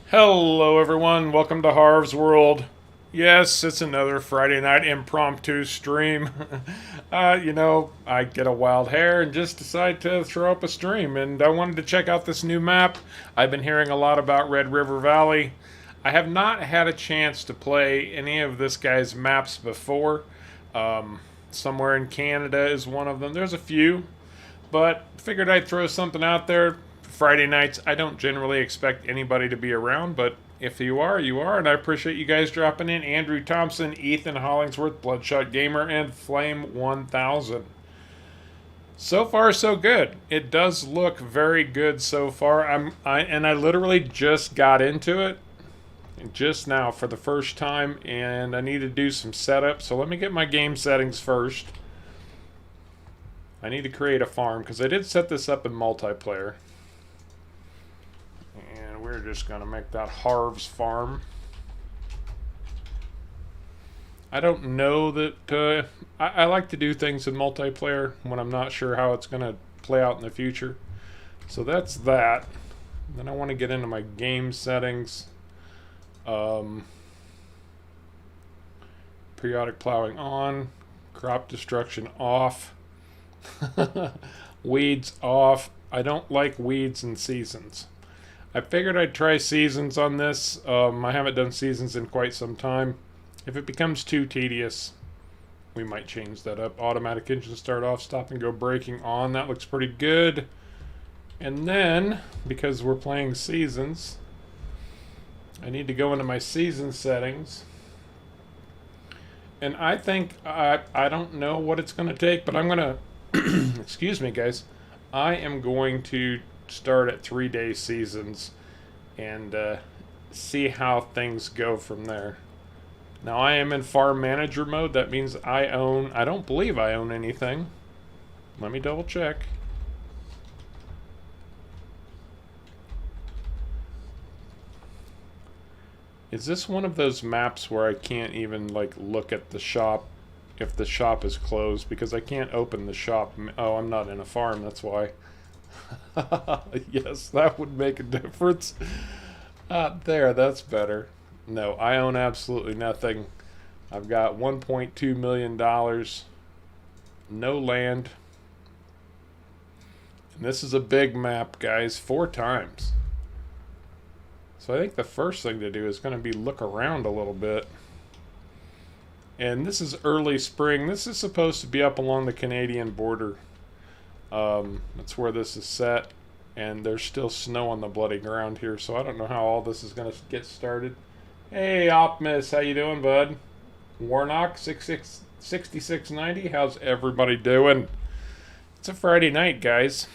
Hello, everyone. Welcome to Harv's World. Yes, it's another Friday night impromptu stream. I get a wild hair and just decide to throw up a stream, and I wanted to check out this new map. I've been hearing a lot about Red River Valley. I have not had a chance to play any of this guy's maps before. Somewhere in Canada is one of them. There's a few, but figured I'd throw something out there. Friday nights, I don't generally expect anybody to be around, but if you are, you are, and I appreciate you guys dropping in. Andrew Thompson, Ethan Hollingsworth, Bloodshot Gamer, and Flame 1000. So far, so good. It does look very good so far. I literally just got into it just now for the first time, and I need to do some setup. So let me get my game settings first. I need to create a farm because I did set this up in multiplayer. And we're just going to make that Harv's farm. I don't know that... I like to do things in multiplayer when I'm not sure how it's going to play out in the future. So that's that. Then I want to get into my game settings. Periodic plowing on. Crop destruction off. Weeds off. I don't like weeds in seasons. I figured I'd try seasons on this. I haven't done seasons in quite some time. If it becomes too tedious, we might change that up. Automatic engine start off, stop and go braking on. That looks pretty good. And then, because we're playing seasons, I need to go into my season settings. And I think, I don't know what it's going to take, but I'm going to, excuse me guys, I am going to start at 3-day seasons and see how things go from there. Now I am in farm manager mode. That means I don't believe I own anything. Let me double check. Is this one of those maps where I can't even like look at the shop if the shop is closed because I can't open the shop? Oh, I'm not in a farm, that's why. Yes, that would make a difference. There, that's better. No, I own absolutely nothing. I've got $1.2 million. No land. And this is a big map, guys. 4 times. So I think the first thing to do is going to be look around a little bit. And this is early spring. This is supposed to be up along the Canadian border. That's where this is set, and there's still snow on the bloody ground here, so I don't know how all this is going to get started. Hey, Optimus, how you doing, bud? Warnock, 6690, how's everybody doing? It's a Friday night, guys.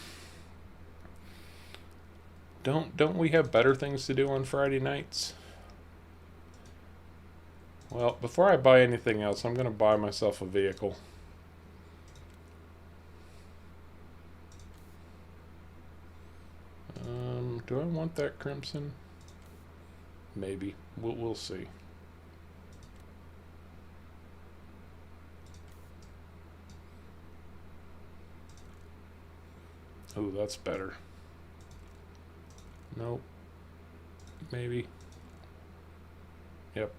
Don't we have better things to do on Friday nights? Well, before I buy anything else, I'm going to buy myself a vehicle. Do I want that crimson? Maybe. We'll see. Oh, that's better. Nope. Maybe. Yep,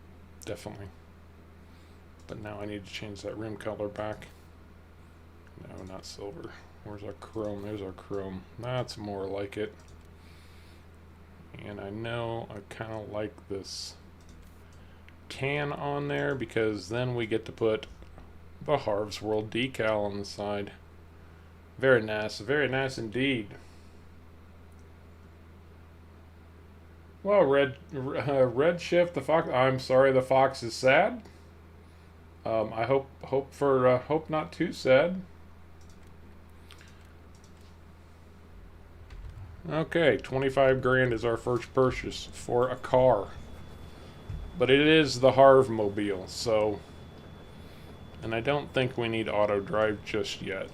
definitely. But now I need to change that rim color back. No, not silver. Where's our chrome? There's our chrome. That's more like it. And I know I kind of like this tan on there because then we get to put the Harv's World decal on the side. Very nice indeed. Well, Red Shift, the fox. I'm sorry, the fox is sad. I hope not too sad. Okay, 25 grand is our first purchase for a car. But it is the Harv-mobile, so... And I don't think we need auto drive just yet.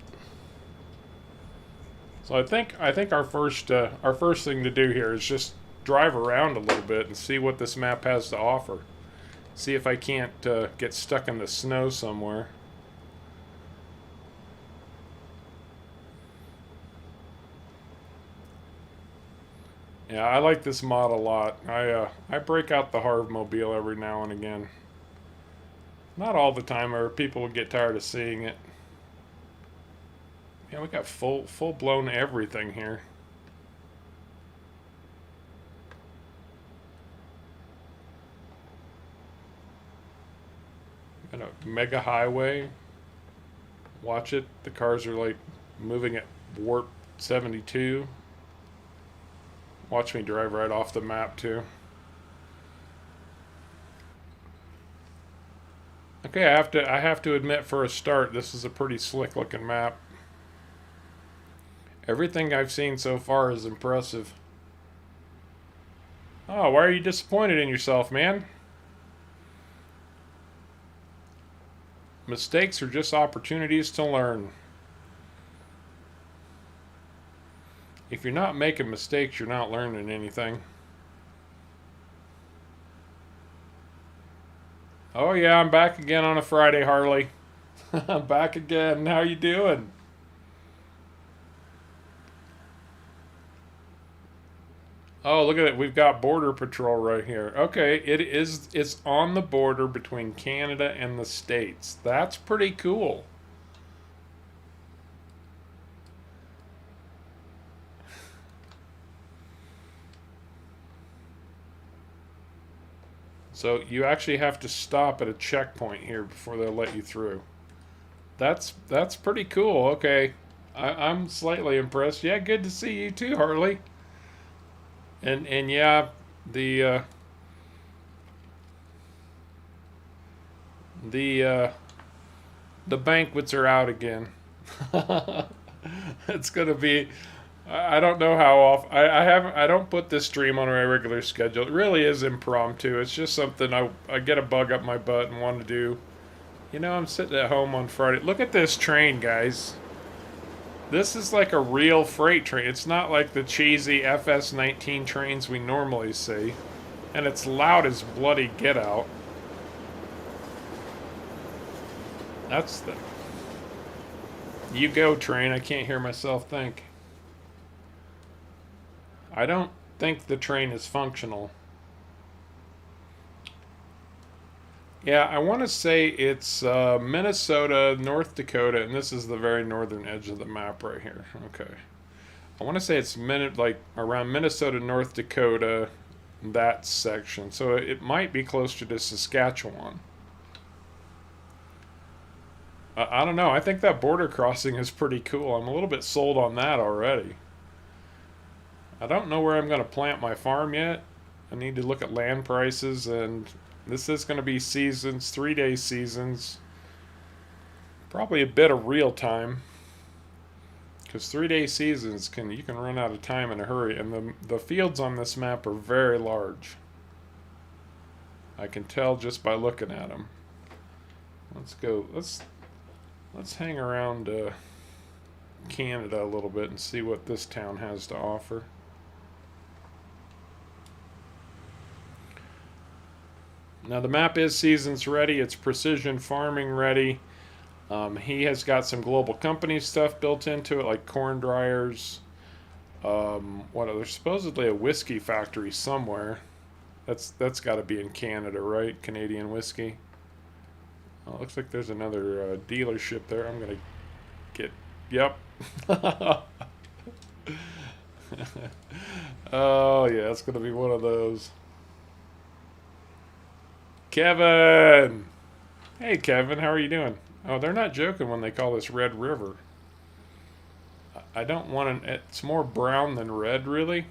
So I think our first thing to do here is just drive around a little bit and see what this map has to offer. See if I can't get stuck in the snow somewhere. Yeah, I like this mod a lot. I break out the Harv mobile every now and again. Not all the time, or people will get tired of seeing it. Yeah, we got full blown everything here. Got a mega highway. Watch it. The cars are like moving at warp 72. Watch me drive right off the map too. Okay, I have to admit for a start, this is a pretty slick looking map. Everything I've seen so far is impressive. Oh, why are you disappointed in yourself, man? Mistakes are just opportunities to learn. If you're not making mistakes, you're not learning anything. Oh yeah, I'm back again on a Friday, Harley. I'm back again. How you doing? Oh, look at it. We've got Border Patrol right here. Okay, it's on the border between Canada and the States. That's pretty cool. So you actually have to stop at a checkpoint here before they'll let you through. That's pretty cool. Okay. I'm slightly impressed. Yeah, good to see you too, Harley. And yeah, the uh, the uh, the banquets are out again. It's gonna be. I don't know how often. I haven't. I don't put this stream on a regular schedule. It really is impromptu. It's just something I get a bug up my butt and want to do. You know, I'm sitting at home on Friday. Look at this train, guys. This is like a real freight train. It's not like the cheesy FS19 trains we normally see. And it's loud as bloody get out. That's the... You go, train. I can't hear myself think. I don't think the train is functional. Yeah, I want to say it's Minnesota, North Dakota, and this is the very northern edge of the map right here. Okay. I want to say it's like around Minnesota, North Dakota, that section. So it might be closer to Saskatchewan. I don't know. I think that border crossing is pretty cool. I'm a little bit sold on that already. I don't know where I'm going to plant my farm yet. I need to look at land prices, and this is going to be seasons, 3-day seasons. Probably a bit of real time, because 3-day seasons you can run out of time in a hurry, and the fields on this map are very large. I can tell just by looking at them. Let's go. Let's hang around Canada a little bit and see what this town has to offer. Now the map is seasons ready. It's precision farming ready. He has got some global company stuff built into it, like corn dryers. There's supposedly a whiskey factory somewhere. That's got to be in Canada, right? Canadian whiskey. Oh, looks like there's another dealership there. I'm gonna get. Yep. Oh yeah, it's gonna be one of those. Kevin! Hey Kevin, how are you doing? Oh, they're not joking when they call this Red River. I don't want to... It's more brown than red, really.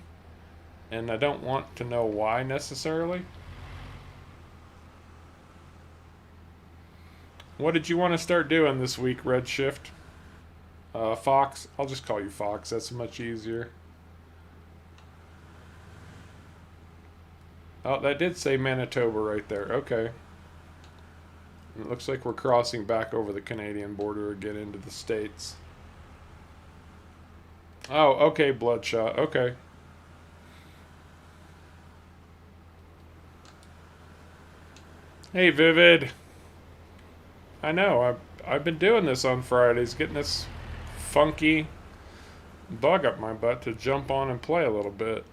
And I don't want to know why, necessarily. What did you want to start doing this week, Redshift? Fox? I'll just call you Fox. That's much easier. Oh, that did say Manitoba right there. Okay. It looks like we're crossing back over the Canadian border again into the States. Oh, okay, Bloodshot. Okay. Hey, Vivid. I know. I've been doing this on Fridays, getting this funky bug up my butt to jump on and play a little bit.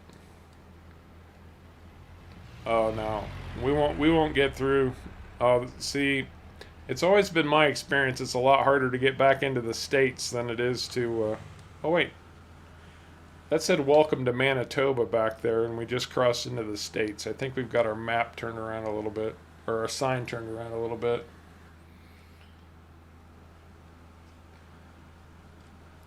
Oh no, we won't get through. See, it's always been my experience. It's a lot harder to get back into the states than it is to. Oh wait, that said welcome to Manitoba back there, and we just crossed into the states. I think we've got our map turned around a little bit, or our sign turned around a little bit.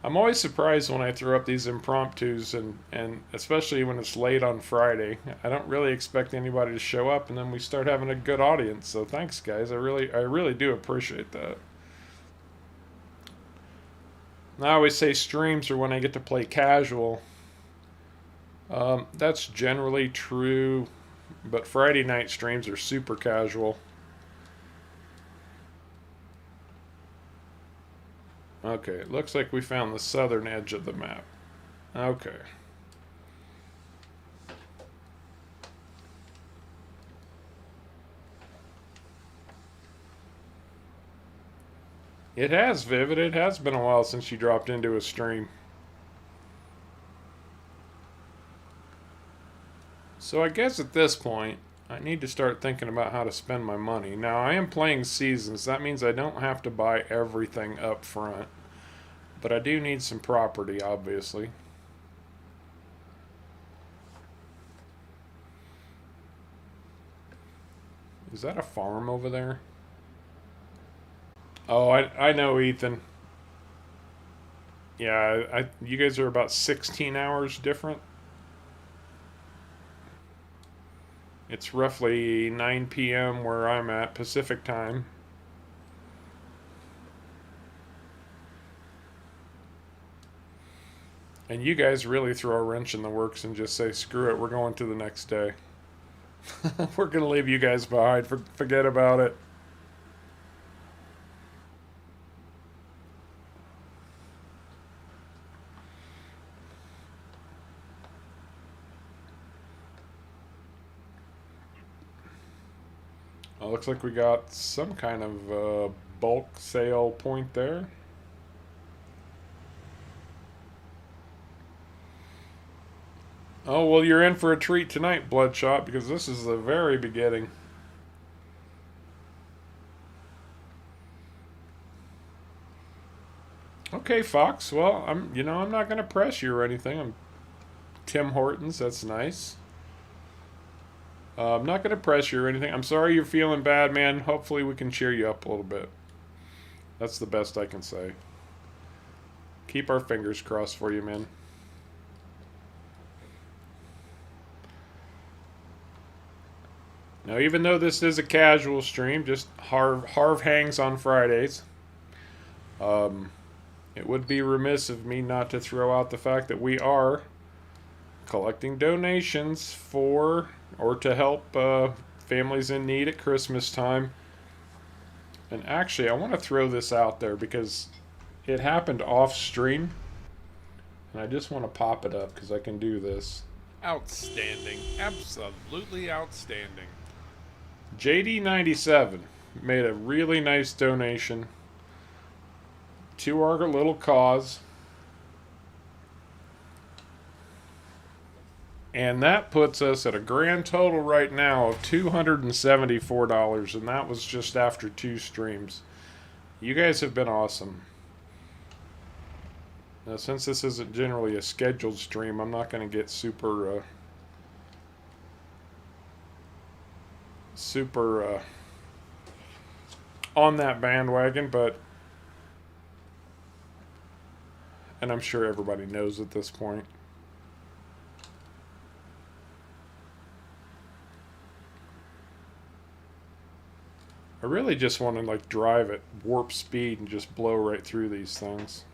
I'm always surprised when I throw up these impromptus, and especially when it's late on Friday. I don't really expect anybody to show up, and then we start having a good audience. So thanks, guys. I really do appreciate that. I always say streams are when I get to play casual. That's generally true, but Friday night streams are super casual. Okay, it looks like we found the southern edge of the map. Okay. It has, Vivid. It has been a while since you dropped into a stream. So I guess at this point, I need to start thinking about how to spend my money. Now, I am playing seasons. That means I don't have to buy everything up front. But I do need some property, obviously. Is that a farm over there? Oh, I know, Ethan. Yeah, you guys are about 16 hours different. It's roughly 9 p.m. where I'm at, Pacific time. And you guys really throw a wrench in the works and just say, screw it, we're going to the next day. We're going to leave you guys behind. Forget about it. Looks like we got some kind of bulk sale point there. Oh, well, you're in for a treat tonight, Bloodshot, because this is the very beginning. Okay, Fox. Well, I'm not going to press you or anything. I'm Tim Hortons. That's nice. I'm not going to press you or anything. I'm sorry you're feeling bad, man. Hopefully we can cheer you up a little bit. That's the best I can say. Keep our fingers crossed for you, man. Now, even though this is a casual stream, just Harv hangs on Fridays. It would be remiss of me not to throw out the fact that we are collecting donations for or to help families in need at Christmas time. And actually, I want to throw this out there because it happened off stream, and I just want to pop it up because I can do this. Outstanding. Absolutely outstanding. JD97 made a really nice donation to our little cause. And that puts us at a grand total right now of $274, and that was just after 2 streams. You guys have been awesome. Now, since this isn't generally a scheduled stream, I'm not going to get super on that bandwagon, and I'm sure everybody knows at this point. I really just want to drive at warp speed and just blow right through these things.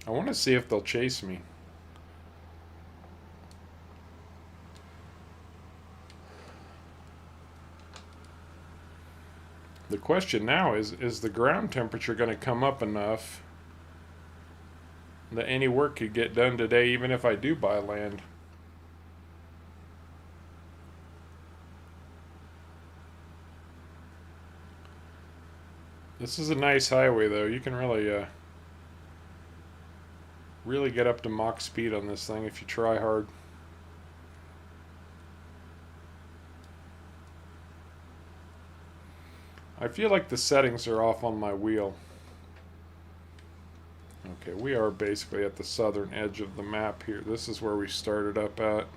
I want to see if they'll chase me. The question now is the ground temperature going to come up enough that any work could get done today, even if I do buy land? This is a nice highway, though. You can really get up to Mach speed on this thing if you try hard. I feel like the settings are off on my wheel. Okay, we are basically at the southern edge of the map here. This is where we started up at.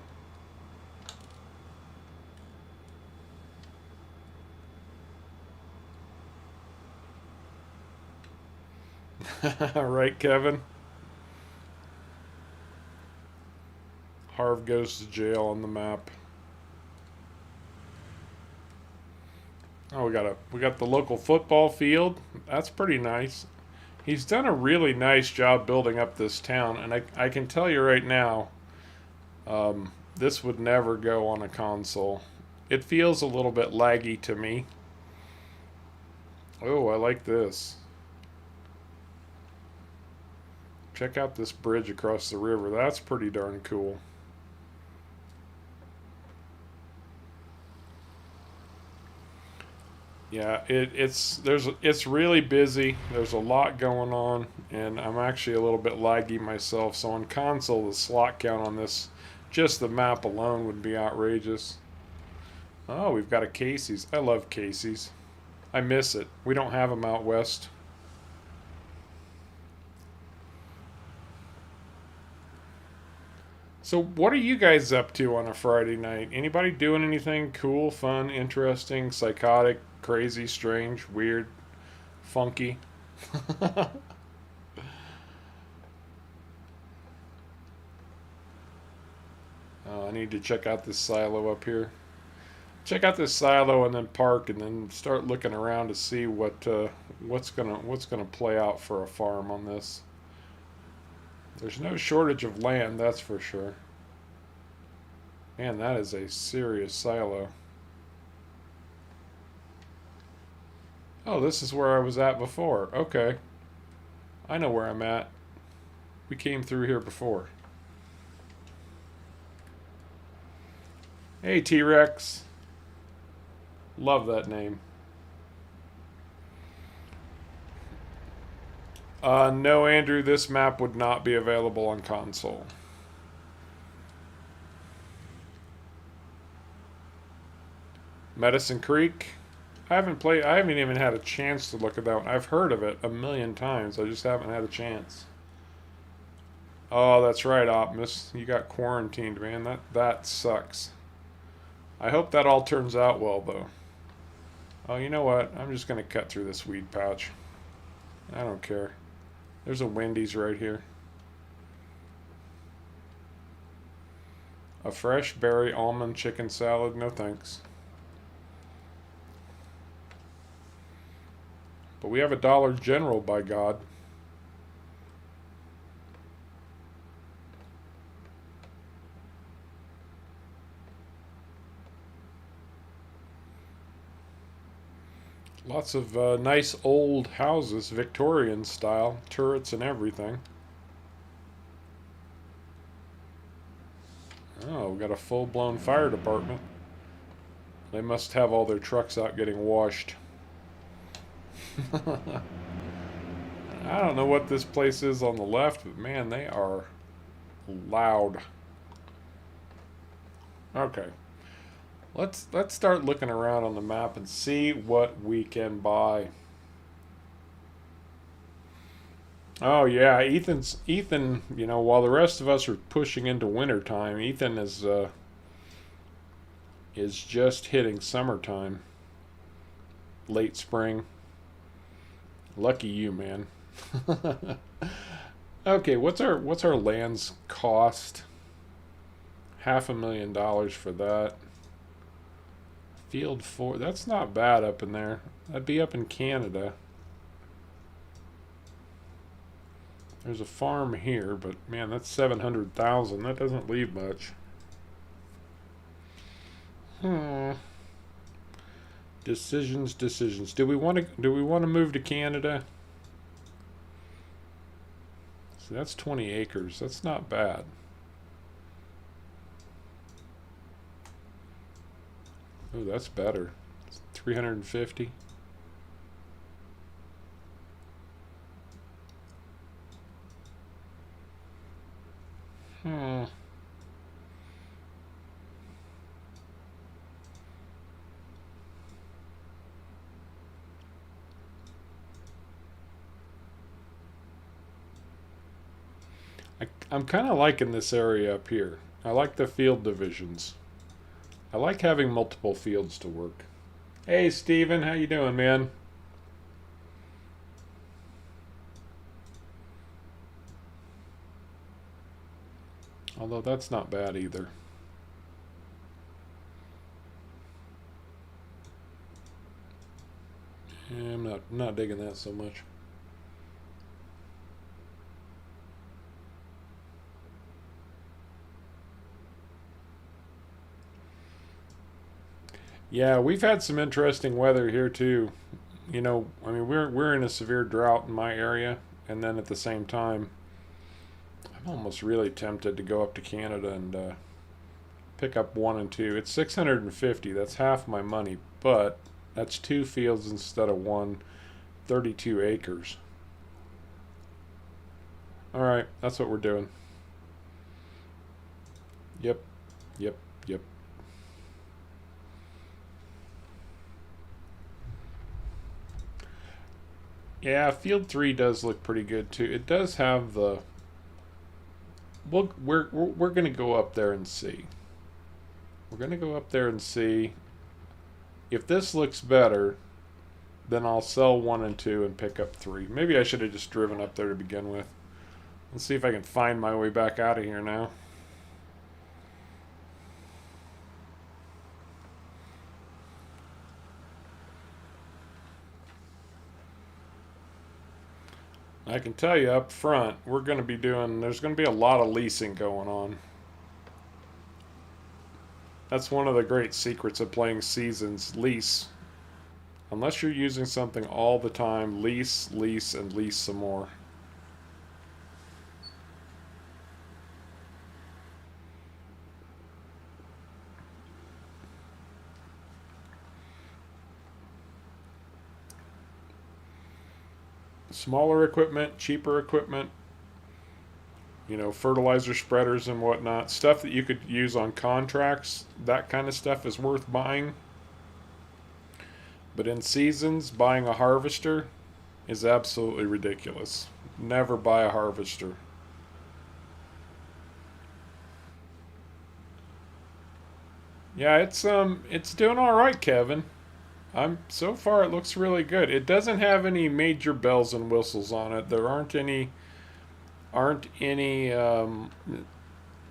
Right, Kevin? Harv goes to jail on the map. Oh, we got the local football field. That's pretty nice. He's done a really nice job building up this town, and I can tell you right now, this would never go on a console. It feels a little bit laggy to me. Oh, I like this. Check out this bridge across the river. That's pretty darn cool. Yeah, it's really busy. There's a lot going on, and I'm actually a little bit laggy myself. So on console, the slot count on this, just the map alone, would be outrageous. Oh, we've got a Casey's. I love Casey's. I miss it. We don't have them out west. So what are you guys up to on a Friday night? Anybody doing anything cool, fun, interesting, psychotic, crazy, strange, weird, funky? Oh, I need to check out this silo up here. Check out this silo and then park and then start looking around to see what's gonna play out for a farm on this. There's no shortage of land, that's for sure. Man, that is a serious silo. Oh, this is where I was at before. Okay. I know where I'm at. We came through here before. Hey, T-Rex. Love that name. No, Andrew, this map would not be available on console. Medicine Creek. I haven't even had a chance to look at that one. I've heard of it a million times. I just haven't had a chance. Oh, that's right, Optimus. You got quarantined, man. That sucks. I hope that all turns out well, though. Oh, you know what? I'm just going to cut through this weed patch. I don't care. There's a Wendy's right here. A fresh berry almond chicken salad. No thanks. But we have a Dollar General, by God. Lots of nice old houses, Victorian style, turrets and everything. Oh, we got a full-blown fire department. They must have all their trucks out getting washed. I don't know what this place is on the left, but man, they are loud. Okay. Let's start looking around on the map and see what we can buy. Oh yeah, Ethan, you know, while the rest of us are pushing into wintertime, Ethan is just hitting summertime. Late spring. Lucky you, man. Okay, what's our lands cost? $500,000 for that. Field 4, that's not bad up in there. That'd be up in Canada. There's a farm here, but man, that's 700,000. That doesn't leave much. Decisions. Do we want to move to Canada? So that's 20 acres. That's not bad. Oh, that's better. It's 350. I'm kind of liking this area up here. I like the field divisions. I like having multiple fields to work. Hey, Steven, how you doing, man? Although that's not bad either. Yeah, I'm not digging that so much. Yeah, we've had some interesting weather here too. You know, I mean, we're in a severe drought in my area, and then at the same time, I'm almost really tempted to go up to Canada and pick up 1 and 2. It's 650. That's half my money, but that's two fields instead of one. 32 acres. All right, that's what we're doing. Yep, yep, yep. Yeah, field 3 does look pretty good too. It does have the. We're gonna go up there and see. We're gonna go up there and see if this looks better. Then I'll sell 1 and 2 and pick up 3. Maybe I should have just driven up there to begin with. Let's see if I can find my way back out of here now. I can tell you up front, we're going to be doing, there's going to be a lot of leasing going on. That's one of the great secrets of playing seasons, lease. Unless you're using something all the time, lease, lease, and lease some more. Smaller equipment, cheaper equipment, you know, fertilizer spreaders and whatnot, stuff that you could use on contracts, that kind of stuff is worth buying. But in seasons, buying a harvester is absolutely ridiculous. Never buy a harvester. Yeah, it's doing all right, Kevin. I'm so far it looks really good. It doesn't have any major bells and whistles on it. There aren't any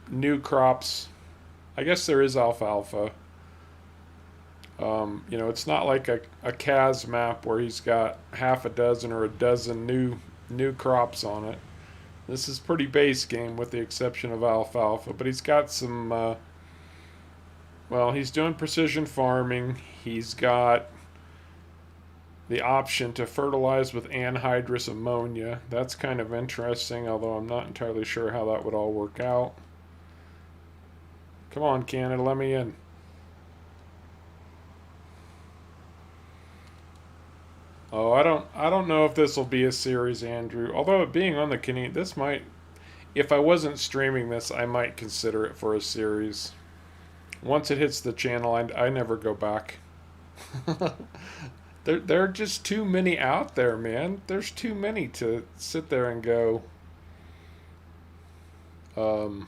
new crops. I guess there is alfalfa. You know, it's not like a Kaz map where he's got half a dozen or a dozen new crops on it. This is pretty base game with the exception of alfalfa, but he's got some. Well, he's doing precision farming. He's got the option to fertilize with anhydrous ammonia. That's kind of interesting, although I'm not entirely sure how that would all work out. Come on, Canada, let me in. Oh, I don't know if this will be a series, Andrew. Although it being on the Canadian, this might. If I wasn't streaming this, I might consider it for a series. Once it hits the channel, I never go back. There are just too many out there, man. There's too many to sit there and go. Um,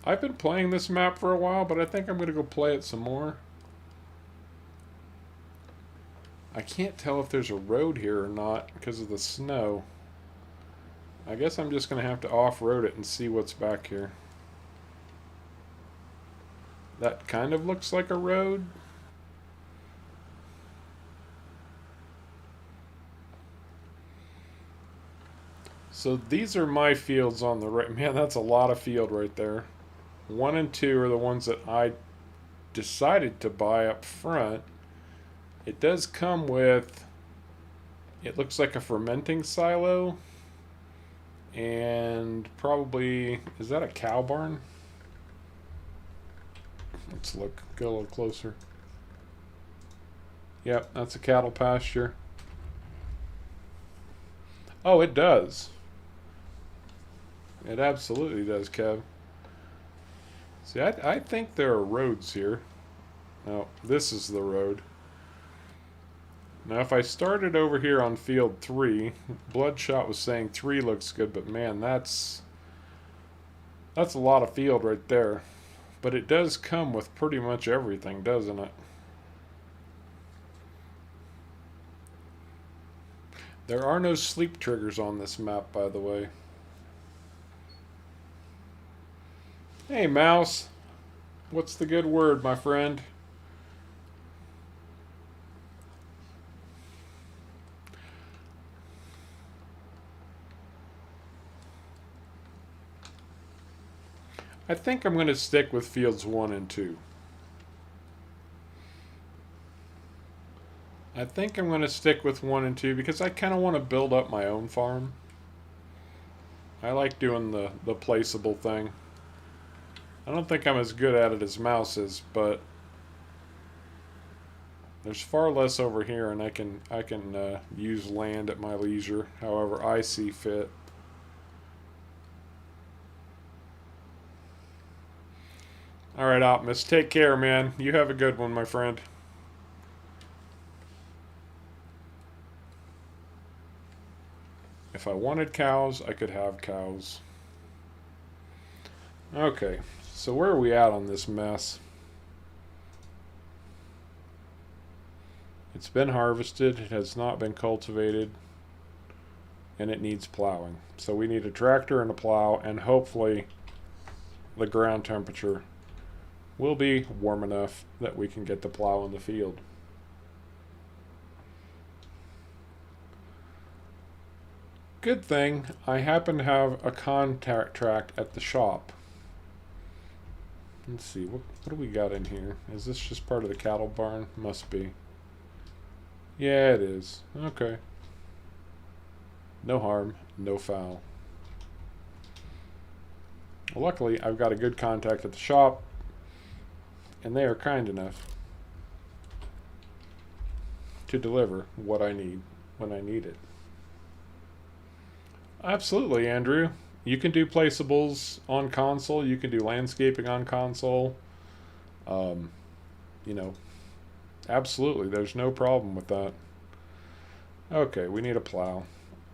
I've been playing this map for a while, but I think I'm gonna go play it some more. I can't tell if there's a road here or not because of the snow. I guess I'm just gonna have to off-road it and see what's back here. That kind of looks like a road. So these are my fields on the right. Man, that's a lot of field right there. 1 and 2 are the ones that I decided to buy up front. It does come with, it looks like a fermenting silo. And probably, is that a cow barn? Let's look, get a little closer. Yep, that's a cattle pasture. Oh, it does. It absolutely does, Kev. See, I think there are roads here. No, this is the road. Now, if I started over here on field 3, Bloodshot was saying 3 looks good, but man, that's a lot of field right there. But it does come with pretty much everything, doesn't it? There are no sleep triggers on this map, by the way. Hey, Mouse. What's the good word, my friend? I think I'm going to stick with fields 1 and 2. I think I'm going to stick with 1 and 2 because I kind of want to build up my own farm. I like doing the placeable thing. I don't think I'm as good at it as Mouse is, but there's far less over here, and I can use land at my leisure, however I see fit. All right, Optimus, take care, man. You have a good one, my friend. If I wanted cows, I could have cows. Okay, so where are we at on this mess? It's been harvested, it has not been cultivated, and it needs plowing. So we need a tractor and a plow, and hopefully the ground temperature will be warm enough that we can get the plow in the field. Good thing I happen to have a contract at the shop. Let's see, what do we got in here? Is this just part of the cattle barn? Must be. Yeah, it is. Okay. No harm, no foul. Well, luckily, I've got a good contact at the shop, and they are kind enough to deliver what I need when I need it. Absolutely, Andrew. You can do placeables on console. You can do landscaping on console. You know, absolutely. There's no problem with that. Okay, we need a plow.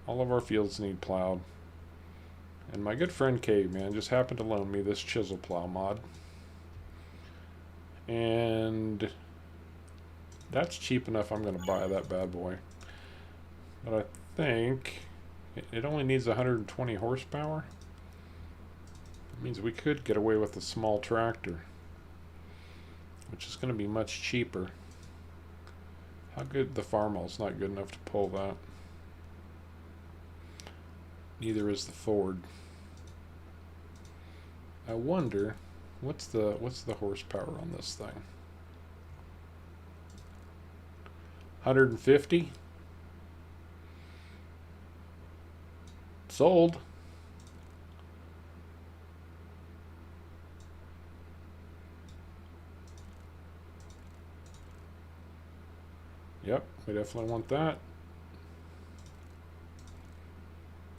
All of our fields need plowed. And my good friend Caveman just happened to loan me this chisel plow mod. And that's cheap enough. I'm going to buy that bad boy. But I think it only needs 120 horsepower. That means we could get away with a small tractor, which is going to be much cheaper. How good? The Farmall's not good enough to pull that. Neither is the Ford. I wonder what's the horsepower on this thing? 150? Sold. Yep, we definitely want that.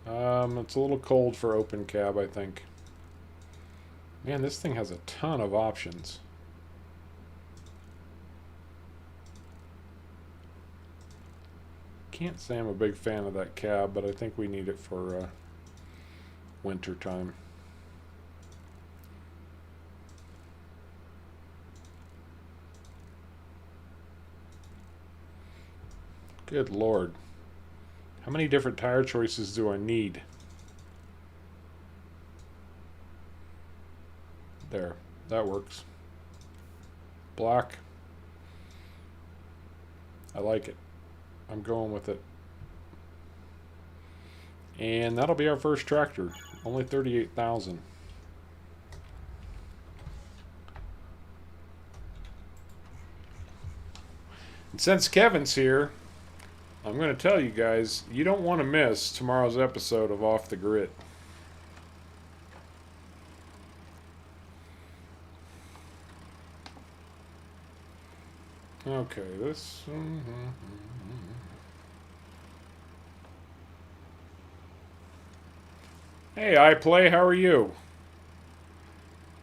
It's a little cold for open cab, I think. Man, this thing has a ton of options. Can't say I'm a big fan of that cab, but I think we need it for winter time. Good Lord. How many different tire choices do I need? There. That works. Black. I like it. I'm going with it. And that'll be our first tractor. Only 38,000. And since Kevin's here, I'm going to tell you guys, you don't want to miss tomorrow's episode of Off the Grid. Okay, this... Hey, iPlay, how are you?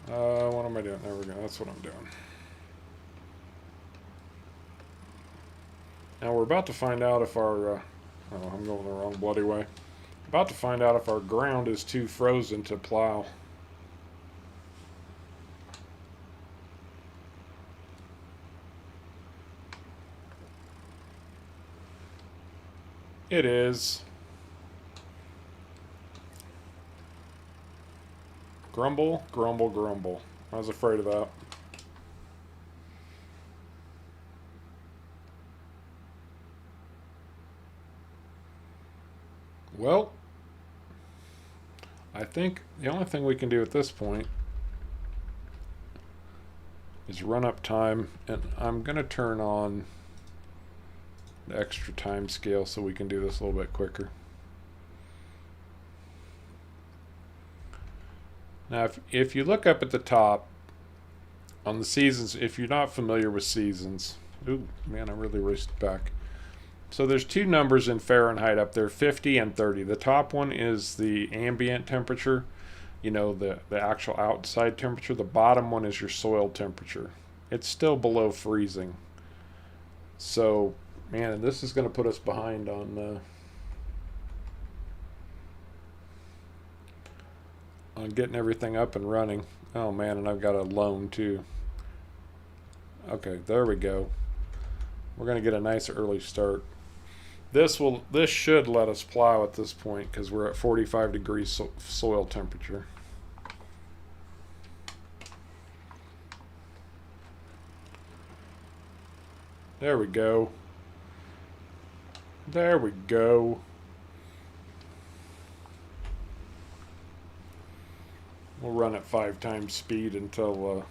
What am I doing? There we go, that's what I'm doing. Now we're about to find out if our, oh, I'm going the wrong bloody way. About to find out if our ground is too frozen to plow. It is. Grumble, grumble, grumble. I was afraid of that. Well, I think the only thing we can do at this point is run up time, and I'm going to turn on the extra time scale so we can do this a little bit quicker. Now, if you look up at the top on the seasons, if you're not familiar with seasons, ooh, man, I really raced back. So there's two numbers in Fahrenheit up there, 50 and 30. The top one is the ambient temperature, you know, the actual outside temperature. The bottom one is your soil temperature. It's still below freezing. So, man, this is going to put us behind on getting everything up and running. Oh, man, and I've got a loan, too. Okay, there we go. We're going to get a nice early start. This should let us plow at this point because we're at 45 degrees soil temperature. There we go. There we go. We'll run at 5 times speed until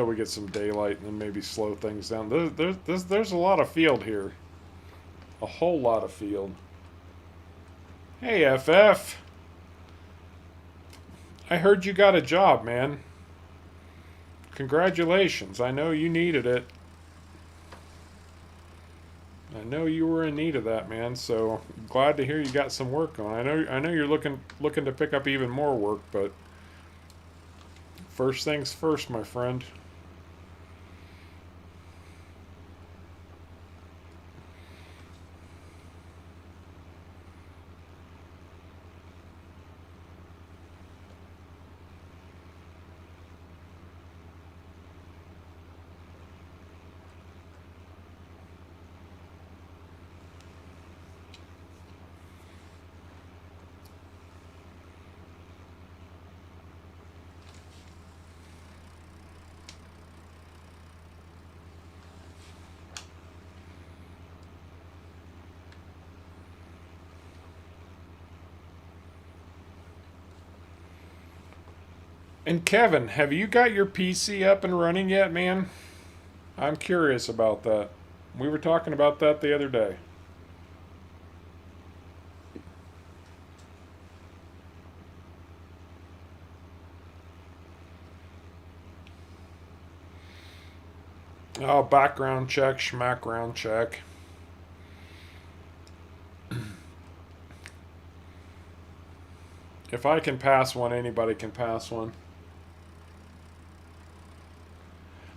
we get some daylight, and then maybe slow things down. There's a lot of field here. A whole lot of field. Hey, FF. I heard you got a job, man. Congratulations. I know you needed it. I know you were in need of that, man. So glad to hear you got some work on. I know you're looking to pick up even more work, but first things first, my friend. And Kevin, have you got your PC up and running yet, man? I'm curious about that. We were talking about that the other day. Oh, background check, schmackground check. If I can pass one, anybody can pass one.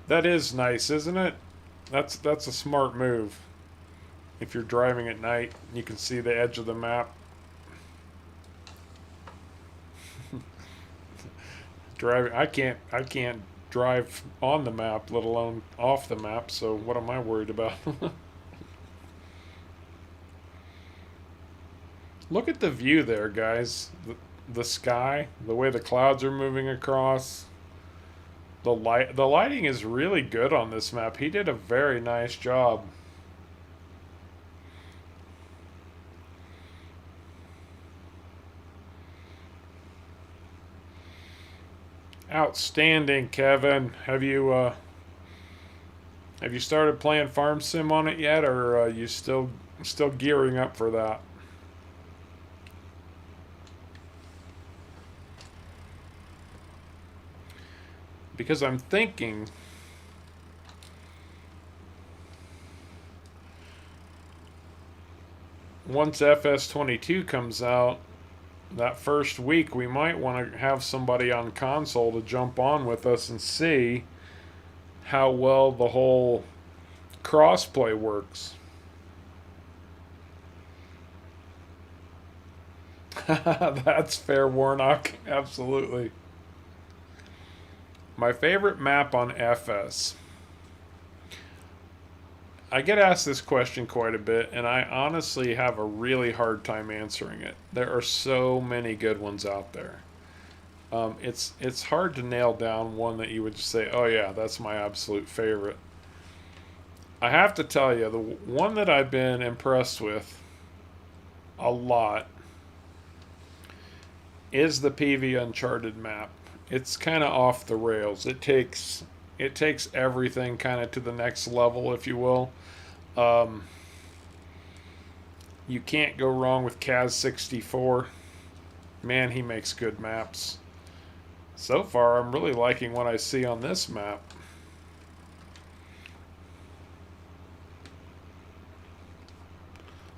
That is nice, isn't it? That's a smart move. If you're driving at night, you can see the edge of the map. Driving, I can't drive on the map, let alone off the map. So what am I worried about? Look at the view there, guys. The sky, the way the clouds are moving across. The lighting is really good on this map. He did a very nice job. Outstanding, Kevin. Have you started playing Farm Sim on it yet, or are you still gearing up for that? Because I'm thinking once FS22 comes out, that first week we might want to have somebody on console to jump on with us and see how well the whole crossplay works. That's fair, Warnock. Absolutely. My favorite map on FS. I get asked this question quite a bit, and I honestly have a really hard time answering it. There are so many good ones out there. It's hard to nail down one that you would just say, "Oh yeah, that's my absolute favorite." I have to tell you, the one that I've been impressed with a lot is the PV Uncharted map. It's kind of off the rails. It takes everything kind of to the next level, if you will. Um, you can't go wrong with Kaz64. Man, he makes good maps. So far, I'm really liking what I see on this map.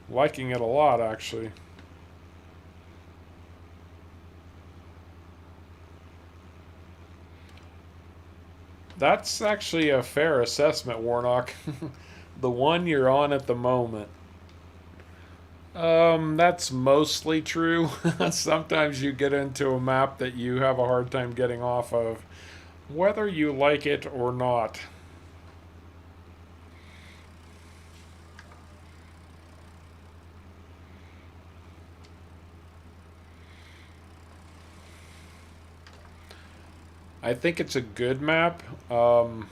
Liking it a lot, actually. That's actually a fair assessment, Warnock. The one you're on at the moment. That's mostly true. Sometimes you get into a map that you have a hard time getting off of, whether you like it or not. I think it's a good map, but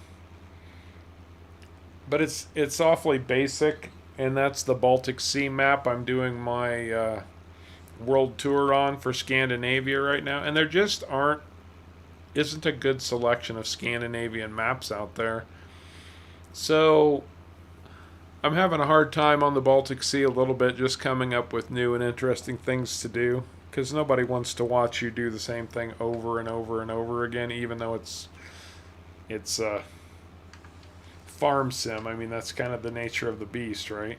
it's awfully basic, and that's the Baltic Sea map I'm doing my world tour on for Scandinavia right now, and there just aren't isn't a good selection of Scandinavian maps out there. So I'm having a hard time on the Baltic Sea a little bit, just coming up with new and interesting things to do. Because nobody wants to watch you do the same thing over and over and over again, even though it's a farm sim. I mean, that's kind of the nature of the beast, right?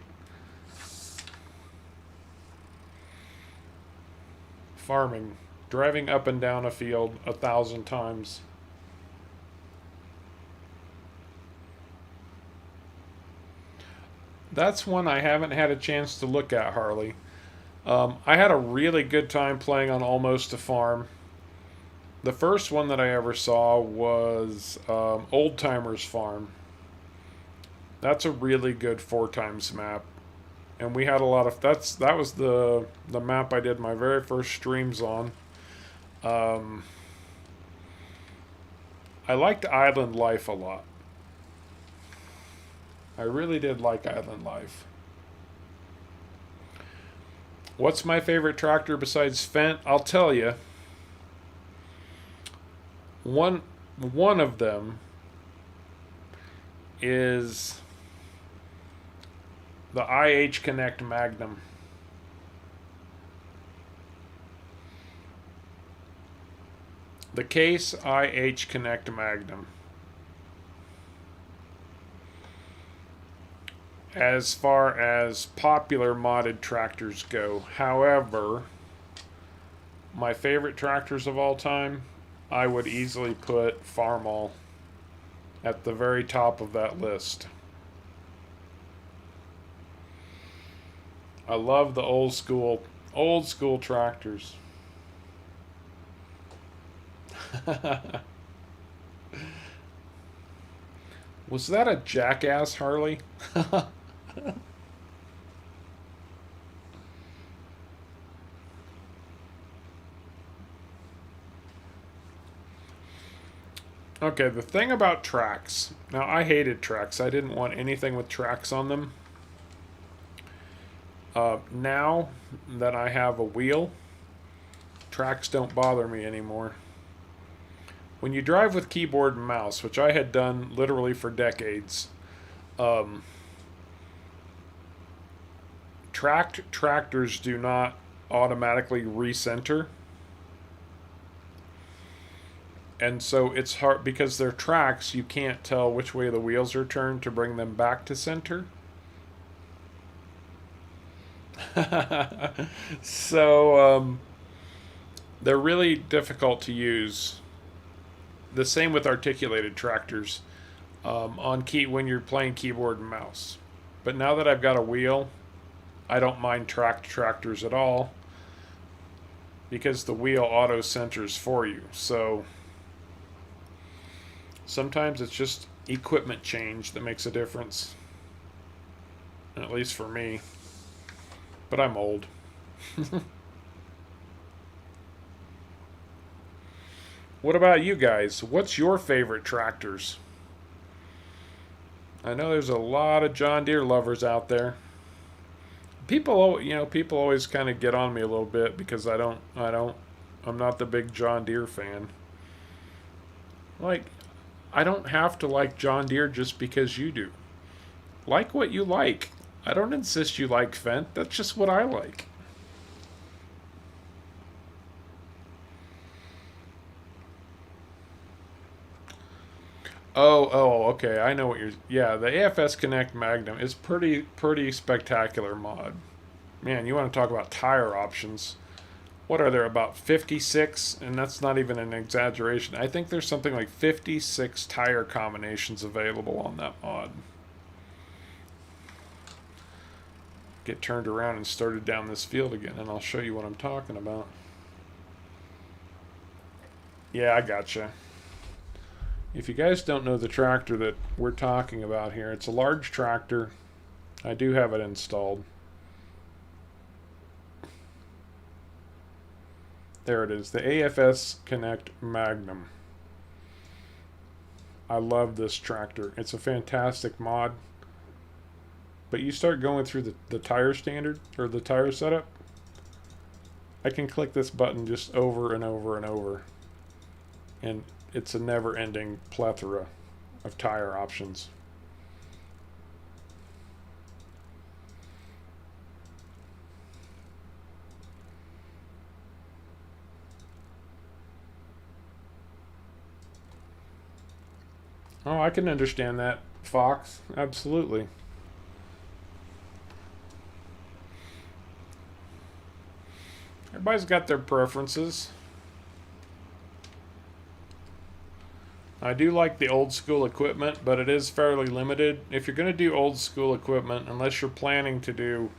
Farming, driving up and down a field 1,000 times. That's one I haven't had a chance to look at, Harley. I had a really good time playing on Almost a Farm. The first one that I ever saw was Old Timers Farm. That's a really good 4 times map, and we had a lot of that was the map I did my very first streams on. Um, I liked Island Life a lot. I really did like Island Life. What's my favorite tractor besides Fent? I'll tell you. One one of them is the IH Connect Magnum. The Case IH Connect Magnum. As far as popular modded tractors go. However, my favorite tractors of all time, I would easily put Farmall at the very top of that list. I love the old school tractors. Was that a jackass, Harley? Okay, the thing about tracks. Now, I hated tracks. I didn't want anything with tracks on them. Now that I have a wheel, tracks don't bother me anymore. When you drive with keyboard and mouse, which I had done literally for decades, um, tracked tractors do not automatically recenter. And so it's hard because they're tracks, you can't tell which way the wheels are turned to bring them back to center. So, They're really difficult to use. The same with articulated tractors on key when you're playing keyboard and mouse. But now that I've got a wheel, I don't mind tracked tractors at all because the wheel auto centers for you. So sometimes it's just equipment change that makes a difference, at least for me. But I'm old. What about you guys? What's your favorite tractors? I know there's a lot of John Deere lovers out there. People always kind of get on me a little bit because I'm not the big John Deere fan. Like, I don't have to like John Deere just because you do. Like what you like. I don't insist you like Fendt. That's just what I like. Okay. I know what you're. Yeah, the AFS Connect Magnum is pretty spectacular mod. Man, you want to talk about tire options? What are there, about 56? And that's not even an exaggeration. I think there's something like 56 tire combinations available on that mod. Get turned around and started down this field again, and I'll show you what I'm talking about. Yeah, I gotcha. If you guys don't know the tractor that we're talking about here, it's a large tractor. I do have it installed. There it is, the AFS Connect Magnum. I love this tractor. It's a fantastic mod. But you start going through the tire standard, or the tire setup, I can click this button just over and over and over. And it's a never-ending plethora of tire options. Oh, I can understand that, Fox. Absolutely. Everybody's got their preferences. I do like the old school equipment, but it is fairly limited. If you're going to do old school equipment, unless you're planning to do,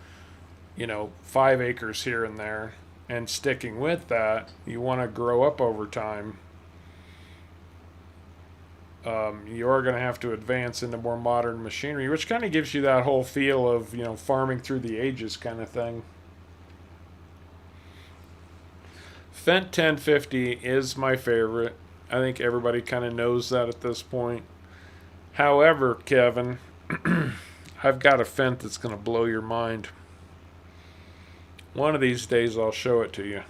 5 acres here and there, and sticking with that, you want to grow up over time. You are going to have to advance into more modern machinery, which kind of gives you that whole feel of, farming through the ages kind of thing. Fendt 1050 is my favorite. I think everybody kind of knows that at this point. However, Kevin, I've got a Fendt that's going to blow your mind. One of these days I'll show it to you.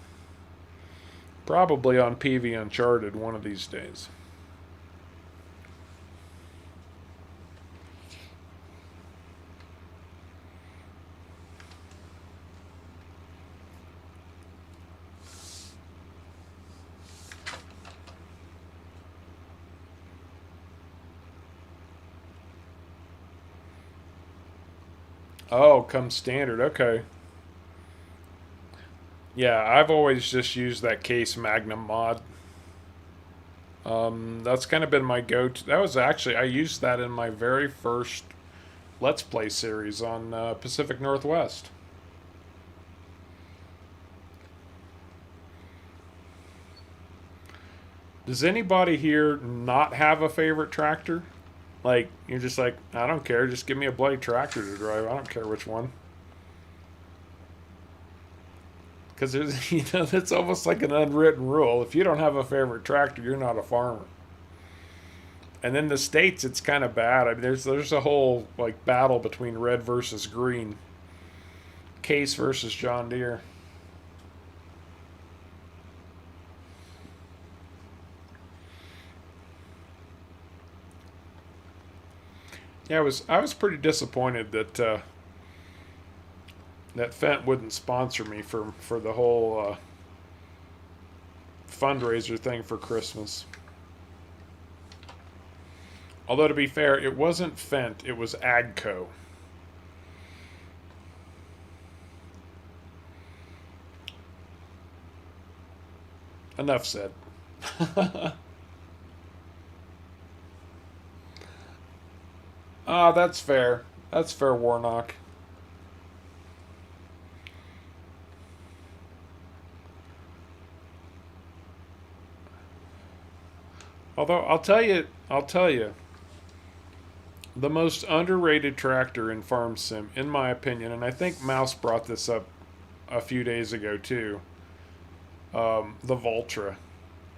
Probably on PV Uncharted one of these days. Oh, comes standard. Okay. Yeah, I've always just used that Case Magnum mod. That's kind of been my go-to. That was actually, I used that in my very first Let's Play series on Pacific Northwest. Does anybody here not have a favorite tractor? Like, you're just like, I don't care, just give me a bloody tractor to drive. I don't care which one. Because there's, that's almost like an unwritten rule. If you don't have a favorite tractor, you're not a farmer. And in the States, it's kind of bad. I mean, there's a whole like battle between red versus green, Case versus John Deere. Yeah, I was pretty disappointed that that Fendt wouldn't sponsor me for the whole fundraiser thing for Christmas. Although to be fair, it wasn't Fendt, it was Agco. Enough said. Ah, that's fair. That's fair, Warnock. Although I'll tell you, the most underrated tractor in Farm Sim, in my opinion, and I think Mouse brought this up a few days ago too. The Voltra.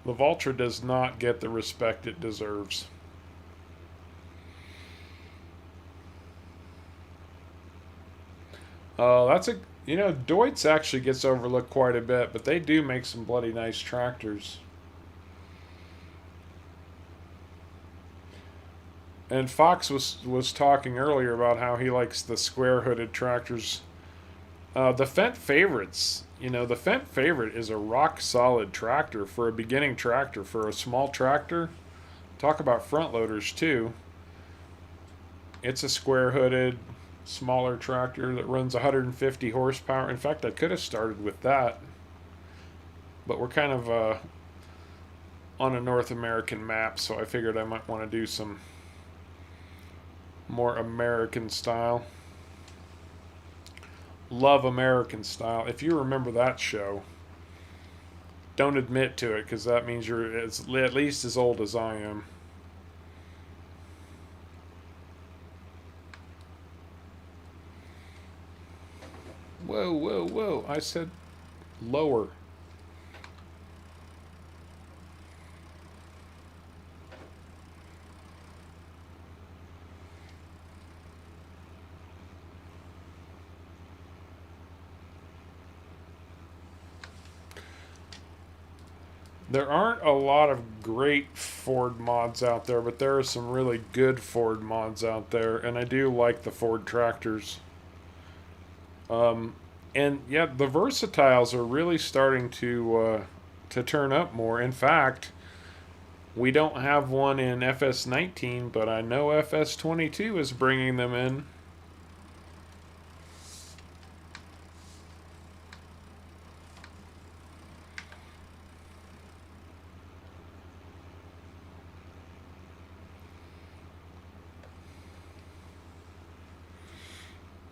The Voltra does not get the respect it deserves. That's a Deutz actually gets overlooked quite a bit, but they do make some bloody nice tractors. And Fox was talking earlier about how he likes the square hooded tractors. The Fendt favorites, the Fendt favorite is a rock solid tractor for a beginning tractor for a small tractor. Talk about front loaders too. It's a square hooded, smaller tractor that runs 150 horsepower. In fact, I could have started with that, but we're kind of on a North American map, so I figured I might want to do some more American style. Love American style. If you remember that show, don't admit to it because that means you're at least as old as I am. Whoa, whoa, whoa. I said lower. There aren't a lot of great Ford mods out there, but there are some really good Ford mods out there, and I do like the Ford tractors. Um, and yeah, the versatiles are really starting to turn up more. In fact, we don't have one in FS19, but I know FS22 is bringing them in.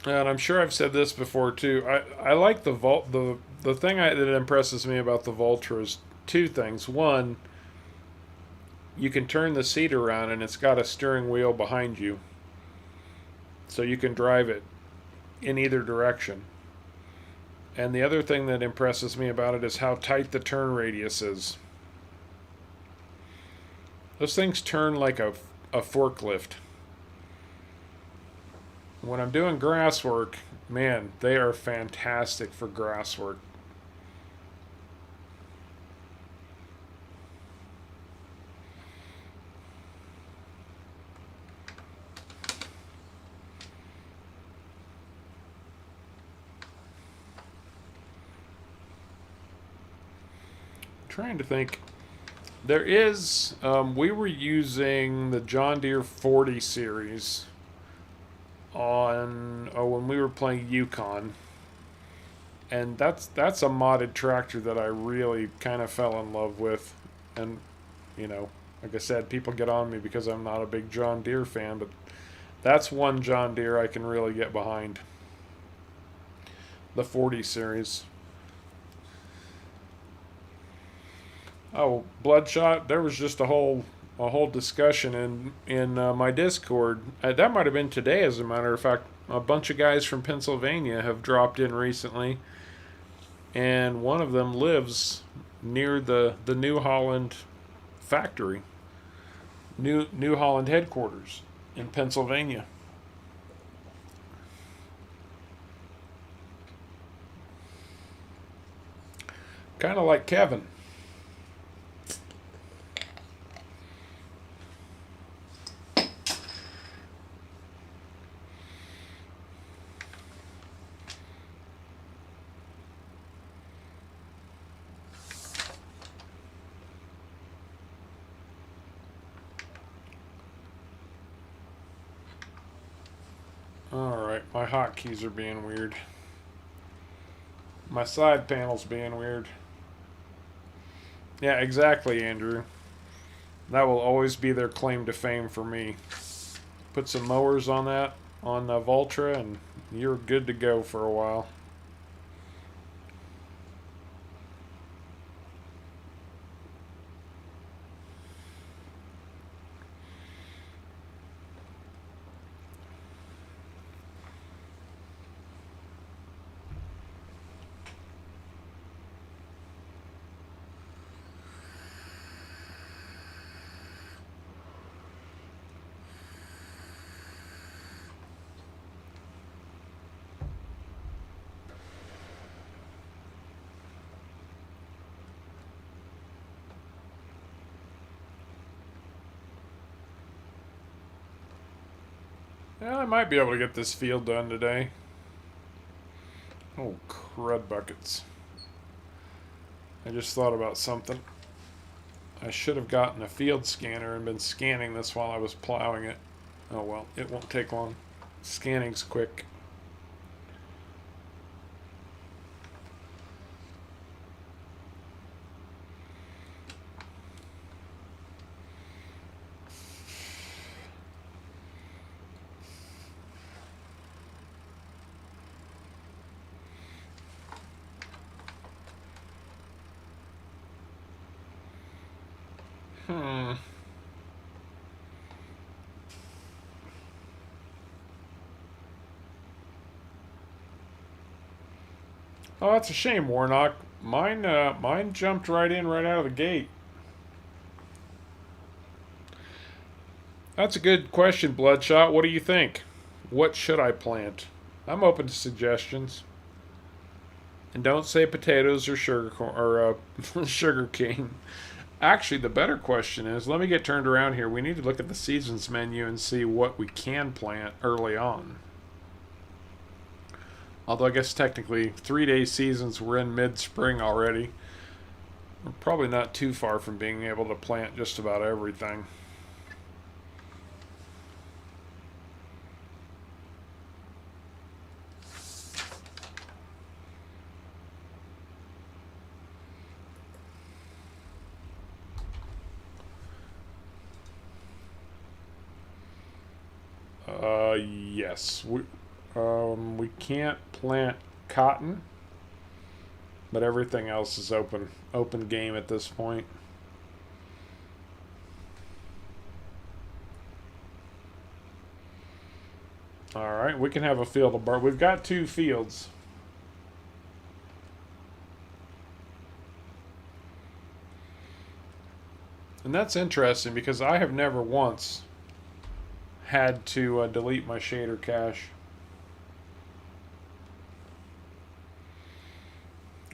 And I'm sure I've said this before too. I like the thing that impresses me about the Voltra is two things. One, you can turn the seat around and it's got a steering wheel behind you, so you can drive it in either direction. And the other thing that impresses me about it is how tight the turn radius is. Those things turn like a forklift. When I'm doing grass work, man, they are fantastic for grass work. I'm trying to think. There is, we were using the John Deere 40 series on, when we were playing Yukon. And that's a modded tractor that I really kind of fell in love with. And, you know, like I said, people get on me because I'm not a big John Deere fan, but that's one John Deere I can really get behind. The 40 series. Oh, Bloodshot. There was just a whole discussion in my Discord. That might have been today, as a matter of fact. A bunch of guys from Pennsylvania have dropped in recently, and one of them lives near the New Holland factory, New Holland headquarters in Pennsylvania. Kind of like Kevin. Alright, my hotkeys are being weird. My side panel's being weird. Yeah, exactly, Andrew. That will always be their claim to fame for me. Put some mowers on that, on the Voltra, and you're good to go for a while. Yeah, I might be able to get this field done today. Oh, crud buckets. I just thought about something. I should have gotten a field scanner and been scanning this while I was plowing it. Oh well, it won't take long. Scanning's quick. Hmm. Oh, that's a shame, Warnock. Mine jumped right in right out of the gate. That's a good question, Bloodshot. What do you think? What should I plant? I'm open to suggestions. And don't say potatoes or sugar cane. Actually, the better question is, let me get turned around here. We need to look at the seasons menu and see what we can plant early on. Although I guess technically 3-day seasons, we're in mid-spring already. We're probably not too far from being able to plant just about everything. Yes. We can't plant cotton, but everything else is open game at this point. All right, we can have a field of barley. We've got 2 fields. And that's interesting because I have never once had to delete my shader cache.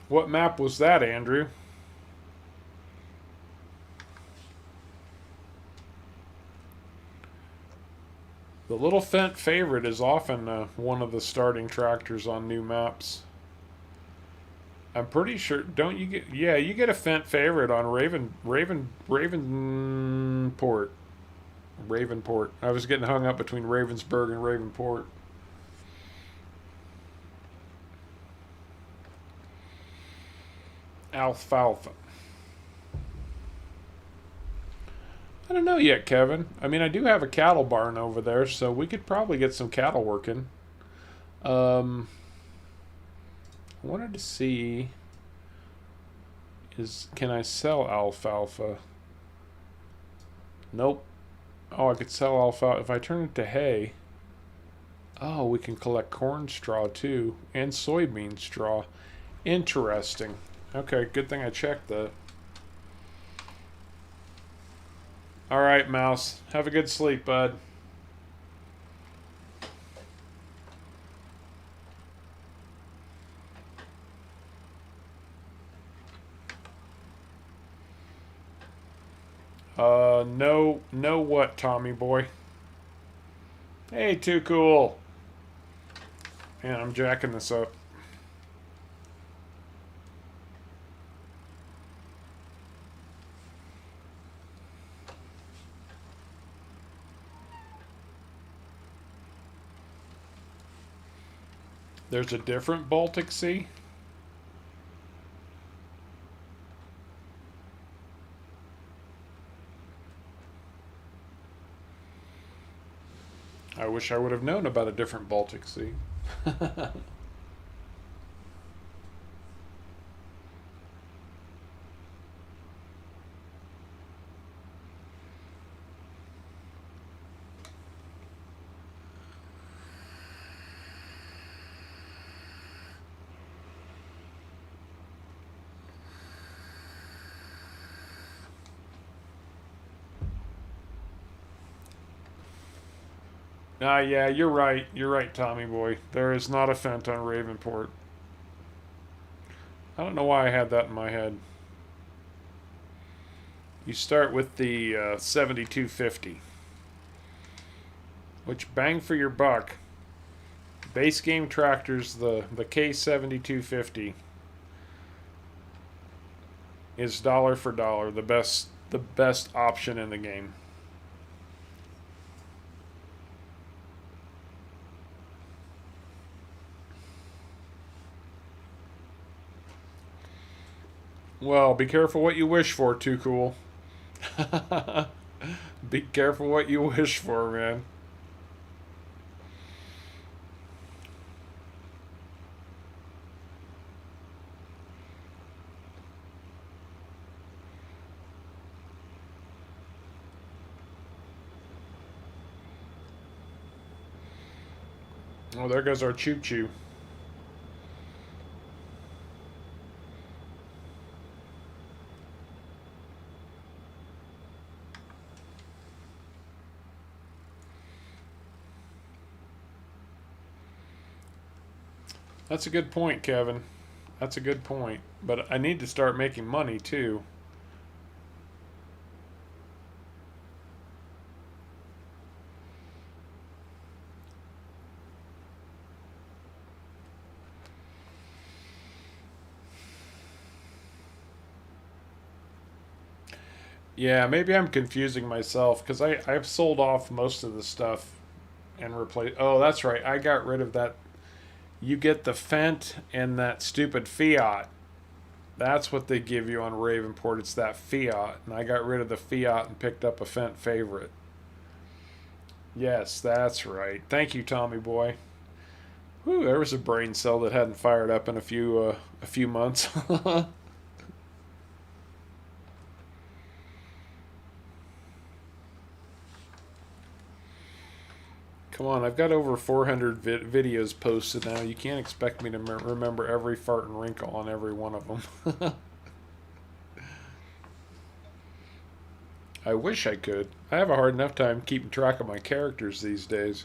What map was that, Andrew? The little Fent favorite is often one of the starting tractors on new maps. I'm pretty sure. Don't you get? Yeah, you get a Fent favorite on Ravenport. Ravenport. I was getting hung up between Ravensburg and Ravenport. Alfalfa. I don't know yet, Kevin. I mean, I do have a cattle barn over there, so we could probably get some cattle working. I wanted to see is can I sell alfalfa? Nope. Oh, I could sell alfalfa if I turn it to hay. Oh, we can collect corn straw too and soybean straw. Interesting. Okay, good thing I checked that. All right, Mouse. Have a good sleep, bud. No what, Tommy boy? Hey, too cool. Man, I'm jacking this up. There's a different Baltic Sea? I wish I would have known about a different Baltic Sea. Yeah, you're right. You're right, Tommy boy. There is not a Fent on Ravenport. I don't know why I had that in my head. You start with the 7250, which bang for your buck. Base game tractors, the K7250 is dollar for dollar the best option in the game. Well, be careful what you wish for, too cool. Be careful what you wish for, man. Oh, there goes our choo choo. That's a good point, Kevin. That's a good point. But I need to start making money too. Yeah, maybe I'm confusing myself because I've sold off most of the stuff and replaced. Oh, that's right. I got rid of that. You get the Fent and that stupid Fiat. That's what they give you on Ravenport. It's that Fiat, and I got rid of the Fiat and picked up a Fent favorite. Yes, that's right. Thank you, Tommy boy. Whew, there was a brain cell that hadn't fired up in a few months. Come on, I've got over 400 videos posted now. You can't expect me to remember every fart and wrinkle on every one of them. I wish I could. I have a hard enough time keeping track of my characters these days.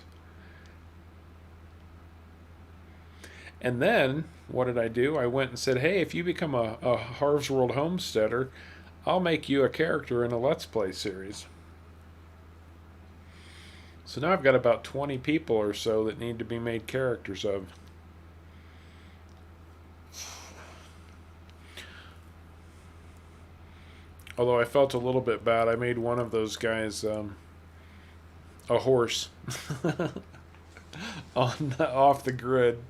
And then, what did I do? I went and said, hey, if you become a Harv's World homesteader, I'll make you a character in a Let's Play series. So now I've got about 20 people or so that need to be made characters of. Although I felt a little bit bad. I made one of those guys a horse off the grid.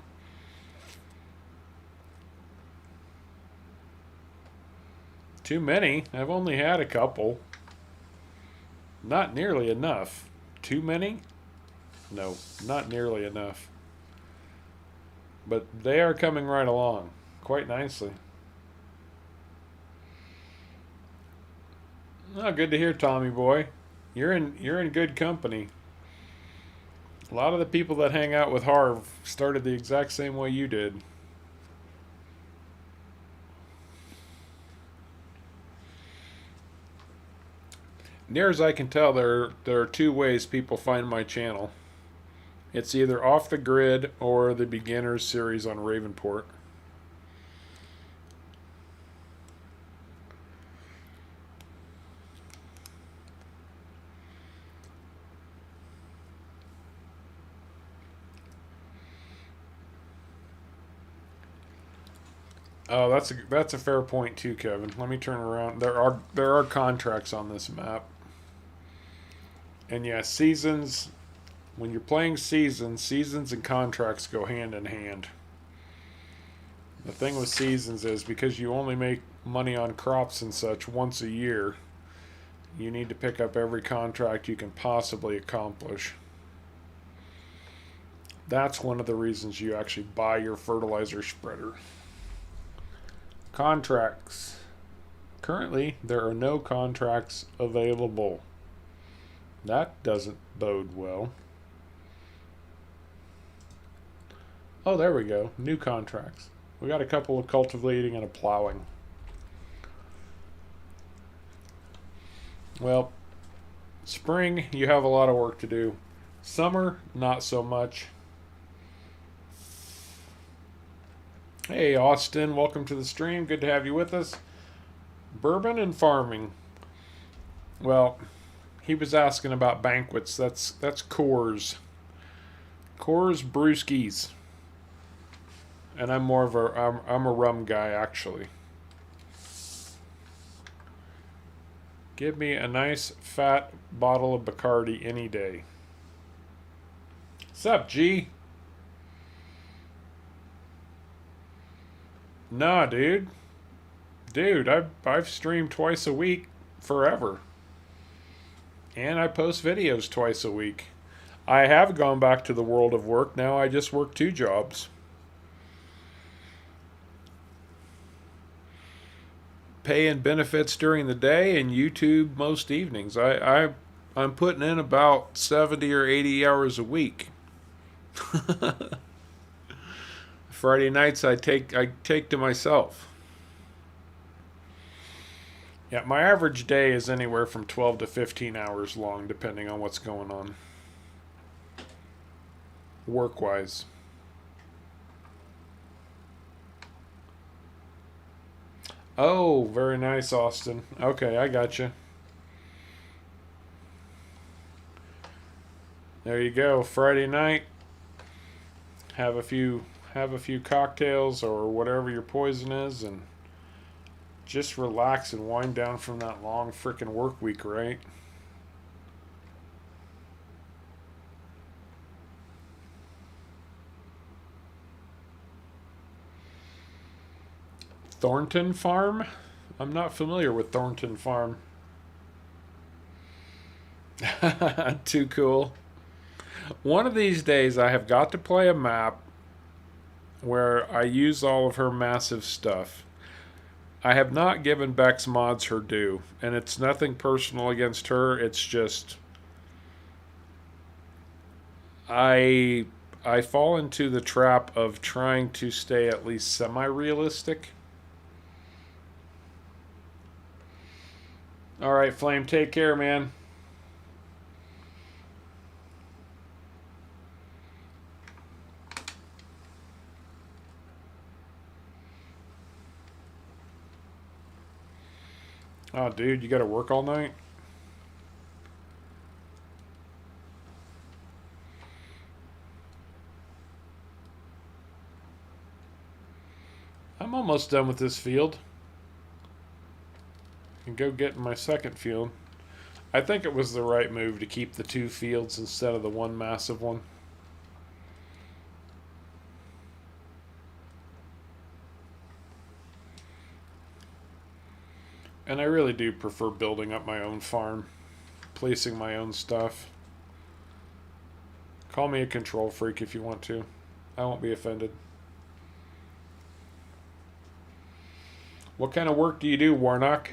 Too many. I've only had a couple. Not nearly enough. Too many? No, not nearly enough. But they are coming right along quite nicely. Oh, good to hear, Tommy boy. You're in good company. A lot of the people that hang out with Harv started the exact same way you did. Near as I can tell, there are two ways people find my channel. It's either Off the Grid or the Beginners series on Ravenport. Oh, that's a fair point too, Kevin. Let me turn around. There are contracts on this map. And yeah, seasons, when you're playing seasons and contracts go hand in hand. The thing with seasons is because you only make money on crops and such once a year, you need to pick up every contract you can possibly accomplish. That's one of the reasons you actually buy your fertilizer spreader. Contracts. Currently, there are no contracts available. That doesn't bode well. Oh, there we go. New contracts. We got a couple of cultivating and a plowing. Well, spring, you have a lot of work to do. Summer, not so much. Hey, Austin, welcome to the stream. Good to have you with us. Bourbon and farming. Well, he was asking about banquets. That's Coors. Coors Brewskis. And I'm more of I'm a rum guy, actually. Give me a nice fat bottle of Bacardi any day. Sup, G? Nah, dude. Dude, I've streamed twice a week forever. And I post videos twice a week. I have gone back to the world of work. Now I just work 2 jobs. Pay and benefits during the day and YouTube most evenings. I'm putting in about 70 or 80 hours a week. Friday nights I take to myself. Yeah, my average day is anywhere from 12 to 15 hours long, depending on what's going on. Work-wise. Oh, very nice, Austin. Okay, I got you. There you go. Friday night. Have a few cocktails or whatever your poison is, and just relax and wind down from that long frickin' work week, right? Thornton Farm? I'm not familiar with Thornton Farm. Too cool. One of these days I have got to play a map where I use all of her massive stuff. I have not given Bex Mods her due, and it's nothing personal against her. It's just I fall into the trap of trying to stay at least semi-realistic. All right, Flame, take care, man. Oh, dude, you got to work all night? I'm almost done with this field. And go get in my second field. I think it was the right move to keep the 2 fields instead of the one massive one. And I really do prefer building up my own farm, placing my own stuff. Call me a control freak if you want to. I won't be offended. What kind of work do you do, Warnock?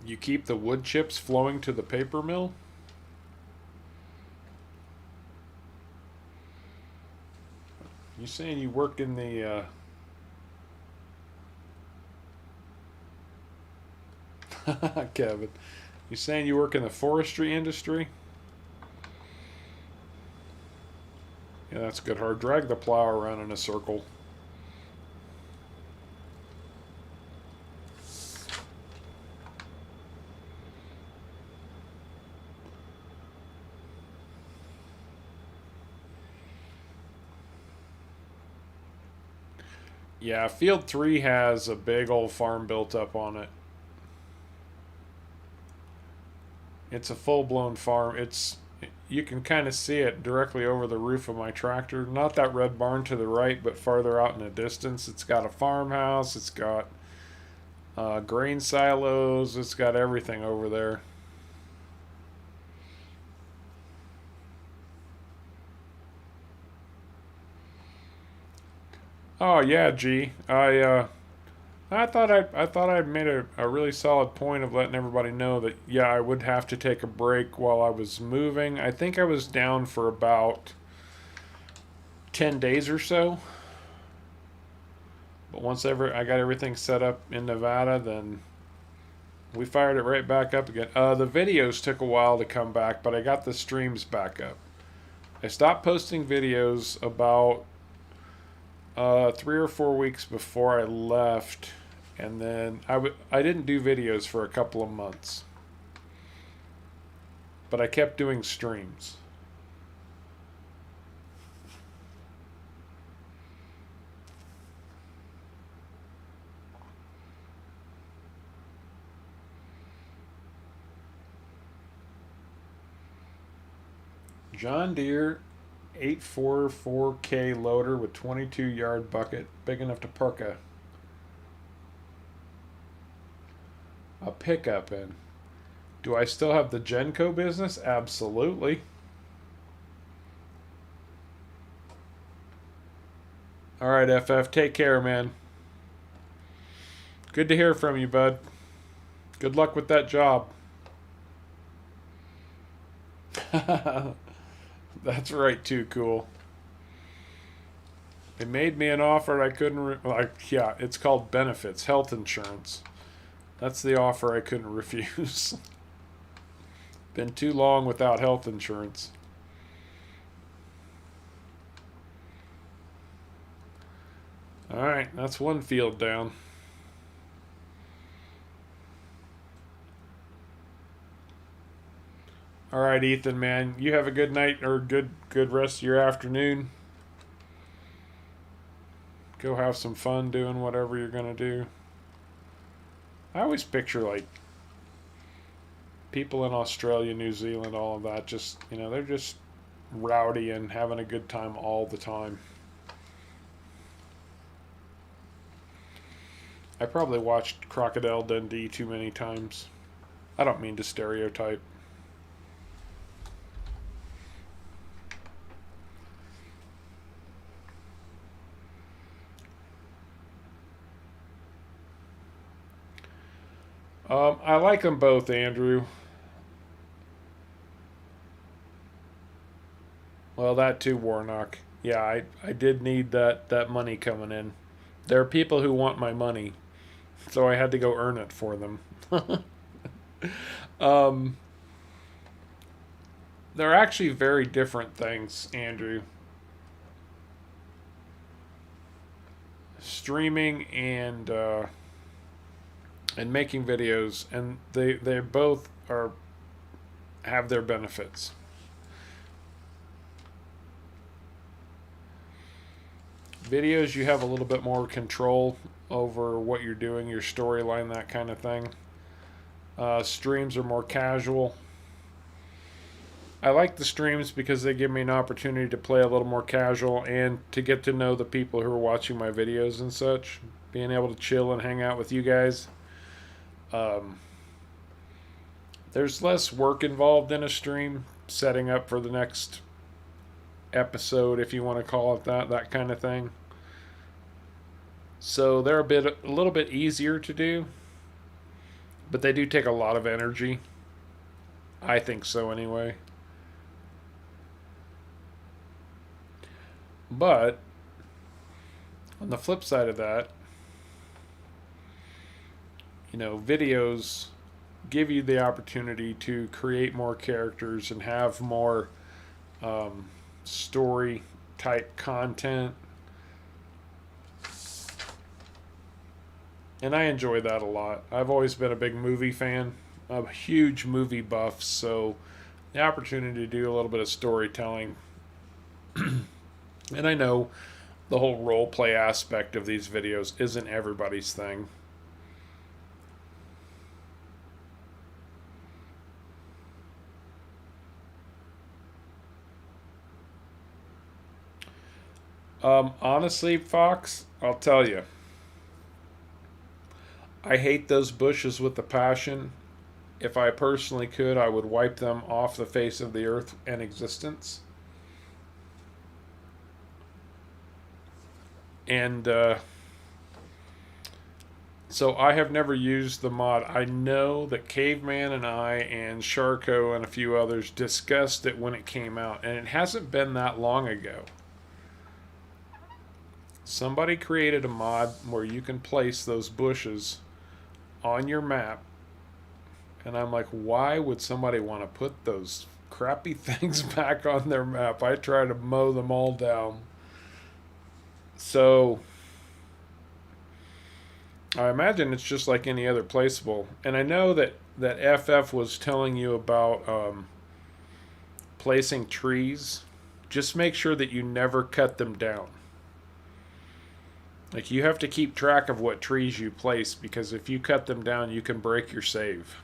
You keep the wood chips flowing to the paper mill? You saying you work in the Kevin, you saying you work in the forestry industry? Yeah, that's good. Hard. Drag the plow around in a circle. Yeah, Field 3 has a big old farm built up on it. It's a full-blown farm. It's You can kind of see it directly over the roof of my tractor. Not that red barn to the right, but farther out in the distance. It's got a farmhouse. It's got grain silos. It's got everything over there. Oh yeah, G. I thought I'd made a really solid point of letting everybody know that yeah, I would have to take a break while I was moving. I think I was down for about 10 days or so. But once ever I got everything set up in Nevada, then we fired it right back up again. The videos took a while to come back, but I got the streams back up. I stopped posting videos about 3 or 4 weeks before I left, and then I didn't do videos for a couple of months, but I kept doing streams. John Deere 844K loader with 22-yard bucket, big enough to park a pickup in. Do I still have the Genco business? Absolutely. All right, FF, take care, man. Good to hear from you, bud. Good luck with that job. That's right, too cool. They made me an offer I couldn't. Yeah, it's called benefits, health insurance. That's the offer I couldn't refuse. Been too long without health insurance. All right, that's one field down. All right, Ethan, man, you have a good night or good rest of your afternoon. Go have some fun doing whatever you're gonna do. I always picture like people in Australia, New Zealand, all of that. Just they're just rowdy and having a good time all the time. I probably watched Crocodile Dundee too many times. I don't mean to stereotype. I like them both, Andrew. Well, that too, Warnock. Yeah, I did need that money coming in. There are people who want my money, so I had to go earn it for them. um, they're actually very different things, Andrew. Streaming and making videos, and they both are have their benefits. Videos, you have a little bit more control over what you're doing, your storyline, that kind of thing. Streams are more casual. I like the streams because they give me an opportunity to play a little more casual and to get to know the people who are watching my videos and such. Being able to chill and hang out with you guys. Um, there's less work involved in a stream, setting up for the next episode, if you want to call it that kind of thing. So they're a little bit easier to do, but they do take a lot of energy. I think so, anyway. But on the flip side of that, videos give you the opportunity to create more characters and have more story type content. And I enjoy that a lot. I've always been a big movie fan, a huge movie buff, so the opportunity to do a little bit of storytelling. And I know the whole role play aspect of these videos isn't everybody's thing. Honestly, Fox, I'll tell you, I hate those bushes with a passion. If I personally could, I would wipe them off the face of the earth and existence. And so I have never used the mod. I know that Caveman and I and Sharko and a few others discussed it when it came out, and it hasn't been that long ago. Somebody created a mod where you can place those bushes on your map, and I'm like, why would somebody want to put those crappy things back on their map? I try to mow them all down. So I imagine it's just like any other placeable. And I know that FF was telling you about placing trees. Just make sure that you never cut them down. Like, you have to keep track of what trees you place, because if you cut them down, you can break your save.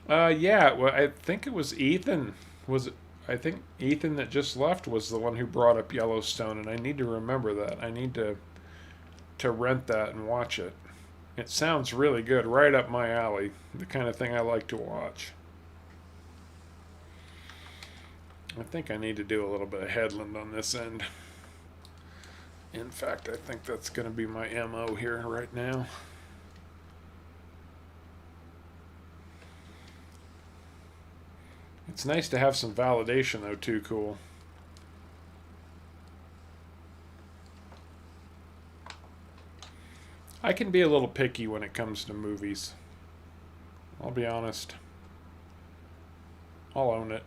Yeah, well, I think it was Ethan. I think Ethan that just left was the one who brought up Yellowstone, and I need to remember that. I need to rent that and watch it. It sounds really good, right up my alley. The kind of thing I like to watch. I think I need to do a little bit of headland on this end. In fact, I think that's going to be my MO here right now. It's nice to have some validation, though, too. Cool. I can be a little picky when it comes to movies. I'll be honest. I'll own it.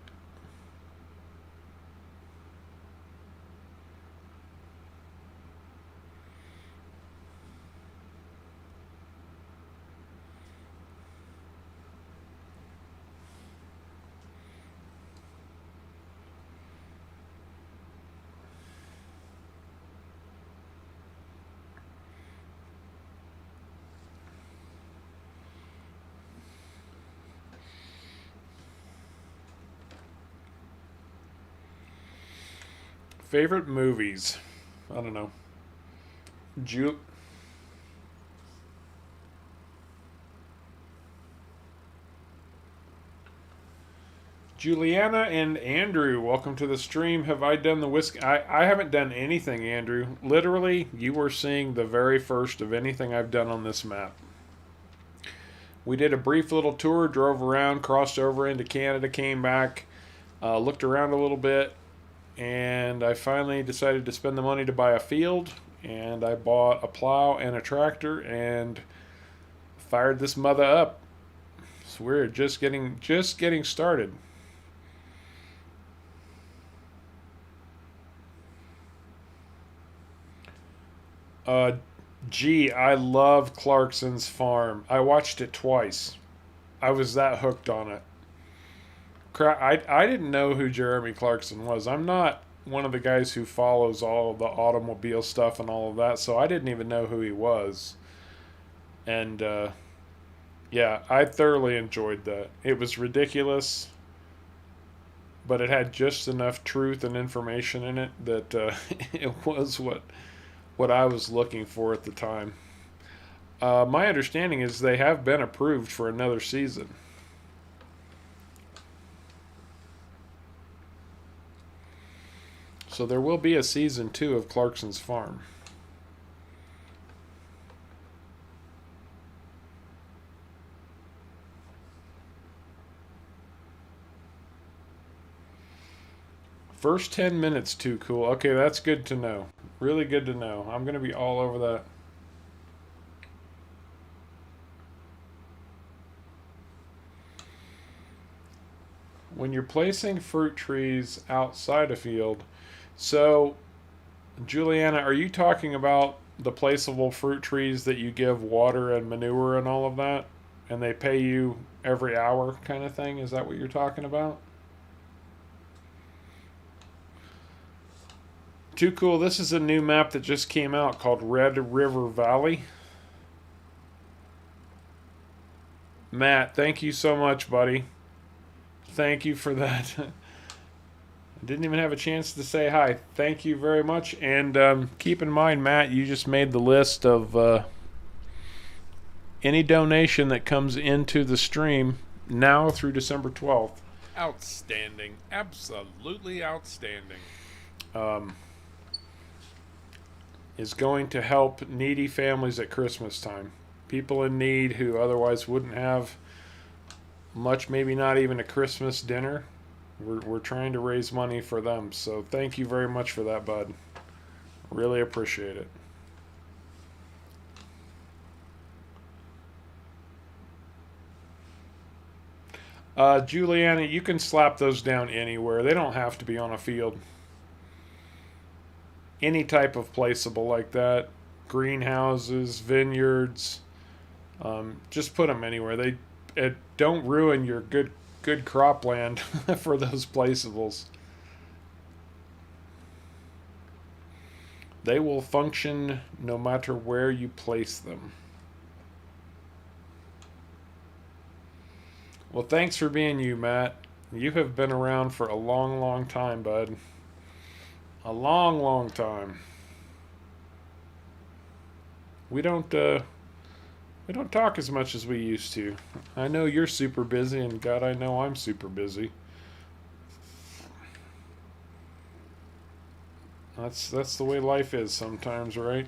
Favorite movies? I don't know. Juliana and Andrew, welcome to the stream. Have I done the whiskey? I haven't done anything, Andrew. Literally, you were seeing the very first of anything I've done on this map. We did a brief little tour, drove around, crossed over into Canada, came back, looked around a little bit, and I finally decided to spend the money to buy a field, and I bought a plow and a tractor and fired this mother up. So we're just getting started. Gee, I love Clarkson's Farm. I watched it twice. I was that hooked on it. I didn't know who Jeremy Clarkson was. I'm not one of the guys who follows all of the automobile stuff and all of that, so I didn't even know who he was. And yeah, I thoroughly enjoyed that. It was ridiculous, but it had just enough truth and information in it that it was what I was looking for at the time. My understanding is they have been approved for another season. So there will be a season 2 of Clarkson's Farm. First 10 minutes too cool. Okay, that's good to know. Really good to know. I'm going to be all over that. When you're placing fruit trees outside a field, so Juliana, are you talking about the placeable fruit trees that you give water and manure and all of that, and they pay you every hour kind of thing? Is that what you're talking about? Too cool. This is a new map that just came out called Red River Valley. Matt, thank you so much, buddy. Thank you for that. I didn't even have a chance to say hi. Thank you very much. And keep in mind, Matt, you just made the list of any donation that comes into the stream now through December 12th. Outstanding. Absolutely outstanding. Is going to help needy families at Christmas time. People in need who otherwise wouldn't have much, maybe not even a Christmas dinner. We're trying to raise money for them. So thank you very much for that, bud. Really appreciate it. Juliana, you can slap those down anywhere. They don't have to be on a field. Any type of placeable like that. Greenhouses, vineyards. Just put them anywhere. They don't ruin your good cropland for those placeables. They will function no matter where you place them. Well, thanks for being you, Matt. You have been around for a long, long time, bud. A long, long time. We don't talk as much as we used to. I know you're super busy, and God, I know I'm super busy. That's the way life is sometimes, right?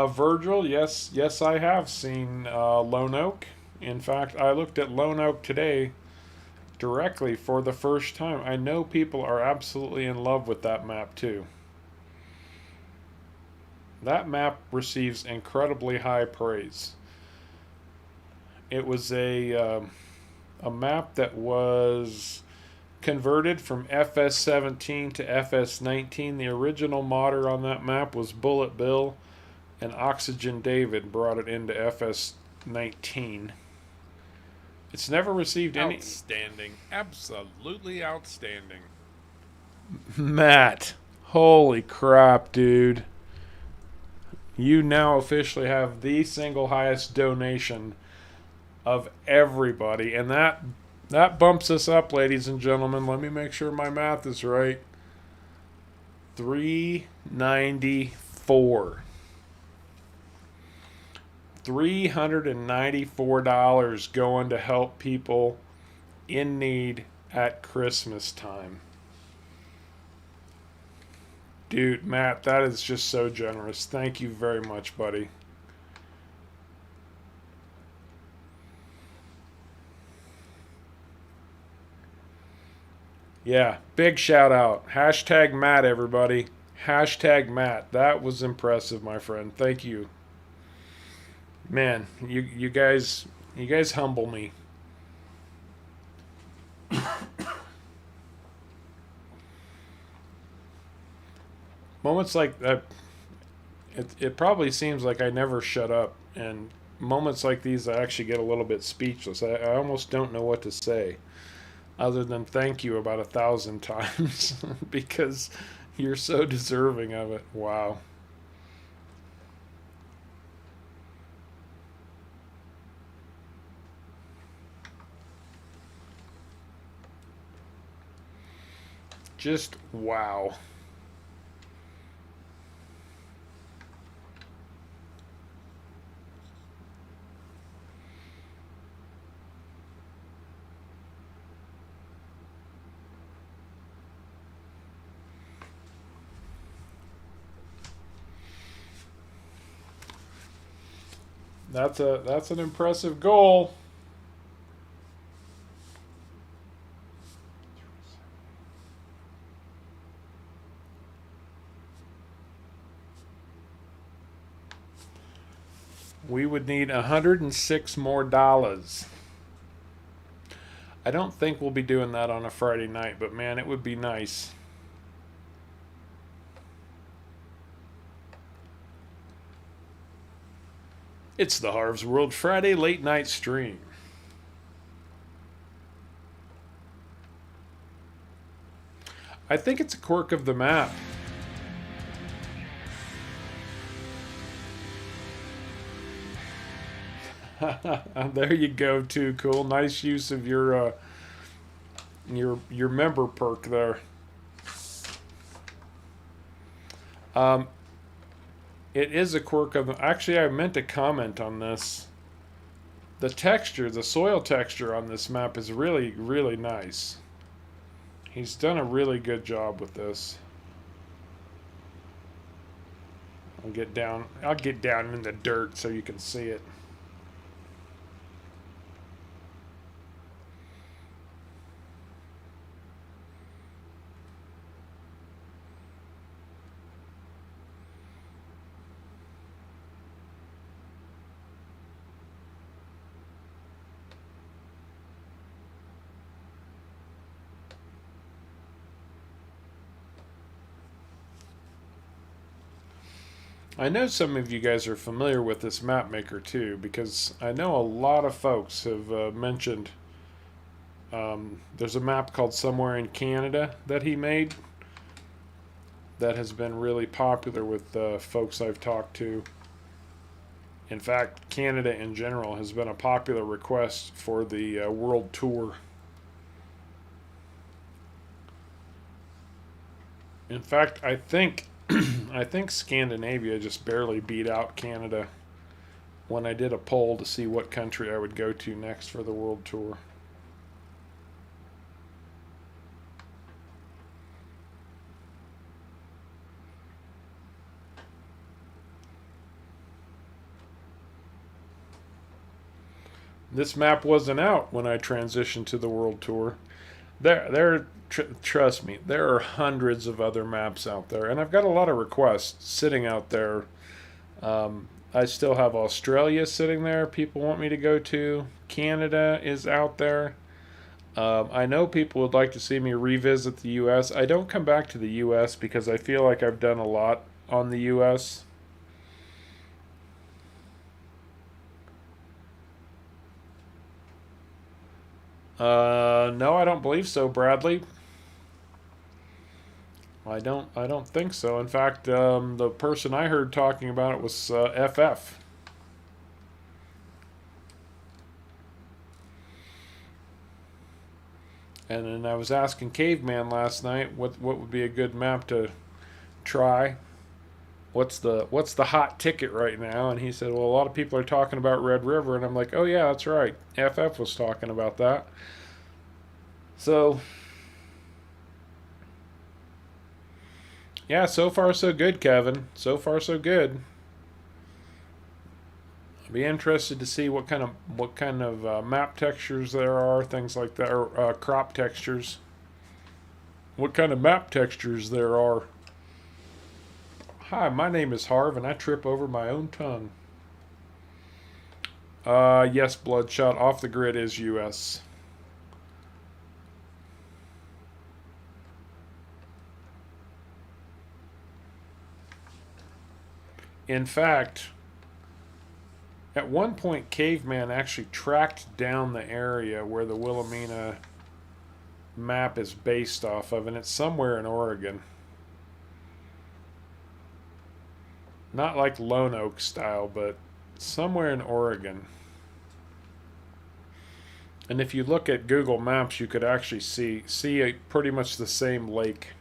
Virgil, yes, I have seen Lone Oak. In fact, I looked at Lone Oak today directly for the first time. I know people are absolutely in love with that map too. That map receives incredibly high praise. It was a map that was converted from FS17 to FS19. The original modder on that map was Bullet Bill, and Oxygen David brought it into FS19. It's never received any... Outstanding. Absolutely outstanding. Matt, holy crap, dude. You now officially have the single highest donation of everybody, and that bumps us up, ladies and gentlemen. Let me make sure my math is right. $394. $394 going to help people in need at Christmas time. Dude, Matt, that is just so generous. Thank you very much, buddy. Yeah, big shout out. Hashtag Matt, everybody. Hashtag Matt. That was impressive, my friend. Thank you. Man, you guys humble me. Moments like that, it probably seems like I never shut up, and moments like these I actually get a little bit speechless. I almost don't know what to say other than thank you about 1,000 times because you're so deserving of it. Wow. Just wow. That's an impressive goal. We would need $106 more. I don't think we'll be doing that on a Friday night, but man, it would be nice. It's the Harv's World Friday late night stream. I think it's a quirk of the map. There you go, too cool. Nice use of your member perk there. Um, it is a quirk of. Actually, I meant to comment on this. The texture, the soil texture on this map is really, really nice. He's done a really good job with this. I'll get down in the dirt so you can see it. I know some of you guys are familiar with this map maker too, because I know a lot of folks have mentioned there's a map called Somewhere in Canada that he made that has been really popular with folks I've talked to. In fact, Canada in general has been a popular request for the world tour. In fact, I think I think Scandinavia just barely beat out Canada when I did a poll to see what country I would go to next for the world tour. This map wasn't out when I transitioned to the world tour. Trust me, there are hundreds of other maps out there, and I've got a lot of requests sitting out there. I still have Australia sitting there. People want me to go to. Canada is out there. I know people would like to see me revisit the U.S. I don't come back to the U.S. because I feel like I've done a lot on the U.S. No, I don't believe so, Bradley. I don't think so. In fact, the person I heard talking about it was FF. And then I was asking Caveman last night what would be a good map to try. What's the hot ticket right now? And he said, well, a lot of people are talking about Red River, and I'm like, oh yeah, that's right. FF was talking about that. So yeah, so far so good, Kevin. So far so good. I'll be interested to see what kind of map textures there are, things like that, or crop textures. What kind of map textures there are. Hi, my name is Harv, and I trip over my own tongue. Yes, Bloodshot. Off the Grid is U.S. In fact, at one point, Caveman actually tracked down the area where the Wilhelmina map is based off of, and it's somewhere in Oregon. Not like Lone Oak style, but somewhere in Oregon. And if you look at Google Maps, you could actually see pretty much the same lake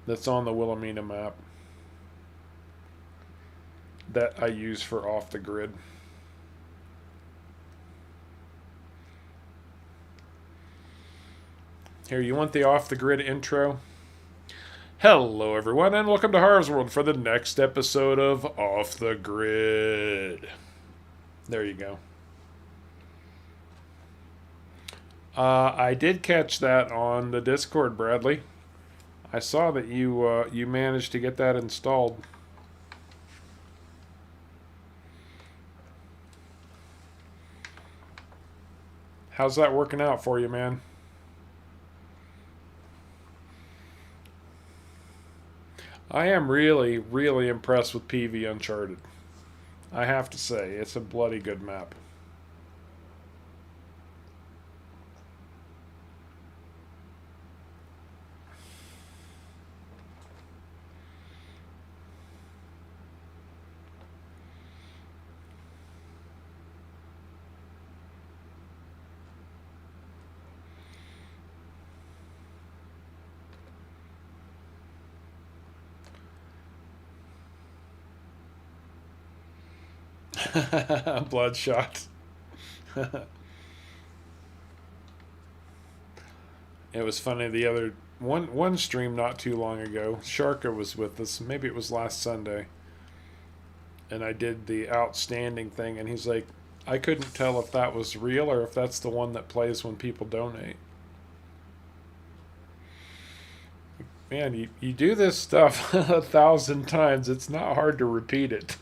that's on the Wilhelmina map that I use for Off the Grid. Here, you want the Off the Grid intro? Hello, everyone, and welcome to Harv's World for the next episode of Off the Grid. There you go. I did catch that on the Discord, Bradley. I saw that you managed to get that installed. How's that working out for you, man? I am really, really impressed with PV Uncharted. I have to say, it's a bloody good map. Bloodshot. It was funny the other one stream not too long ago. Sharka was with us. Maybe it was last Sunday, and I did the outstanding thing, and he's like, I couldn't tell if that was real or if that's the one that plays when people donate. Man, you do this stuff 1,000 times. It's not hard to repeat it.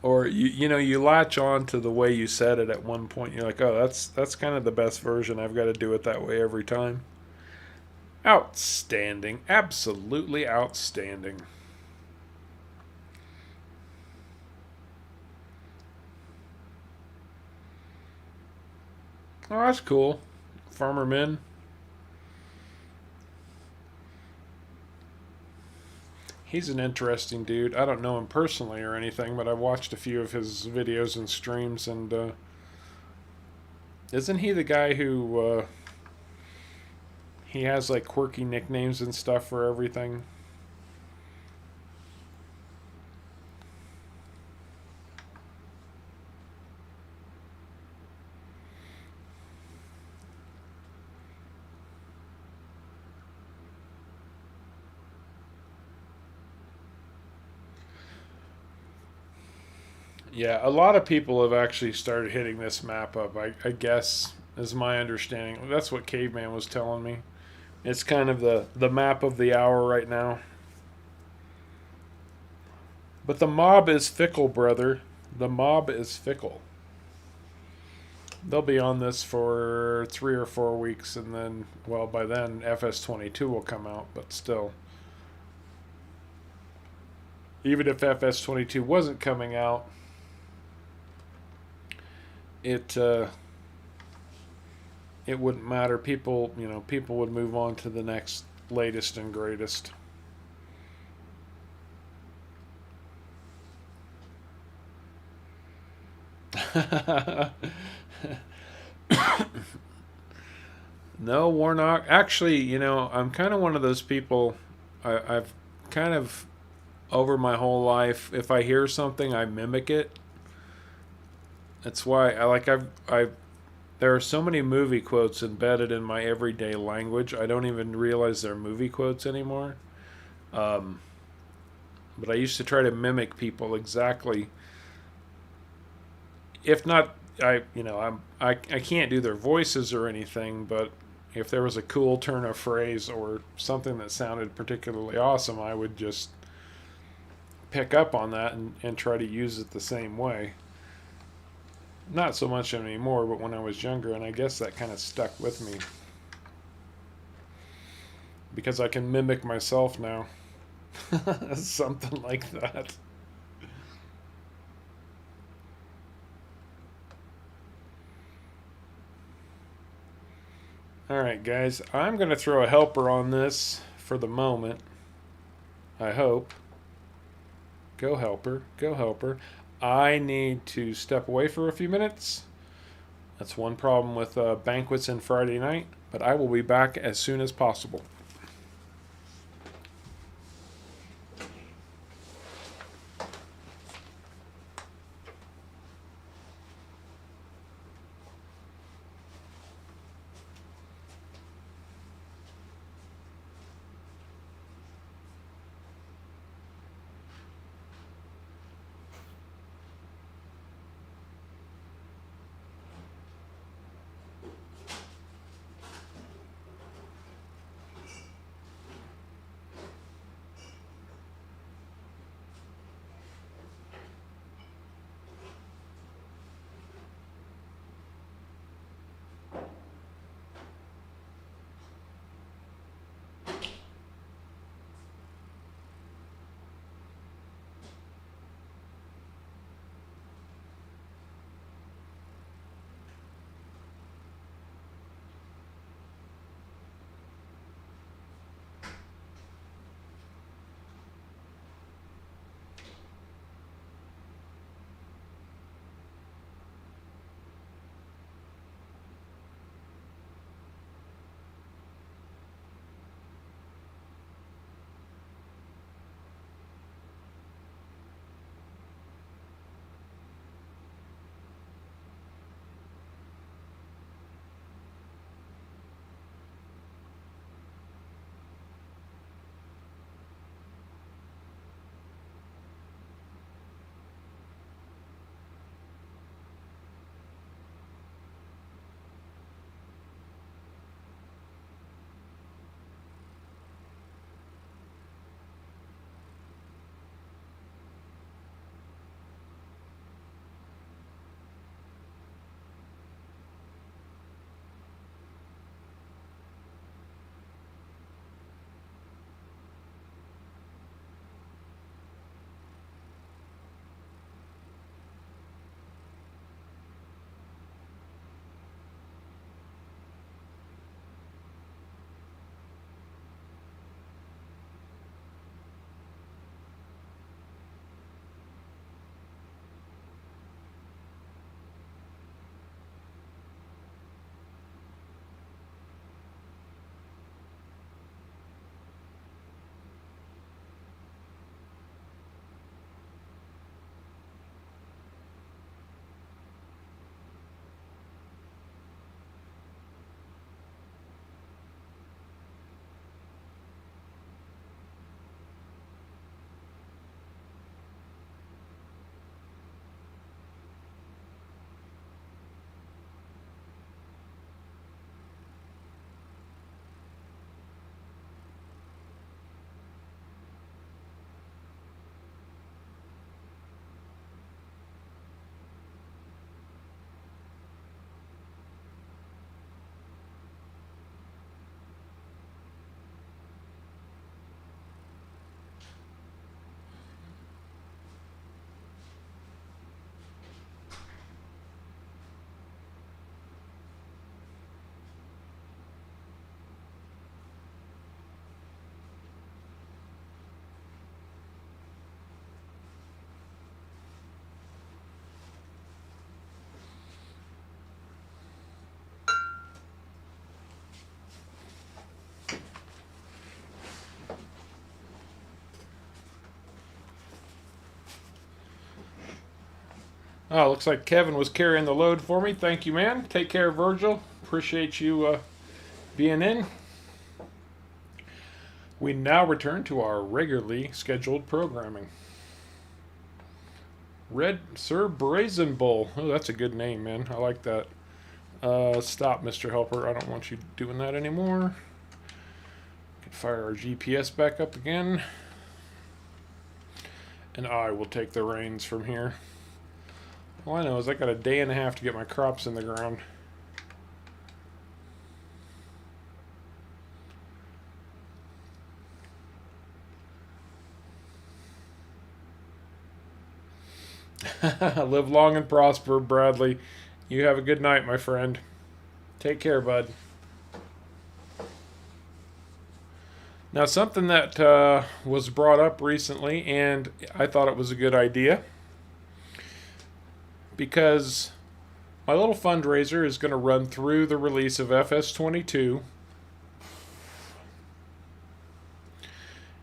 Or you latch on to the way you said it at one point. You're like, oh, that's kind of the best version. I've got to do it that way every time. Outstanding, absolutely outstanding. Oh, that's cool. Farmer Min. He's an interesting dude. I don't know him personally or anything, but I've watched a few of his videos and streams, and isn't he the guy who he has like quirky nicknames and stuff for everything? Yeah, a lot of people have actually started hitting this map up. I guess is my understanding. That's what Caveman was telling me. It's kind of the map of the hour right now. But the mob is fickle, brother. The mob is fickle. They'll be on this for 3 or 4 weeks, and then, well, by then FS22 will come out. But still, even if FS22 wasn't coming out, it it wouldn't matter. People would move on to the next latest and greatest. No, Warnock. Actually, I'm kind of one of those people. I've kind of over my whole life. If I hear something, I mimic it. That's why I like I've there are so many movie quotes embedded in my everyday language. I don't even realize they're movie quotes anymore. Um, but I used to try to mimic people exactly. If not, I can't do their voices or anything. But if there was a cool turn of phrase or something that sounded particularly awesome, I would just pick up on that and try to use it the same way. Not so much anymore, but when I was younger, and I guess that kind of stuck with me because I can mimic myself now. Something like that. Alright, guys, I'm going to throw a helper on this for the moment. I hope. Go, helper. Go, helper. I need to step away for a few minutes. That's one problem with banquets and Friday night, but I will be back as soon as possible. Oh, looks like Kevin was carrying the load for me. Thank you, man. Take care, Virgil. Appreciate you being in. We now return to our regularly scheduled programming. Red Sir Brazen Bull. Oh, that's a good name, man. I like that. Stop, Mr. Helper. I don't want you doing that anymore. Can fire our GPS back up again. And I will take the reins from here. All I know is I got a day and a half to get my crops in the ground. Live long and prosper, Bradley. You have a good night, my friend. Take care, bud. Now, something that was brought up recently, and I thought it was a good idea, because my little fundraiser is going to run through the release of FS22.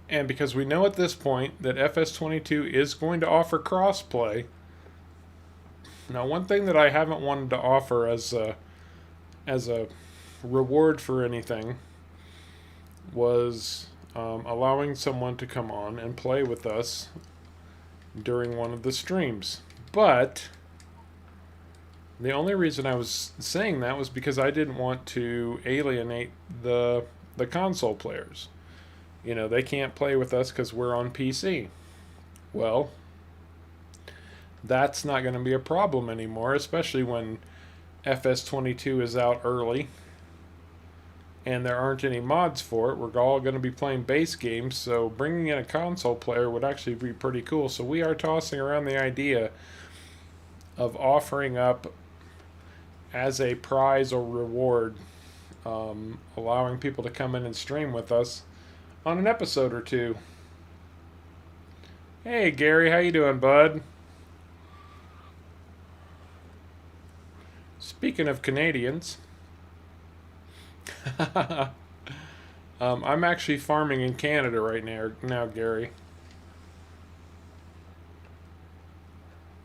And because we know at this point that FS22 is going to offer crossplay. Now, one thing that I haven't wanted to offer as a reward for anything was allowing someone to come on and play with us during one of the streams. But the only reason I was saying that was because I didn't want to alienate the console players. You know, they can't play with us because we're on PC. Well, that's not going to be a problem anymore, especially when FS22 is out early and there aren't any mods for it. We're all going to be playing base games, so bringing in a console player would actually be pretty cool. So we are tossing around the idea of offering up as a prize or reward, allowing people to come in and stream with us on an episode or two. Hey Gary, how you doing, bud? Speaking of Canadians, I'm actually farming in Canada right now, Gary.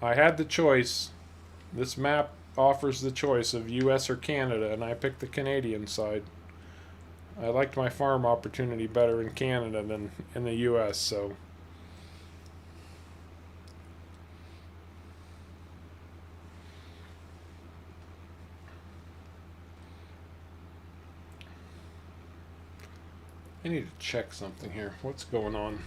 I had the choice. This map offers the choice of US or Canada, and I picked the Canadian side. I liked my farm opportunity better in Canada than in the US, so. I need to check something here. What's going on?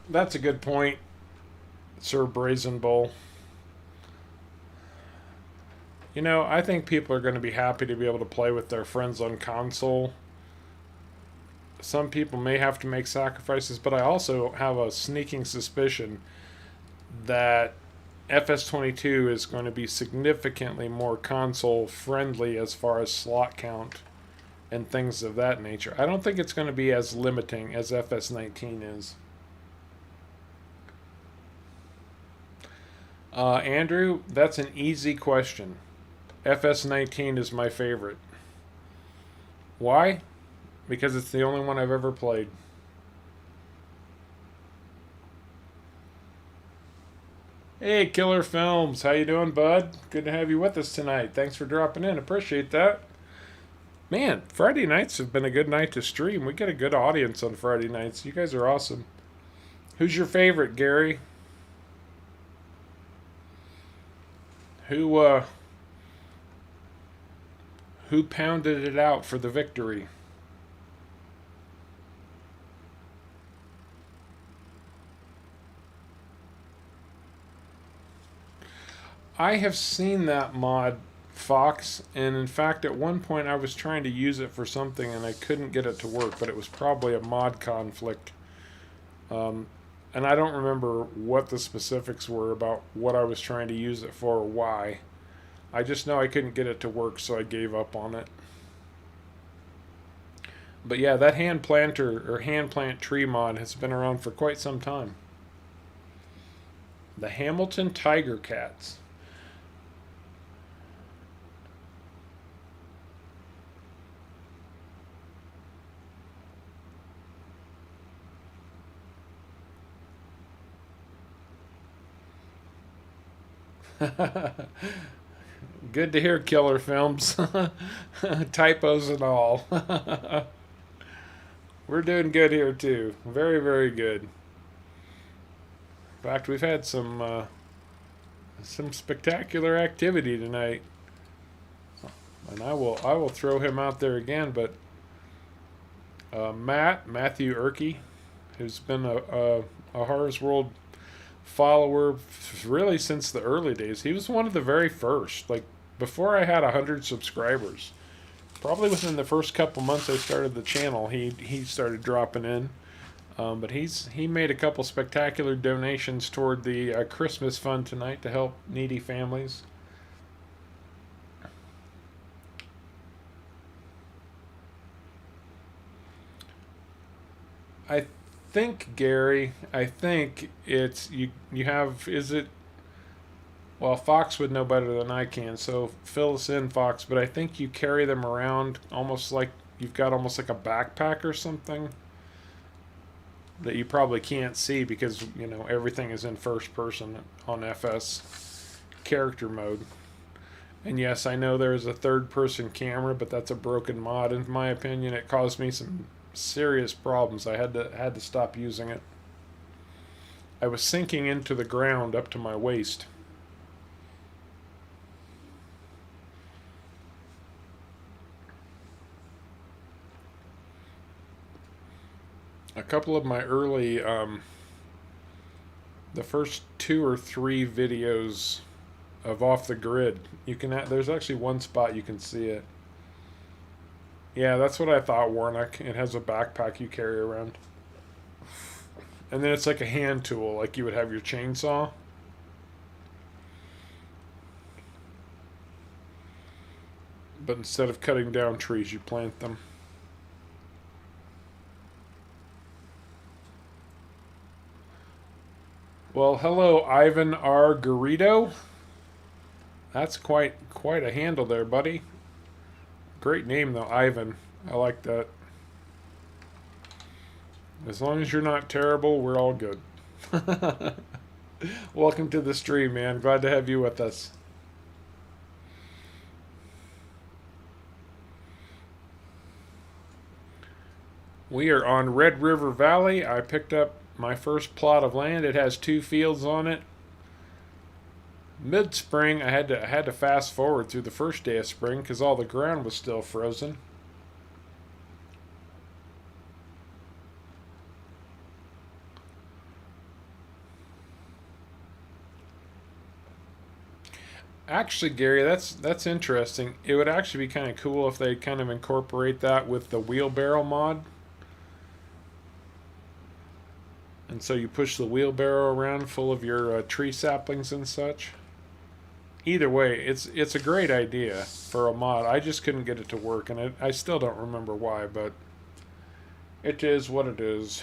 That's a good point, Sir Brazen Bull. You know, I think people are going to be happy to be able to play with their friends on console. Some people may have to make sacrifices, but I also have a sneaking suspicion that FS22 is going to be significantly more console friendly as far as slot count and things of that nature. I don't think it's going to be as limiting as FS19 is. Andrew, that's an easy question. FS19 is my favorite. Why? Because it's the only one I've ever played. Hey, Killer Films, how you doing, bud? Good to have you with us tonight. Thanks for dropping in. Appreciate that. Man, Friday nights have been a good night to stream. We get a good audience on Friday nights. You guys are awesome. Who's your favorite, Gary? Who pounded it out for the victory? I have seen that mod, Fox, and in fact at one point I was trying to use it for something and I couldn't get it to work, but it was probably a mod conflict. And I don't remember what the specifics were about what I was trying to use it for or why. I just know I couldn't get it to work, so I gave up on it. But yeah, that hand planter or hand plant tree mod has been around for quite some time. The Hamilton Tiger Cats. Good to hear, Killer Films. Typos and all. We're doing good here too. Very, very good. In fact, we've had some spectacular activity tonight, and I will throw him out there again. But Matthew Erkey, who's been a Horror's World follower really since the early days. He was one of the very first, like before I had 100 subscribers. Probably within the first couple months I started the channel, he started dropping in. But he made a couple spectacular donations toward the Christmas fund tonight to help needy families. I think, Gary, I think it's you have, is it, well, Fox would know better than I can, so fill us in, Fox, but I think you carry them around almost like you've got almost like a backpack or something that you probably can't see because, everything is in first person on FS character mode. And yes, I know there is a third person camera, but that's a broken mod in my opinion. It caused me some serious problems. I had to stop using it. I was sinking into the ground up to my waist. A couple of my early, the first 2 or 3 videos of Off the Grid, there's actually one spot you can see it. Yeah, that's what I thought, Warnock. It has a backpack you carry around. And then it's like a hand tool, like you would have your chainsaw. But instead of cutting down trees, you plant them. Well, hello, Ivan R. Garrido. That's quite a handle there, buddy. Great name, though, Ivan. I like that. As long as you're not terrible, we're all good. Welcome to the stream, man. Glad to have you with us. We are on Red River Valley. I picked up my first plot of land. It has 2 fields on it. Mid-spring, I had to fast forward through the first day of spring because all the ground was still frozen. Actually, Gary, that's interesting. It would actually be kind of cool if they kind of incorporate that with the wheelbarrow mod. And so you push the wheelbarrow around full of your tree saplings and such. Either way, it's a great idea for a mod. I just couldn't get it to work, and I still don't remember why, but it is what it is.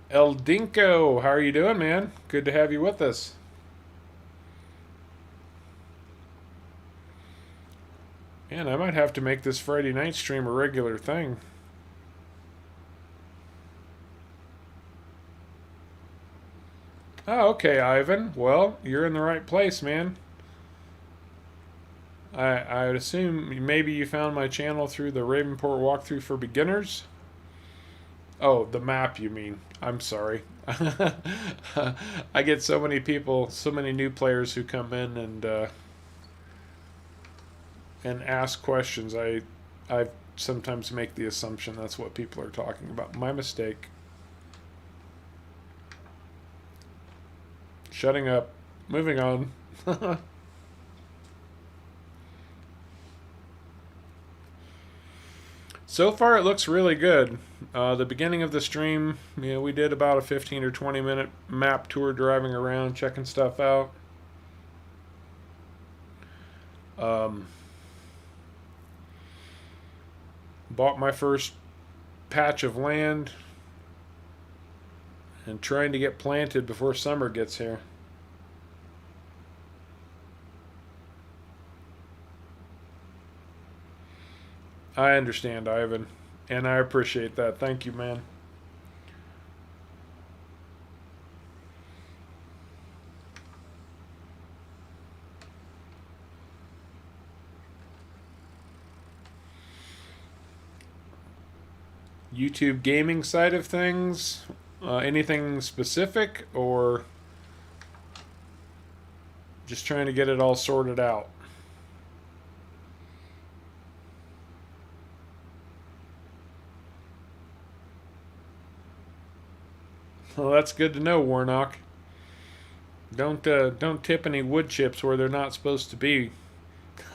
El Dinko, how are you doing, man? Good to have you with us. Man, I might have to make this Friday night stream a regular thing. Oh, okay, Ivan. Well, you're in the right place, man. I would assume maybe you found my channel through the Ravenport walkthrough for beginners. Oh, the map, you mean. I'm sorry. I get so many people, so many new players who come in and ask questions. I sometimes make the assumption that's what people are talking about. My mistake. Shutting up. Moving on. So far it looks really good. The beginning of the stream, we did about a 15 or 20-minute map tour, driving around, checking stuff out. Um, Bought my first patch of land and trying to get planted before summer gets here. I understand, Ivan, and I appreciate that. Thank you, man. YouTube gaming side of things, anything specific, or just trying to get it all sorted out? Well, that's good to know, Warnock. Don't tip any wood chips where they're not supposed to be.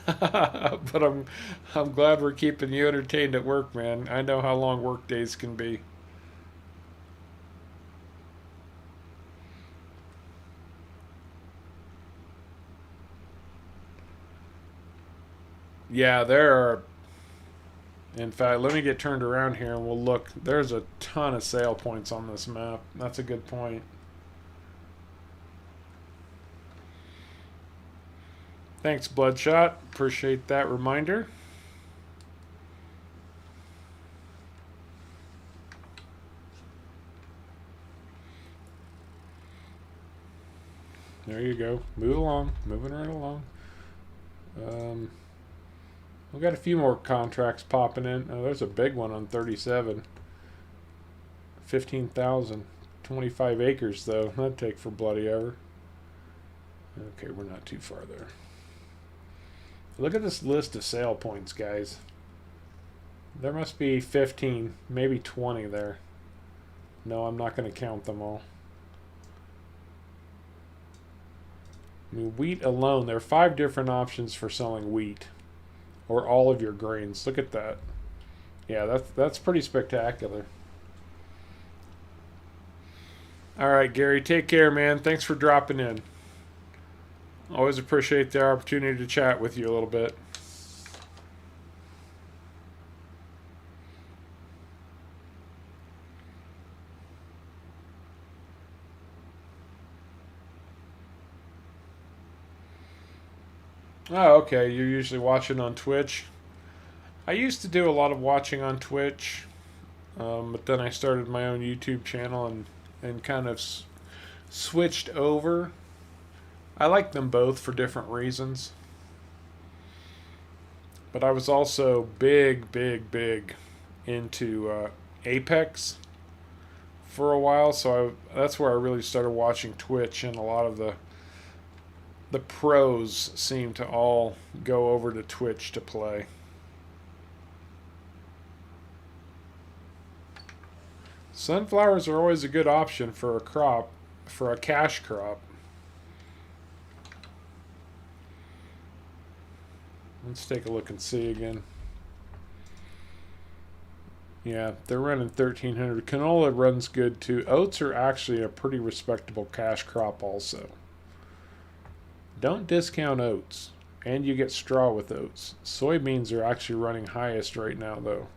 But I'm glad we're keeping you entertained at work, man. I know how long work days can be. Yeah, there are. In fact, let me get turned around here and we'll look. There's a ton of sale points on this map. That's a good point. Thanks, Bloodshot. Appreciate that reminder. There you go. Move along. Moving right along. We've got a few more contracts popping in. Oh, there's a big one on 37. 15,000. 25 acres, though. That'd take for bloody ever. Okay, we're not too far there. Look at this list of sale points, guys. There must be 15, maybe 20 there. No, I'm not going to count them all. I mean, wheat alone, there are 5 different options for selling wheat. Or all of your grains. Look at that. Yeah, that's pretty spectacular. Alright, Gary, take care, man. Thanks for dropping in. Always appreciate the opportunity to chat with you a little bit. Oh, okay. You're usually watching on Twitch. I used to do a lot of watching on Twitch, but then I started my own YouTube channel and kind of switched over. I like them both for different reasons. But I was also big into Apex for a while, so that's where I really started watching Twitch, and a lot of the pros seem to all go over to Twitch to play. Sunflowers are always a good option for a crop, for a cash crop. Let's take a look and see again. Yeah, they're running 1,300. Canola runs good too. Oats are actually a pretty respectable cash crop also. Don't discount oats. And you get straw with oats. Soybeans are actually running highest right now, though.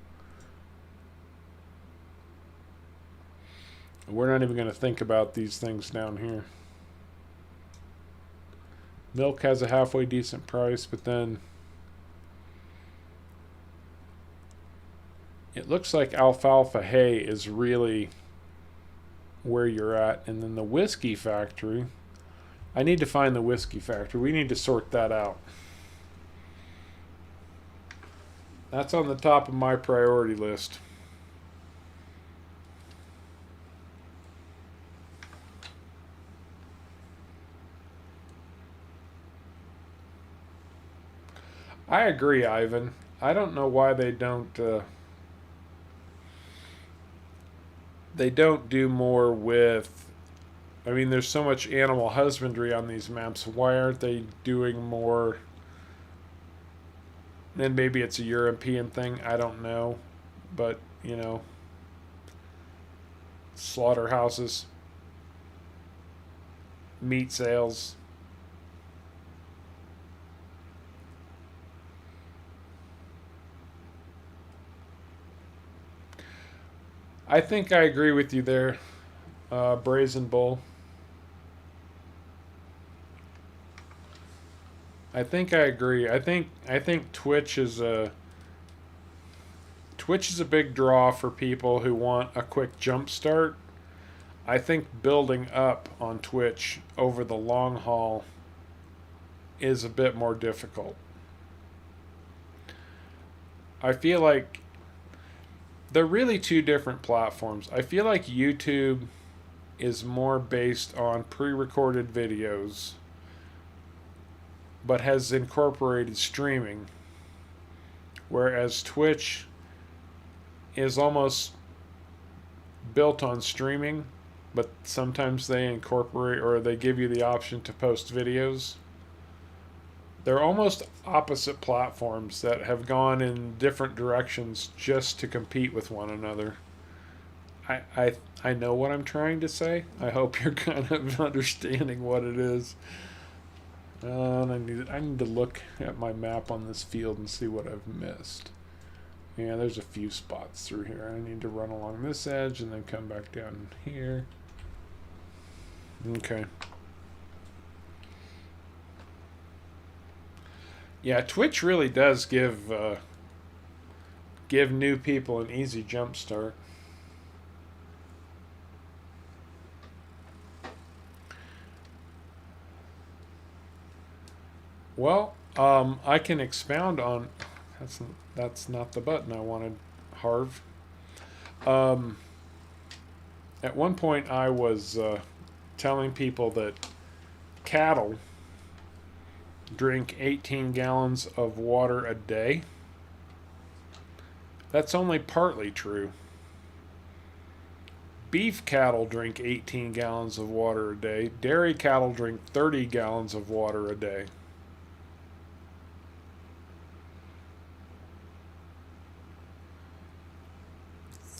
We're not even going to think about these things down here. Milk has a halfway decent price, but then it looks like alfalfa hay is really where you're at. And then the whiskey factory, I need to find the whiskey factory. We need to sort that out. That's on the top of my priority list. I agree, Ivan. I don't know why they don't do more with. I mean, there's so much animal husbandry on these maps. Why aren't they doing more? And maybe it's a European thing. I don't know, but slaughterhouses, meat sales. I think I agree with you there, Brazen Bull. I think I agree. I think Twitch is a big draw for people who want a quick jump start. I think building up on Twitch over the long haul is a bit more difficult. I feel like they're really two different platforms. I feel like YouTube is more based on pre recorded videos, but has incorporated streaming, whereas Twitch is almost built on streaming, but sometimes they incorporate or they give you the option to post videos. They're almost opposite platforms that have gone in different directions just to compete with one another. I, I, I know what I'm trying to say. I hope you're kind of understanding what it is. I need to look at my map on this field and see what I've missed. Yeah, there's a few spots through here. I need to run along this edge and then come back down here. Okay. Yeah, Twitch really does give new people an easy jump start. Well, I can expound on. That's not the button I wanted, Harv. Um, at one point, I was telling people that cattle drink 18 gallons of water a day. That's only partly true. Beef cattle drink 18 gallons of water a day. Dairy cattle drink 30 gallons of water a day.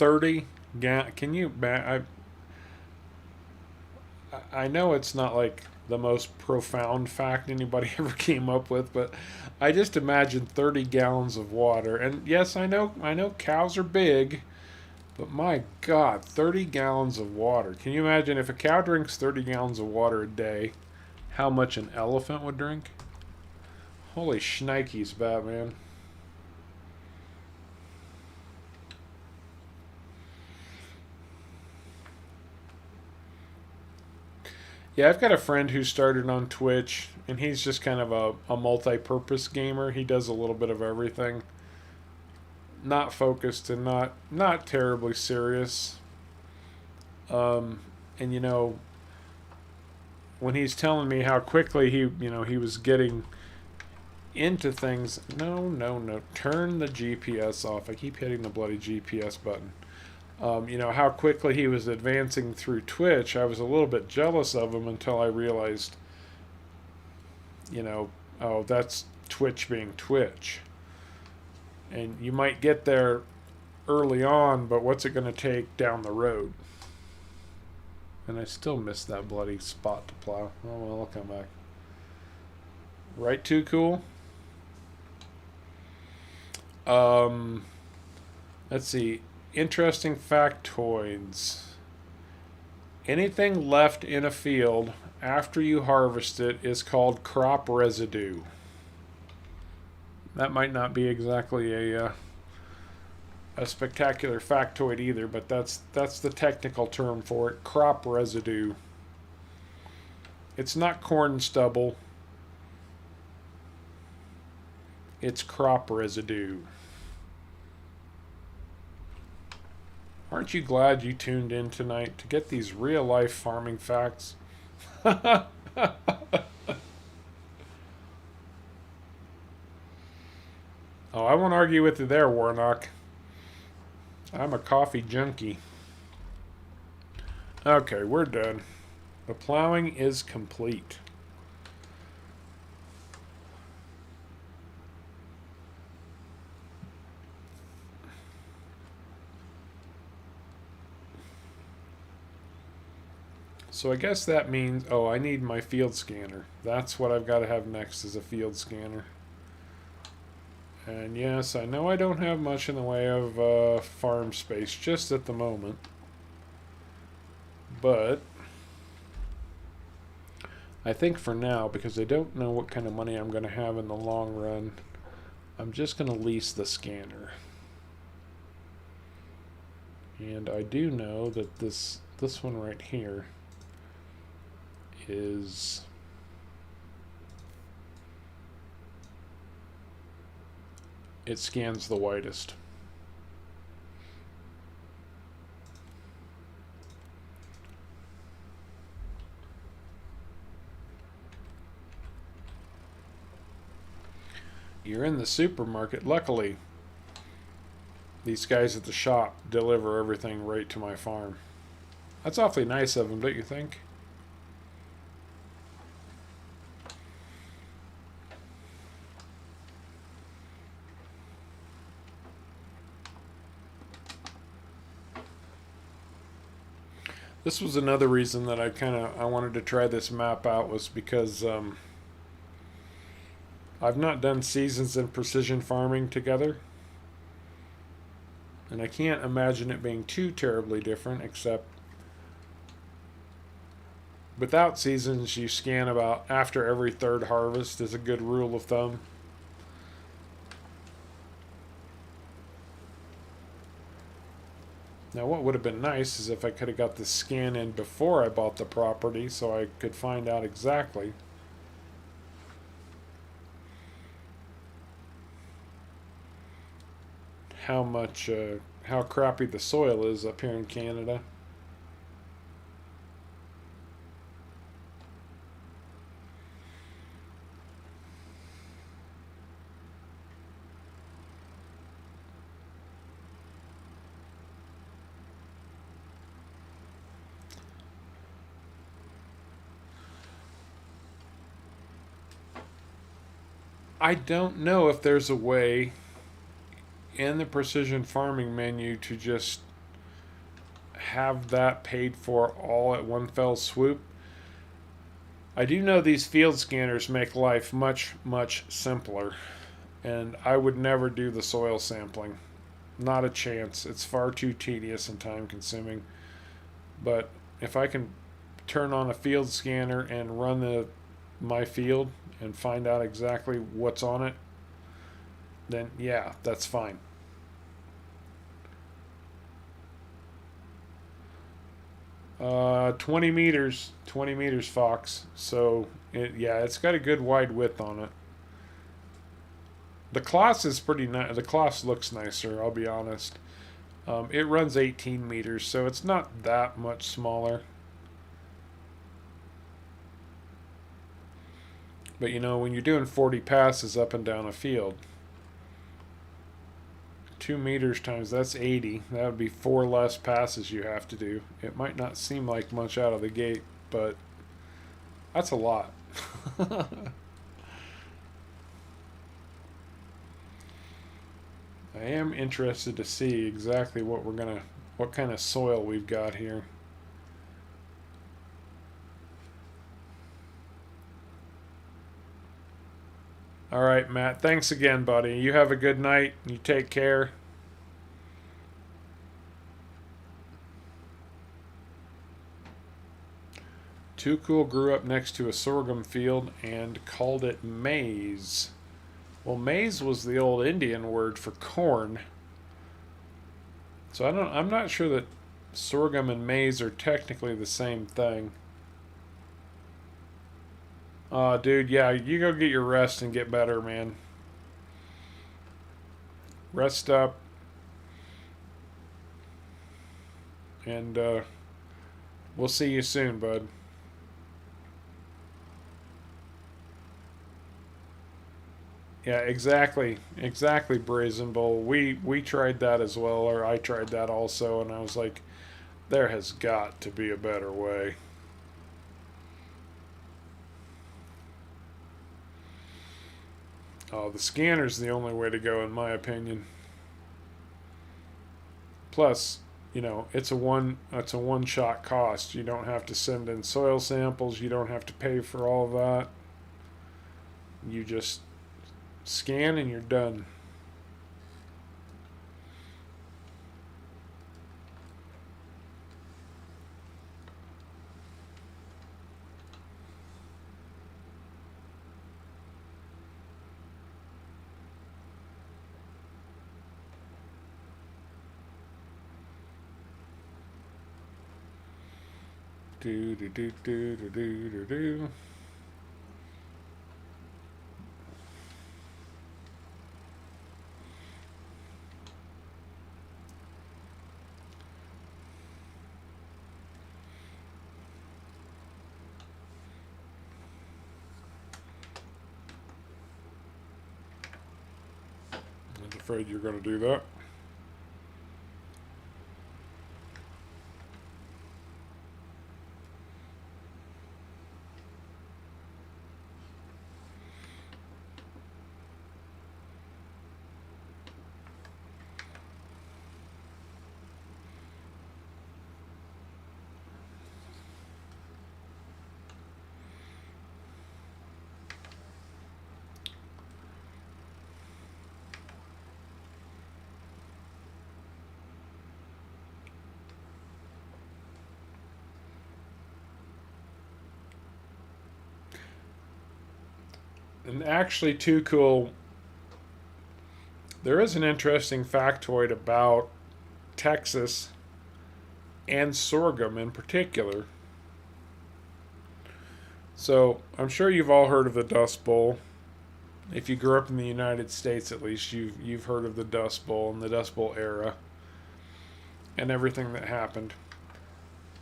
30 can you I know it's not like the most profound fact anybody ever came up with, but I just imagine 30 gallons of water. And yes, I know cows are big, but my god, 30 gallons of water. Can you imagine if a cow drinks 30 gallons of water a day, how much an elephant would drink? Holy shnikes, Batman. Yeah, I've got a friend who started on Twitch, and he's just kind of a multi purpose gamer. He does a little bit of everything. Not focused and not terribly serious. Um, and when he's telling me how quickly he was getting into things. No, no, no. Turn the GPS off. I keep hitting the bloody GPS button. How quickly he was advancing through Twitch, I was a little bit jealous of him until I realized, oh, that's Twitch being Twitch. And you might get there early on, but what's it going to take down the road? And I still missed that bloody spot to plow. Oh, well, I'll come back. Right, too cool? Let's see. Interesting factoids. Anything left in a field after you harvest it is called crop residue. That might not be exactly a spectacular factoid either, but that's the technical term for it. Crop residue. It's not corn stubble. It's crop residue. Aren't you glad you tuned in tonight to get these real life farming facts? Oh, I won't argue with you there, Warnock. I'm a coffee junkie. Okay, we're done. The plowing is complete. So I guess that means, oh, I need my field scanner. That's what I've got to have next is a field scanner. And yes, I know I don't have much in the way of farm space just at the moment. But I think for now, because I don't know what kind of money I'm going to have in the long run, I'm just going to lease the scanner. And I do know that this one right here is it scans the widest. You're in the supermarket. Luckily, these guys at the shop deliver everything right to my farm. That's awfully nice of them, don't you think? This was another reason that I wanted to try this map out, was because I've not done seasons and precision farming together, and I can't imagine it being too terribly different, except without seasons you scan about after every third harvest is a good rule of thumb. Now what would have been nice is if I could have got the scan in before I bought the property so I could find out exactly how much, how crappy the soil is up here in Canada. I don't know if there's a way in the precision farming menu to just have that paid for all at one fell swoop. I do know these field scanners make life much, much simpler, and I would never do the soil sampling. Not a chance. It's far too tedious and time consuming. But if I can turn on a field scanner and run my field and find out exactly what's on it, then yeah, that's fine. 20 meters, Fox. So yeah, it's got a good wide width on it. The Kloss is pretty nice. The Kloss looks nicer, I'll be honest. It runs 18 meters, so it's not that much smaller. But you know, when you're doing 40 passes up and down a field, 2 meters times that's 80. That would be 4 less passes you have to do. It might not seem like much out of the gate, but that's a lot. I am interested to see exactly what kind of soil we've got here. All right, Matt. Thanks again, buddy. You have a good night. You take care. Too Cool grew up next to a sorghum field and called it maize. Well, maize was the old Indian word for corn. So I'm not sure that sorghum and maize are technically the same thing. Dude, yeah, you go get your rest and get better, man. Rest up. And we'll see you soon, bud. Yeah, exactly. Exactly, Brazen Bull. We tried that as well, or I tried that also, and I was like, there has got to be a better way. Oh, the scanner's the only way to go, in my opinion. Plus, it's a one shot cost. You don't have to send in soil samples. You don't have to pay for all of that. You just scan and you're done. Do do do do do do do do. I'm afraid you're going to do that. And actually, too cool, there is an interesting factoid about Texas and sorghum in particular. So, I'm sure you've all heard of the Dust Bowl. If you grew up in the United States, at least you've heard of the Dust Bowl and the Dust Bowl era and everything that happened.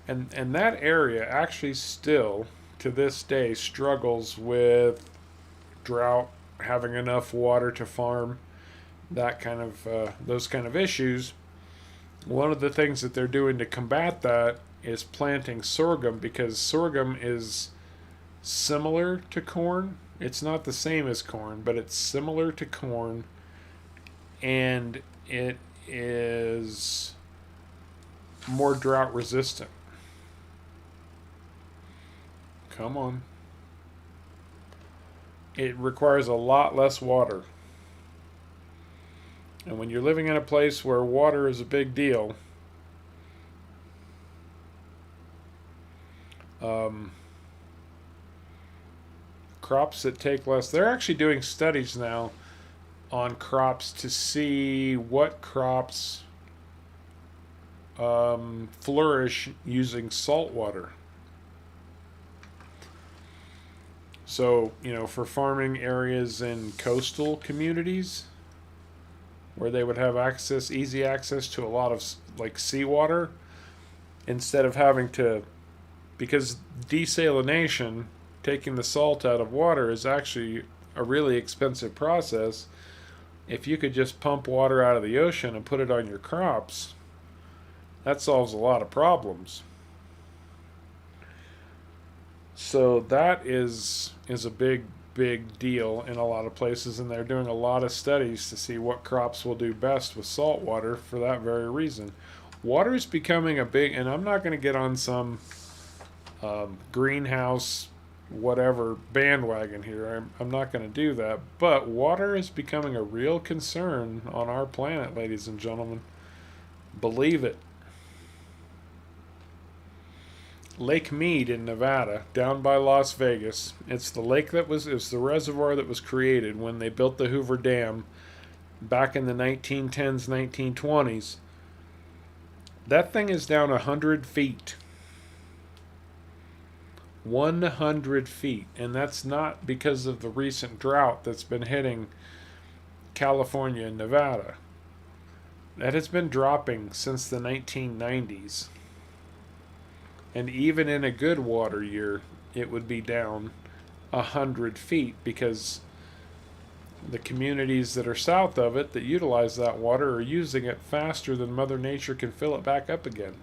And that area actually still to this day struggles with drought, having enough water to farm, that kind of those kind of issues. One of the things that they're doing to combat that is planting sorghum, because sorghum is similar to corn. It's not the same as corn, but it's similar to corn, and it is more drought resistant. Come on. It requires a lot less water. And when you're living in a place where water is a big deal, um, crops that take less, they're actually doing studies now on crops to see what crops flourish using salt water. So, for farming areas in coastal communities where they would have easy access to a lot of like seawater, instead of having to, because desalination, taking the salt out of water, is actually a really expensive process. If you could just pump water out of the ocean and put it on your crops, that solves a lot of problems. So that is a big deal in a lot of places, and they're doing a lot of studies to see what crops will do best with salt water for that very reason. Water is becoming a big, and I'm not going to get on some greenhouse whatever bandwagon here. I'm not going to do that, but water is becoming a real concern on our planet, ladies and gentlemen. Believe it. Lake Mead in Nevada, down by Las Vegas. It's the reservoir that was created when they built the Hoover Dam back in the 1910s, 1920s. That thing is down 100 feet. 100 feet. And that's not because of the recent drought that's been hitting California and Nevada. That has been dropping since the 1990s. And even in a good water year, it would be down 100 feet, because the communities that are south of it that utilize that water are using it faster than Mother Nature can fill it back up again.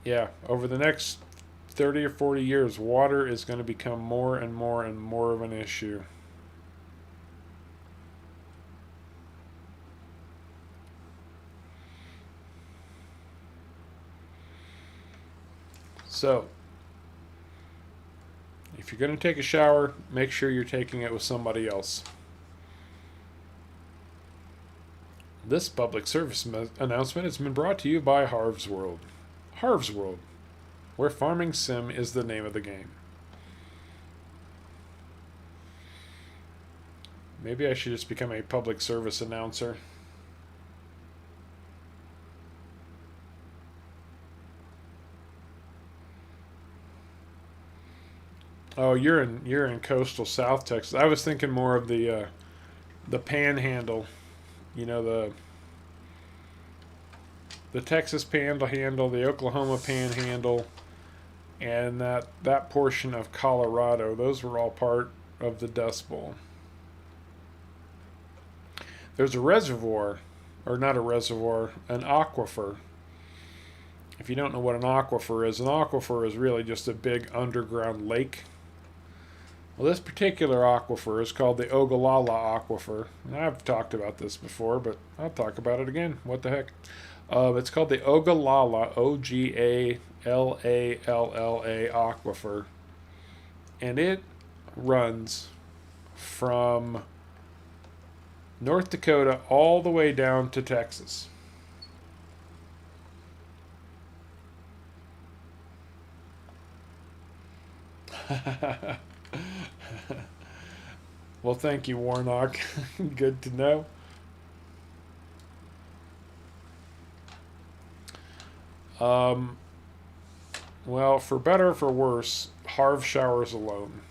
Yeah, over the next 30 or 40 years, water is going to become more and more and more of an issue. So, if you're going to take a shower, make sure you're taking it with somebody else. This public service announcement has been brought to you by Harv's World. Harv's World, where farming sim is the name of the game. Maybe I should just become a public service announcer. Oh, you're in coastal South Texas. I was thinking more of the Panhandle. You know, the Texas Panhandle, the Oklahoma Panhandle, and that portion of Colorado. Those were all part of the Dust Bowl. There's a reservoir, or not a reservoir, an aquifer. If you don't know what an aquifer is really just a big underground lake. Well, this particular aquifer is called the Ogallala Aquifer. And I've talked about this before, but I'll talk about it again. What the heck? It's called the Ogallala, Ogallalla Aquifer. And it runs from North Dakota all the way down to Texas. Well, thank you, Warnock. Good to know. Um, well, for better or for worse, Harv showers alone.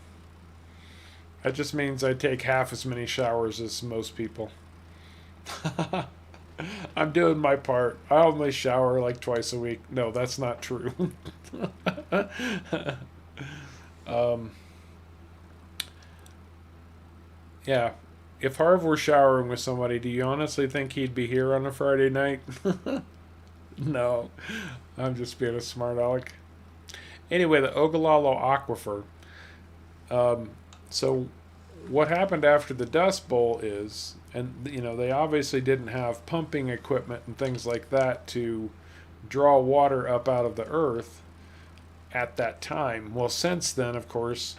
That just means I take half as many showers as most people. I'm doing my part. I only shower like twice a week. No, that's not true. um, yeah. If Harv were showering with somebody, do you honestly think he'd be here on a Friday night? No. I'm just being a smart aleck. Anyway, the Ogallala Aquifer. So what happened after the Dust Bowl is, and they obviously didn't have pumping equipment and things like that to draw water up out of the earth at that time. Well, since then, of course,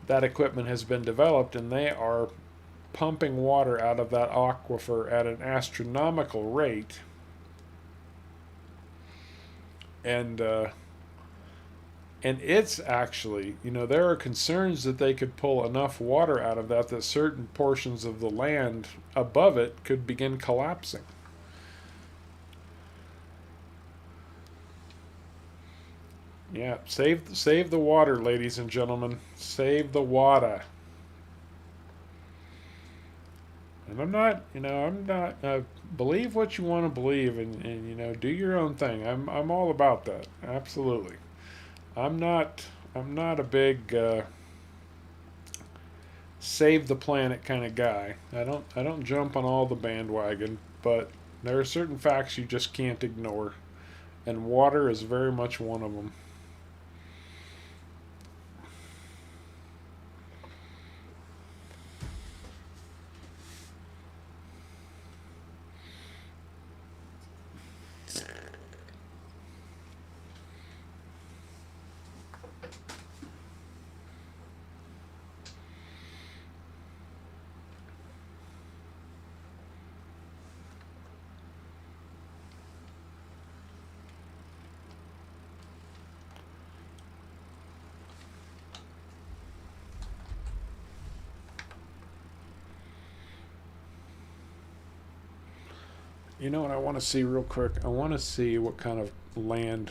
that equipment has been developed, and they are pumping water out of that aquifer at an astronomical rate. And it's actually, there are concerns that they could pull enough water out of that certain portions of the land above it could begin collapsing. Yeah, save the water, ladies and gentlemen. Save the water. And I'm not. Believe what you want to believe, and do your own thing. I'm all about that. Absolutely. I'm not a big save the planet kind of guy. I don't jump on all the bandwagon, but there are certain facts you just can't ignore, and water is very much one of them. You know what I want to see real quick? I want to see what kind of land.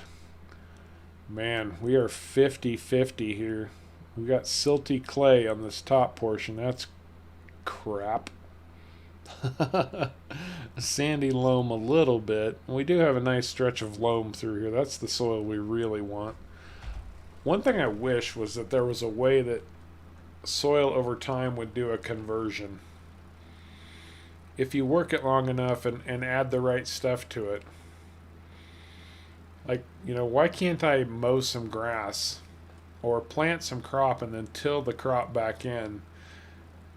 Man, we are 50-50 here. We got silty clay on this top portion. That's crap. Sandy loam a little bit. We do have a nice stretch of loam through here. That's the soil we really want. One thing I wish was that there was a way that soil over time would do a conversion. If you work it long enough and add the right stuff to it. Like, why can't I mow some grass or plant some crop and then till the crop back in?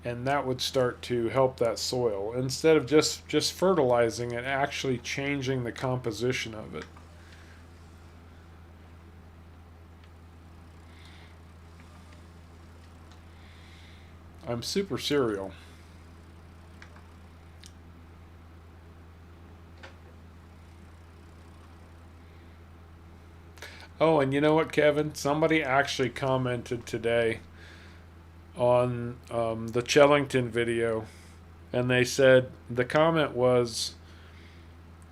And that would start to help that soil instead of just fertilizing and actually changing the composition of it. I'm super cereal. Oh, and you know what, Kevin? Somebody actually commented today on the Chellington video, and they said the comment was,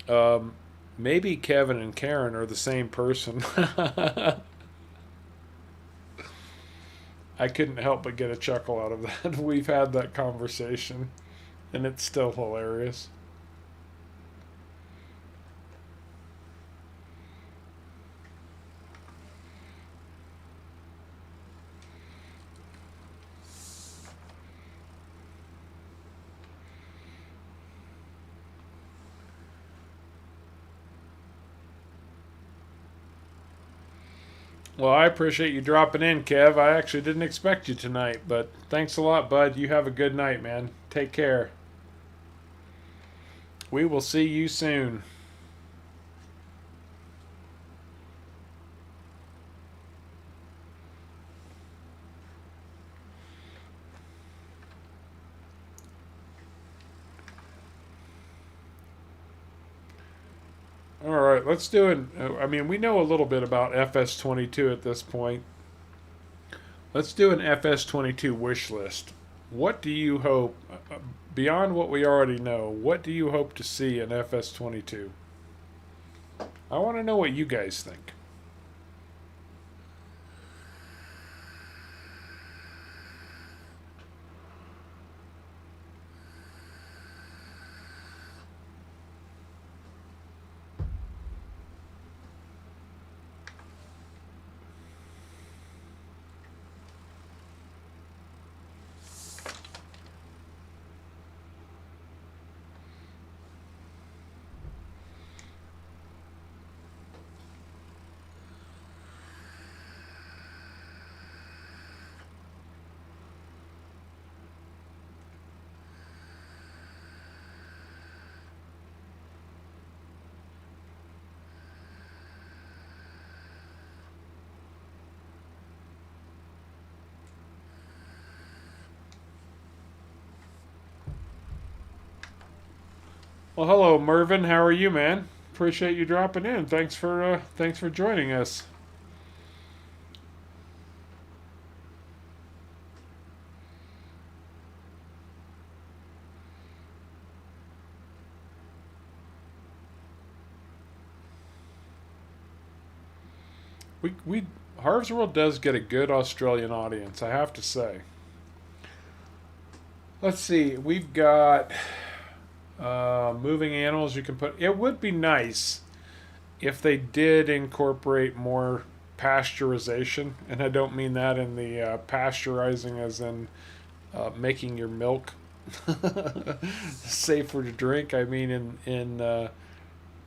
um, maybe Kevin and Karen are the same person. I couldn't help but get a chuckle out of that. We've had that conversation, and it's still hilarious. Well, I appreciate you dropping in, Kev. I actually didn't expect you tonight, but thanks a lot, bud. You have a good night, man. Take care. We will see you soon. All right, let's do it. I mean, we know a little bit about FS22 at this point. Let's do an FS22 wish list. What do you hope, beyond what we already know, what do you hope to see in FS22? I want to know what you guys think. Well, hello, Mervin. How are you, man? Appreciate you dropping in. Thanks for joining us. We Harv's World does get a good Australian audience, I have to say. Let's see. We've got moving animals you can put. It would be nice if they did incorporate more pasteurization, and I don't mean that in the pasteurizing as in making your milk safer to drink. I mean in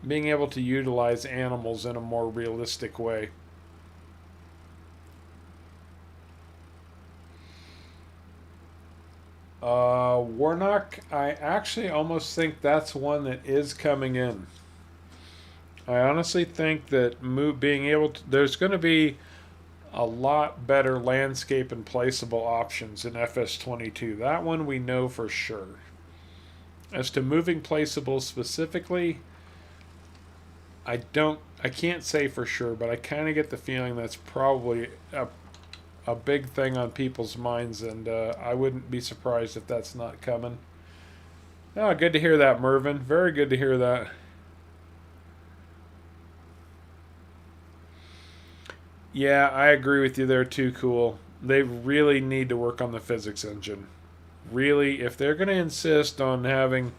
being able to utilize animals in a more realistic way. Warnock, I actually almost think that's one that is coming in. I honestly think that being able to, there's going to be a lot better landscape and placeable options in FS22. That one we know for sure. As to moving placeables specifically, I can't say for sure, but I kind of get the feeling that's probably a big thing on people's minds, and I wouldn't be surprised if that's not coming. Oh, good to hear that, Mervin. Very good to hear that. Yeah, I agree with you there too, Cool. They really need to work on the physics engine. Really, if they're going to insist on having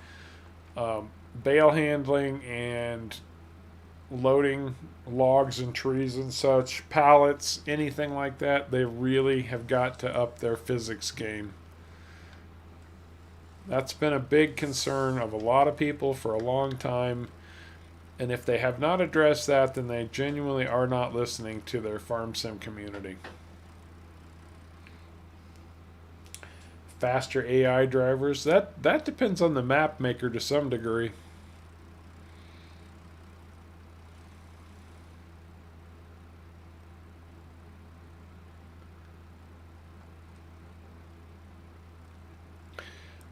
bale handling and loading logs and trees and such, pallets, anything like that, they really have got to up their physics game. That's been a big concern of a lot of people for a long time, And if they have not addressed that, then they genuinely are not listening to their farm sim community. Faster AI drivers, that depends on the map maker to some degree.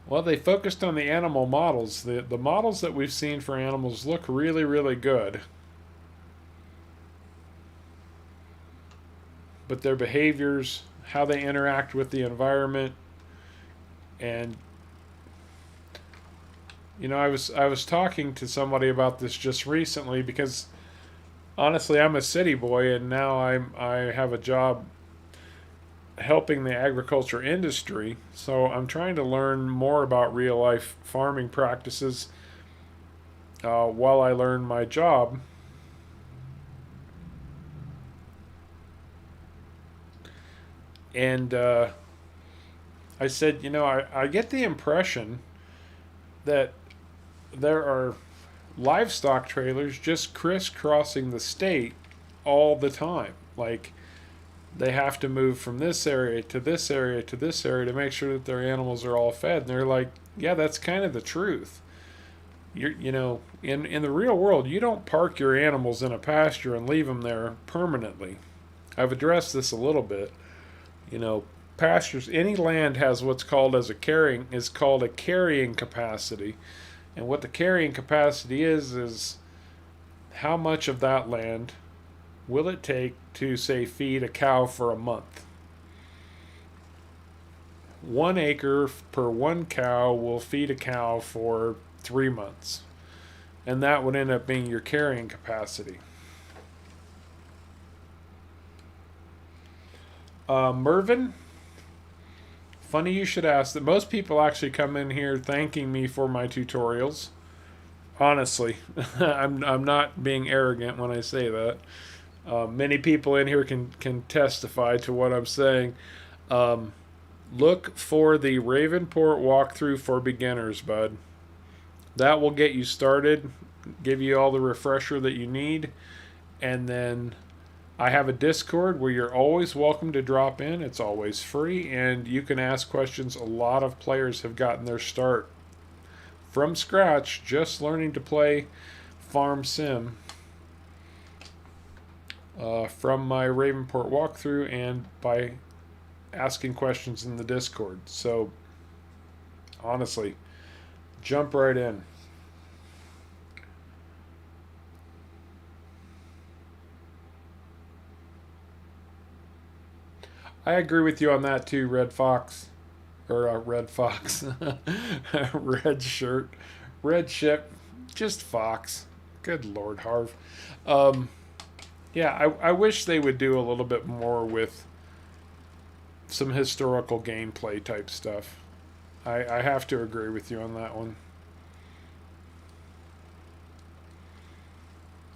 Well, they focused on the animal models. The models that we've seen for animals look really, really good. But their behaviors, how they interact with the environment, and I was talking to somebody about this just recently because honestly, I'm a city boy and now I have a job helping the agriculture industry. So I'm trying to learn more about real life farming practices while I learn my job. And I said, I get the impression that there are livestock trailers just crisscrossing the state all the time. Like they have to move from this area to this area to this area to make sure that their animals are all fed. And they're like, yeah, that's kind of the truth. In the real world, you don't park your animals in a pasture and leave them there permanently. I've addressed this a little bit. Pastures, any land has what's called a carrying capacity. And what the carrying capacity is how much of that land will it take to, say, feed a cow for a month? 1 acre per one cow will feed a cow for 3 months. And that would end up being your carrying capacity. Mervin, funny you should ask that. Most people actually come in here thanking me for my tutorials. Honestly, I'm not being arrogant when I say that. Many people in here can testify to what I'm saying. Look for the Ravenport walkthrough for beginners, bud. That will get you started, give you all the refresher that you need, and then I have a Discord where you're always welcome to drop in. It's always free, and you can ask questions. A lot of players have gotten their start from scratch, just learning to play Farm Sim from my Ravenport walkthrough and by asking questions in the Discord. So, honestly, jump right in. I agree with you on that too, Red Fox. Or Red Fox. Red shirt. Red ship. Just Fox. Good Lord, Harv. Yeah, I wish they would do a little bit more with some historical gameplay type stuff. I have to agree with you on that one.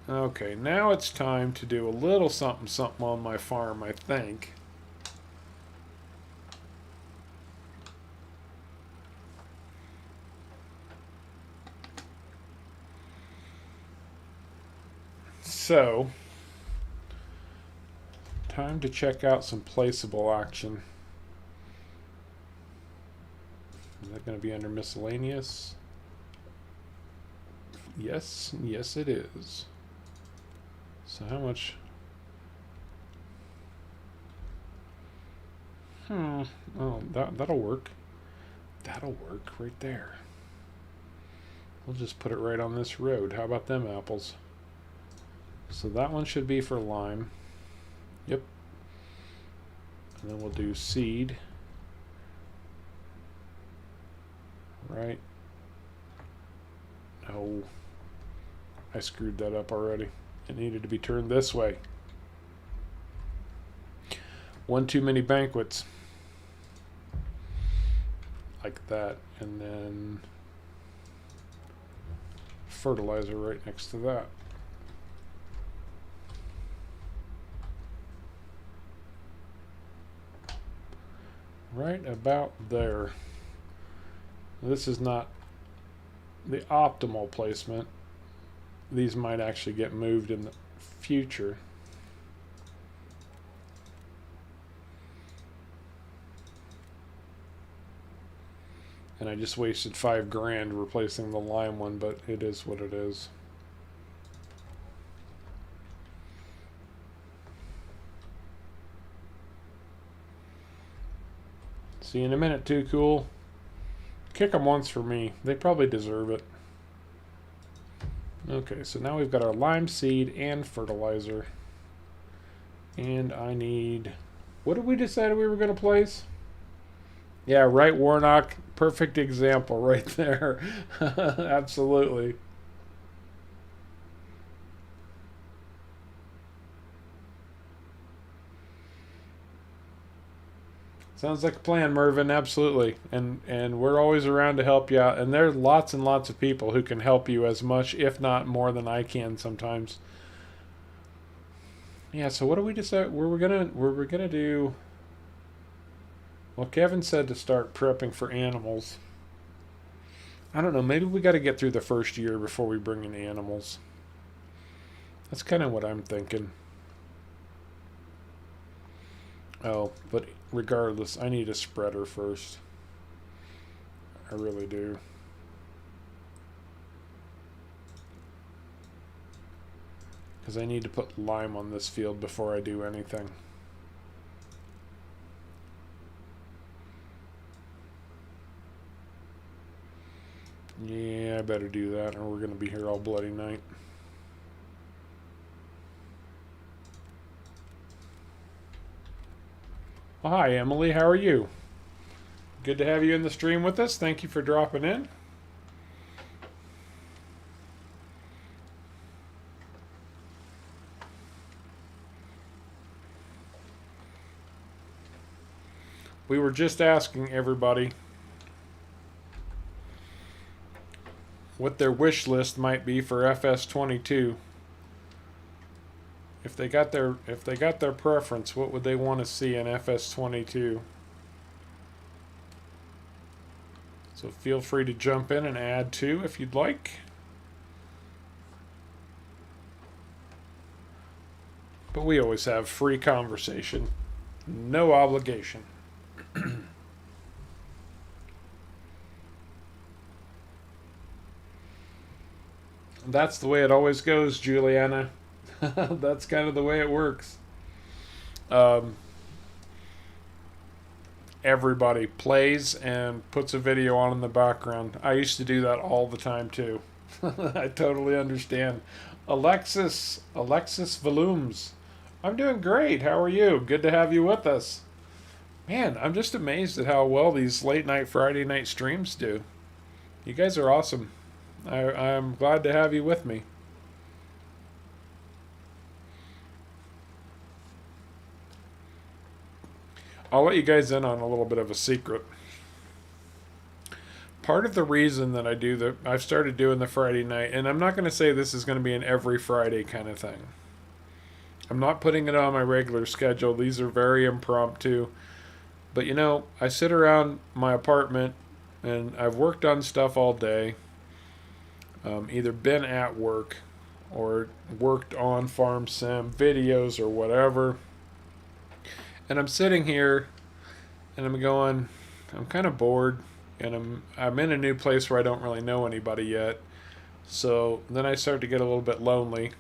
Okay, now it's time to do a little something something on my farm, I think. So, time to check out some placeable action. Is that going to be under miscellaneous? Yes, yes it is. So how much? Oh, that'll work. That'll work right there. We'll just put it right on this road. How about them apples? So that one should be for lime. Yep. And then we'll do seed. Right. Oh, I screwed that up already. It needed to be turned this way. One too many banquets. Like that. And then fertilizer right next to that. Right about there. This is not the optimal placement, these might actually get moved in the future. And I just wasted $5,000 replacing the lime one, but it is what it is. See you in a minute, Too Cool. Kick them once for me. They probably deserve it. Okay, so now we've got our lime seed and fertilizer. And I need... What did we decide we were going to place? Yeah, right, Warnock. Perfect example right there. Absolutely. Sounds like a plan, Mervin. Absolutely. And we're always around to help you out. And there's lots and lots of people who can help you as much, if not more, than I can sometimes. Yeah. So what do we decide? We're gonna do. Well, Kevin said to start prepping for animals. I don't know. Maybe we got to get through the first year before we bring in animals. That's kind of what I'm thinking. Oh, but regardless, I need a spreader first. I really do. Because I need to put lime on this field before I do anything. Yeah, I better do that, or we're going to be here all bloody night. Well, hi, Emily. How are you? Good to have you in the stream with us. Thank you for dropping in. We were just asking everybody what their wish list might be for FS22. If they got their preference, what would they want to see in FS22? So feel free to jump in and add too if you'd like. But we always have free conversation. No obligation. That's the way it always goes, Juliana. That's kind of the way it works. Everybody plays and puts a video on in the background. I used to do that all the time too. I totally understand. Alexis Volumes. I'm doing great. How are you? Good to have you with us. Man, I'm just amazed at how well these late night Friday night streams do. You guys are awesome. I'm glad to have you with me. I'll let you guys in on a little bit of a secret. Part of the reason that I've started doing the Friday night, and I'm not going to say this is going to be an every Friday kind of thing. I'm not putting it on my regular schedule. These are very impromptu. But you know, I sit around my apartment and I've worked on stuff all day. Either been at work or worked on farm sim videos or whatever. And I'm sitting here and I'm kind of bored, and I'm in a new place where I don't really know anybody yet. So then I start to get a little bit lonely,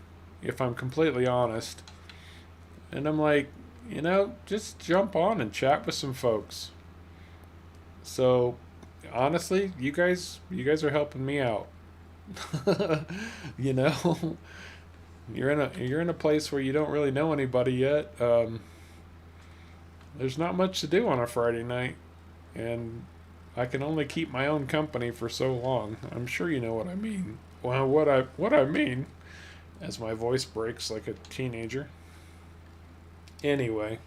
if I'm completely honest. And I'm like, you know, just jump on and chat with some folks. So honestly, you guys are helping me out. You know, you're in a place where you don't really know anybody yet. There's not much to do on a Friday night, and I can only keep my own company for so long. I'm sure you know what I mean. Well, what I mean, as my voice breaks like a teenager. Anyway,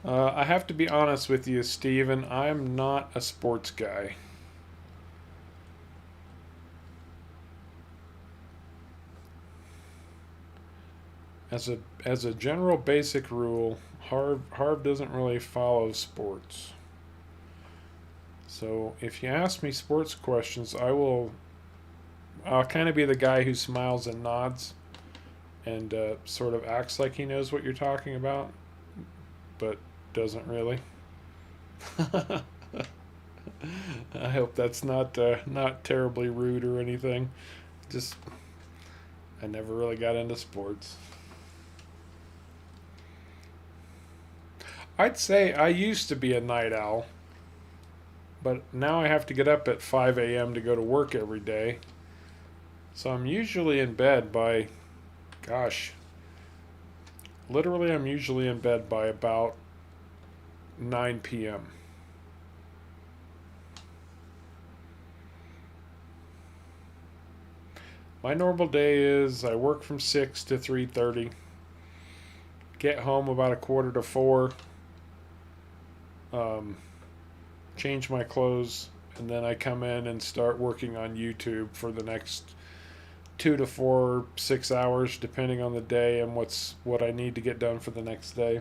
I have to be honest with you, Steven. I'm not a sports guy. As a general basic rule, Harv doesn't really follow sports. So if you ask me sports questions, I'll kind of be the guy who smiles and nods and sort of acts like he knows what you're talking about, but doesn't really. I hope that's not terribly rude or anything. Just I never really got into sports. I'd say I used to be a night owl, but now I have to get up at 5 a.m. to go to work every day. So I'm usually in bed by, gosh, literally, I'm usually in bed by about 9 p.m. My normal day is I work from 6 to 3:30, get home about a quarter to 4, um, change my clothes, and then I come in and start working on YouTube for the next 2 to 4, 6 hours, depending on the day and what I need to get done for the next day.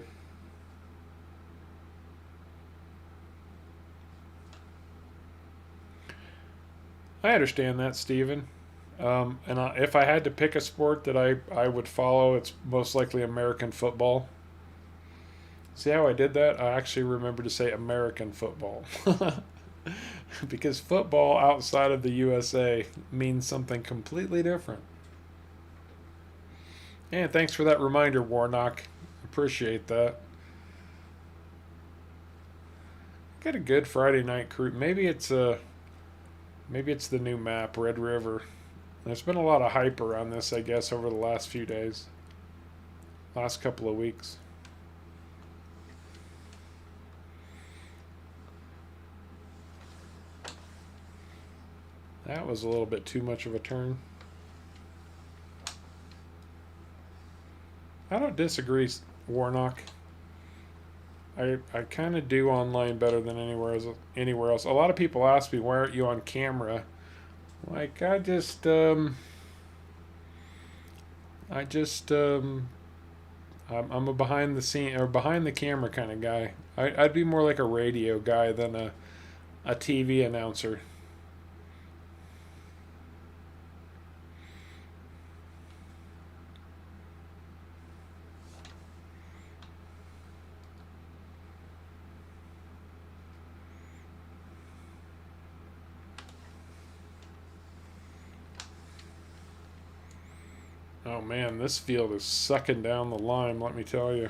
I understand that, Steven. If I had to pick a sport that I would follow, it's most likely American football. See how I did that? I actually remember to say American football. Because football outside of the USA means something completely different. And thanks for that reminder, Warnock. Appreciate that. Got a good Friday night crew. Maybe it's the new map, Red River. There's been a lot of hype around this, I guess, over the last few days, last couple of weeks. That was a little bit too much of a turn. I don't disagree, Warnock. I kind of do online better than anywhere else. A lot of people ask me, why aren't you on camera? Like I just I'm a behind the scene or behind the camera kind of guy. I'd be more like a radio guy than a TV announcer. Oh man, this field is sucking down the lime, let me tell you.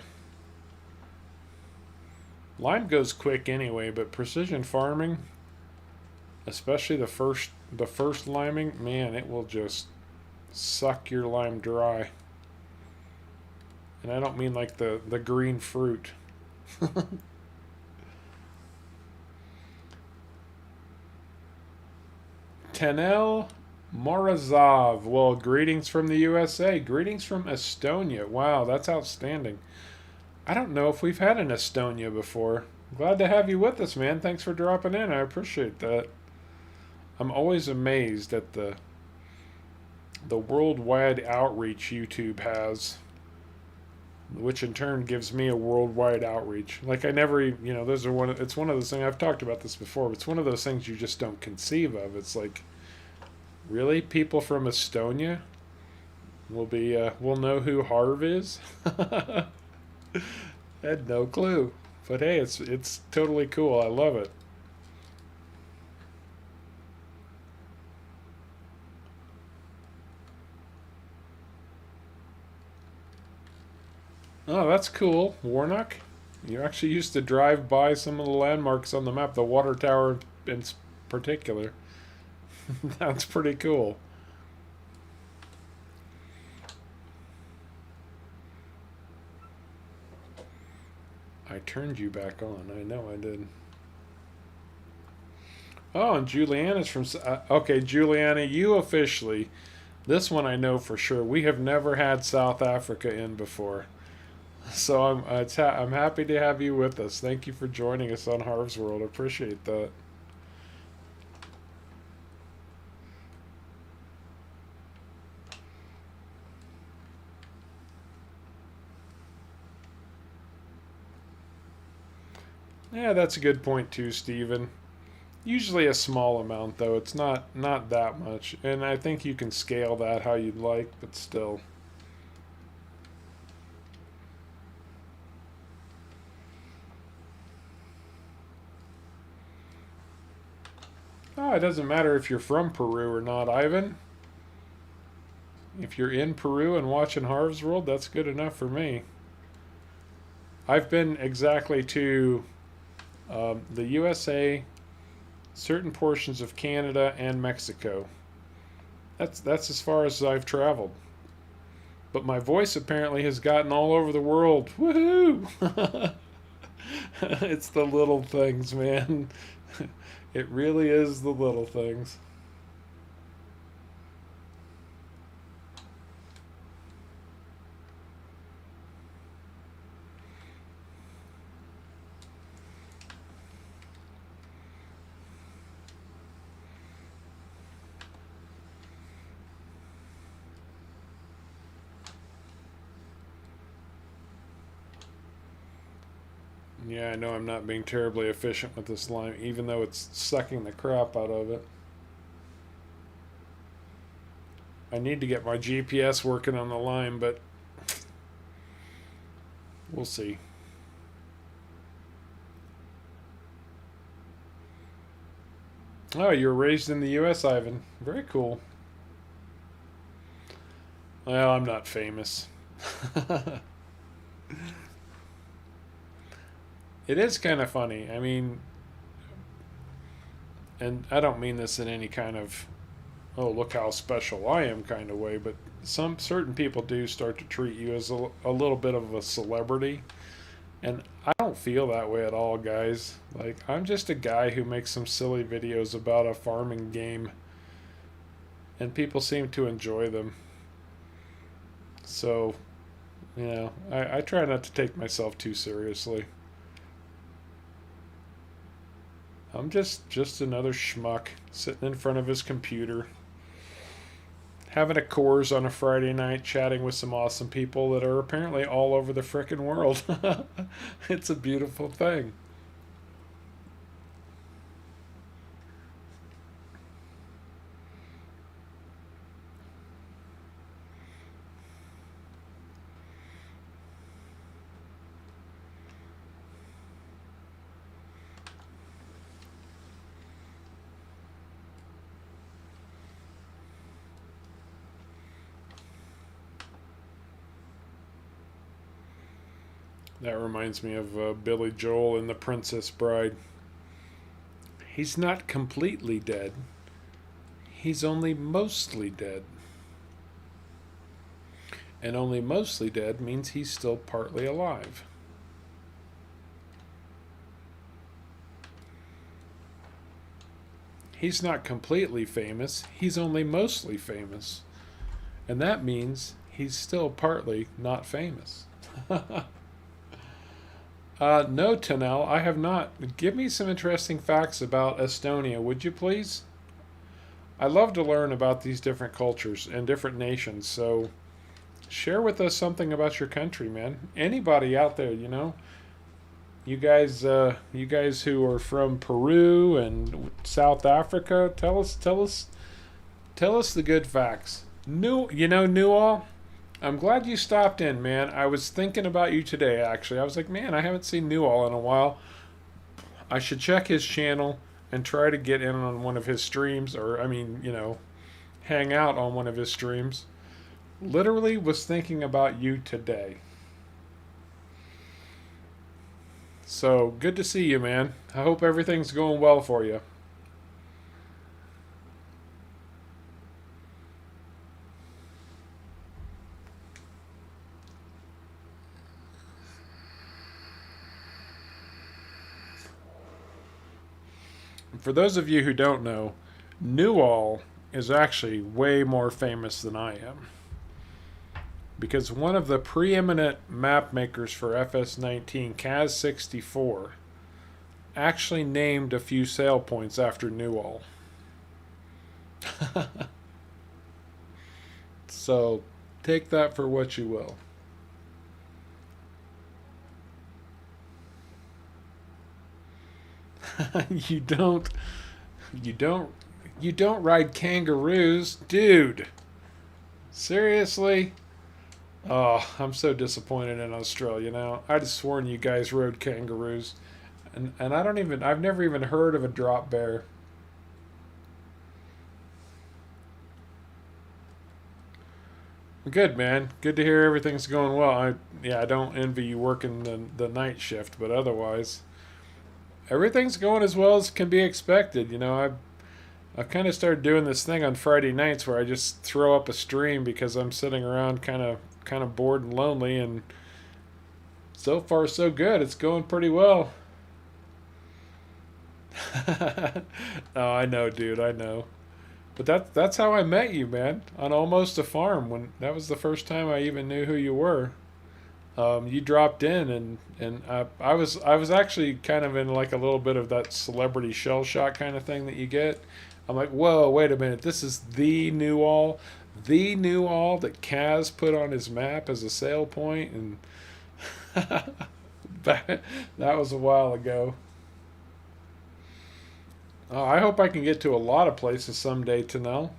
Lime goes quick anyway, but precision farming, especially the first liming, man, it will just suck your lime dry. And I don't mean like the green fruit. Tanel Morazov. Well, greetings from the USA. Greetings from Estonia. Wow, that's outstanding. I don't know if we've had an Estonia before. Glad to have you with us, man. Thanks for dropping in. I appreciate that. I'm always amazed at the worldwide outreach YouTube has, which in turn gives me a worldwide outreach. Like I never, those are it's one of those things I've talked about this before. But it's one of those things you just don't conceive of. It's like, really, people from Estonia will know who Harv is. I had no clue, but hey, it's totally cool. I love it. Oh, that's cool, Warnock. You actually used to drive by some of the landmarks on the map, the water tower in particular. That's pretty cool. I turned you back on. I know I did. Oh, and Juliana's from. Okay, Juliana, you officially. This one I know for sure. We have never had South Africa in before. So I'm happy to have you with us. Thank you for joining us on Harv's World. I appreciate that. Yeah, that's a good point too, Stephen. Usually a small amount though. It's not that much, and I think you can scale that how you'd like, but still. Oh, it doesn't matter if you're from Peru or not, Ivan. If you're in Peru and watching Harv's World, that's good enough for me. I've been exactly to the USA, certain portions of Canada, and Mexico. That's as far as I've traveled. But my voice apparently has gotten all over the world. Woohoo! It's the little things, man. It really is the little things. Yeah, I know I'm not being terribly efficient with this lime, even though it's sucking the crap out of it. I need to get my GPS working on the lime, but we'll see. Oh, you were raised in the U.S., Ivan. Very cool. Well, I'm not famous. It is kind of funny. I mean, and I don't mean this in any kind of, oh, look how special I am kind of way, but some certain people do start to treat you as a little bit of a celebrity. And I don't feel that way at all, guys. Like, I'm just a guy who makes some silly videos about a farming game, and people seem to enjoy them. So, I try not to take myself too seriously. I'm just another schmuck sitting in front of his computer, having a course on a Friday night, chatting with some awesome people that are apparently all over the frickin' world. It's a beautiful thing. That reminds me of Billy Joel in The Princess Bride. He's not completely dead. He's only mostly dead. And only mostly dead means he's still partly alive. He's not completely famous. He's only mostly famous. And that means he's still partly not famous. No, Tanel, I have not. Give me some interesting facts about Estonia, would you please? I love to learn about these different cultures and different nations, so share with us something about your country, man. Anybody out there, you guys who are from Peru and South Africa, tell us the good facts. Newall, I'm glad you stopped in, man. I was thinking about you today, actually. I was like, man, I haven't seen Newall in a while. I should check his channel and try to get in on one of his streams, or, hang out on one of his streams. Literally was thinking about you today. So, good to see you, man. I hope everything's going well for you. For those of you who don't know, Newall is actually way more famous than I am. Because one of the preeminent map makers for FS19, Kaz64, actually named a few sale points after Newall. So take that for what you will. You don't You don't you don't ride kangaroos, dude. Seriously? Oh, I'm so disappointed in Australia now. I'd have sworn you guys rode kangaroos. And I've never even heard of a drop bear. Good, man. Good to hear everything's going well. I don't envy you working the night shift, but otherwise everything's going as well as can be expected. I've kind of started doing this thing on Friday nights where I just throw up a stream because I'm sitting around kind of bored and lonely, and so far so good. It's going pretty well. Oh, I know, dude. I know. But that's how I met you, man. On Almost a Farm, when that was the first time I even knew who you were. You dropped in, and I was actually kind of in like a little bit of that celebrity shell shock kind of thing that you get. I'm like, whoa, wait a minute, this is the new all that Kaz put on his map as a sale point, and that was a while ago. I hope I can get to a lot of places someday, Tanel.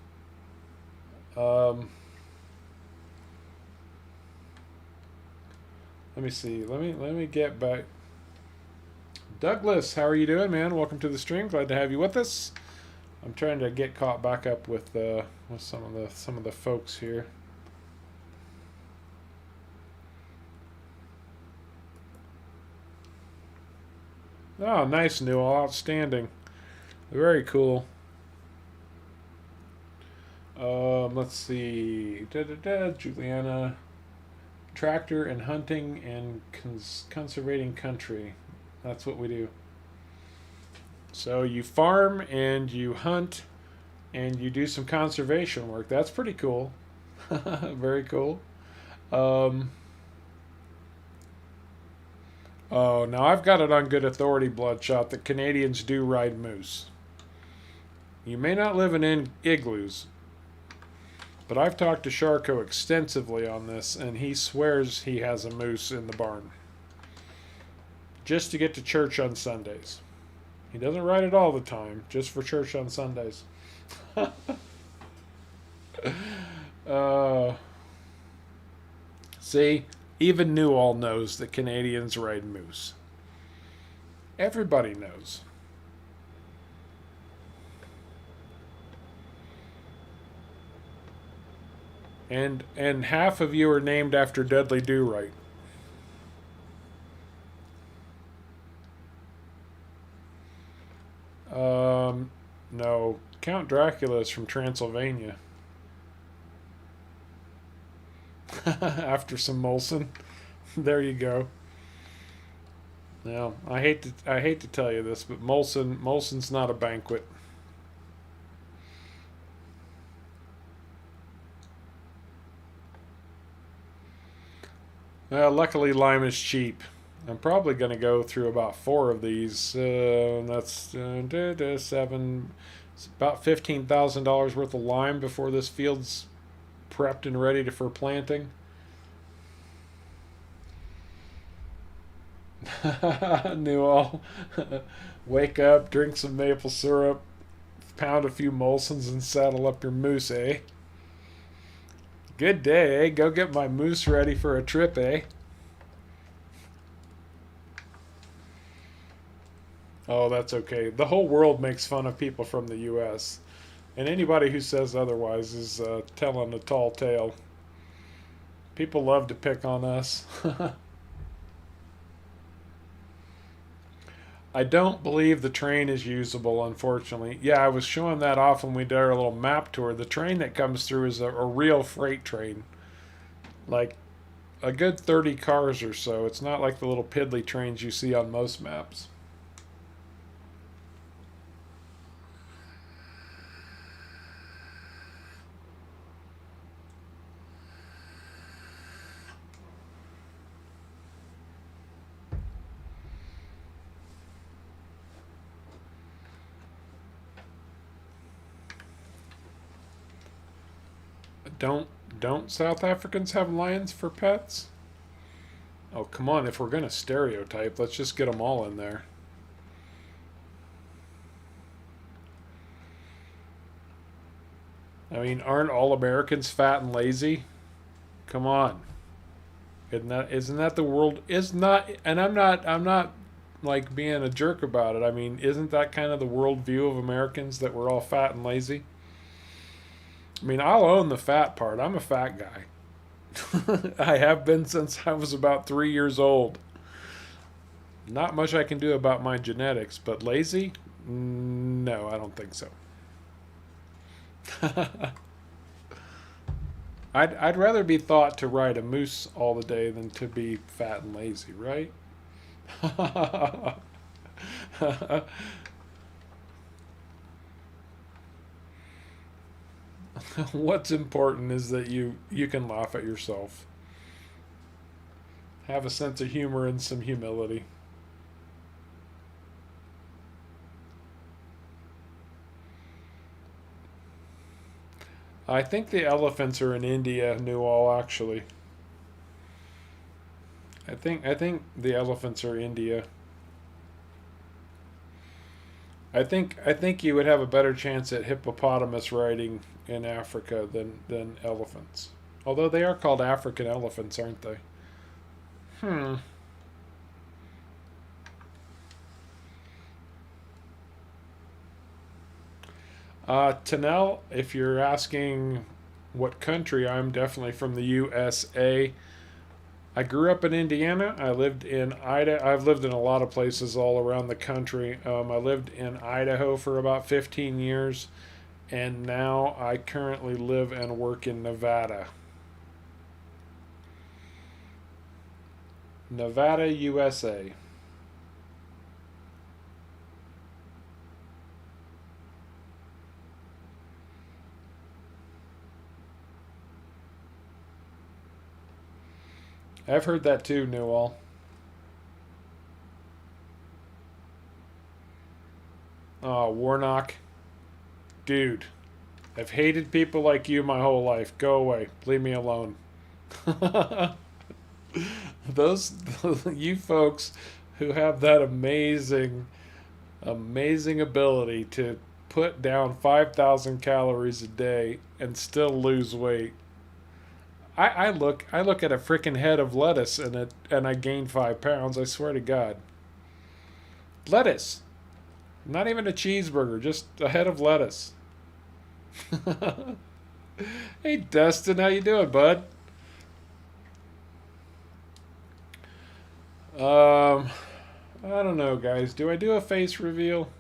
Um, Let me see. Let me get back. Douglas, how are you doing, man? Welcome to the stream. Glad to have you with us. I'm trying to get caught back up with some of the folks here. Oh, nice, Newell. Outstanding. Very cool. Let's see. Juliana. Tractor and hunting and conservating country. That's what we do. So you farm and you hunt and you do some conservation work. That's pretty cool. Very cool. Um, oh, now I've got it on good authority, Bloodshot, that Canadians do ride moose. You may not live in igloos, but I've talked to Sharko extensively on this, and he swears he has a moose in the barn. Just to get to church on Sundays. He doesn't ride it all the time, just for church on Sundays. uh, See, even Newall knows that Canadians ride moose. Everybody knows. And half of you are named after Dudley Do-Right. No, Count Dracula is from Transylvania. After some Molson, there you go. Now, I hate to tell you this, but Molson's not a banquet. Luckily, lime is cheap. I'm probably going to go through about 4 of these. That's seven. It's about $15,000 worth of lime before this field's prepped and ready for planting. Newell, wake up, drink some maple syrup, pound a few Molsons, and saddle up your moose, eh? Good day, eh? Go get my moose ready for a trip, eh? Oh, that's okay. The whole world makes fun of people from the U.S., and anybody who says otherwise is telling a tall tale. People love to pick on us. I don't believe the train is usable, unfortunately. Yeah, I was showing that off when we did our little map tour. The train that comes through is a real freight train. Like a good 30 cars or so. It's not like the little piddly trains you see on most maps. Don't don't South Africans have lions for pets? Oh, come on, if we're going to stereotype, let's just get them all in there. I mean, aren't all Americans fat and lazy? Come on. Isn't that the world is not and I'm not like being a jerk about it. I mean, isn't that kind of the world view of Americans that we're all fat and lazy? I mean, I'll own the fat part. I'm a fat guy. I have been since I was about 3 years old. Not much I can do about my genetics, but lazy? No, I don't think so. I'd rather be thought to ride a moose all the day than to be fat and lazy, right? What's important is that you can laugh at yourself. Have a sense of humor and some humility. I think the elephants are in India, New All actually. I think the elephants are India. I think you would have a better chance at hippopotamus riding in Africa than elephants. Although they are called African elephants, aren't they? Hmm. Tanel, if you're asking what country, I'm definitely from the USA. I grew up in Indiana. I lived in Idaho. I've lived in a lot of places all around the country. I lived in Idaho for about 15 years, and now I currently live and work in Nevada. Nevada, USA. I've heard that too, Newell. Oh, Warnock. Dude, I've hated people like you my whole life. Go away. Leave me alone. Those, you folks who have that amazing ability to put down 5,000 calories a day and still lose weight. I look at a freaking head of lettuce and I gain 5 pounds. I swear to God, lettuce, not even a cheeseburger, just a head of lettuce. Hey Dustin, how you doing, bud? Um, I don't know, guys. Do I do a face reveal?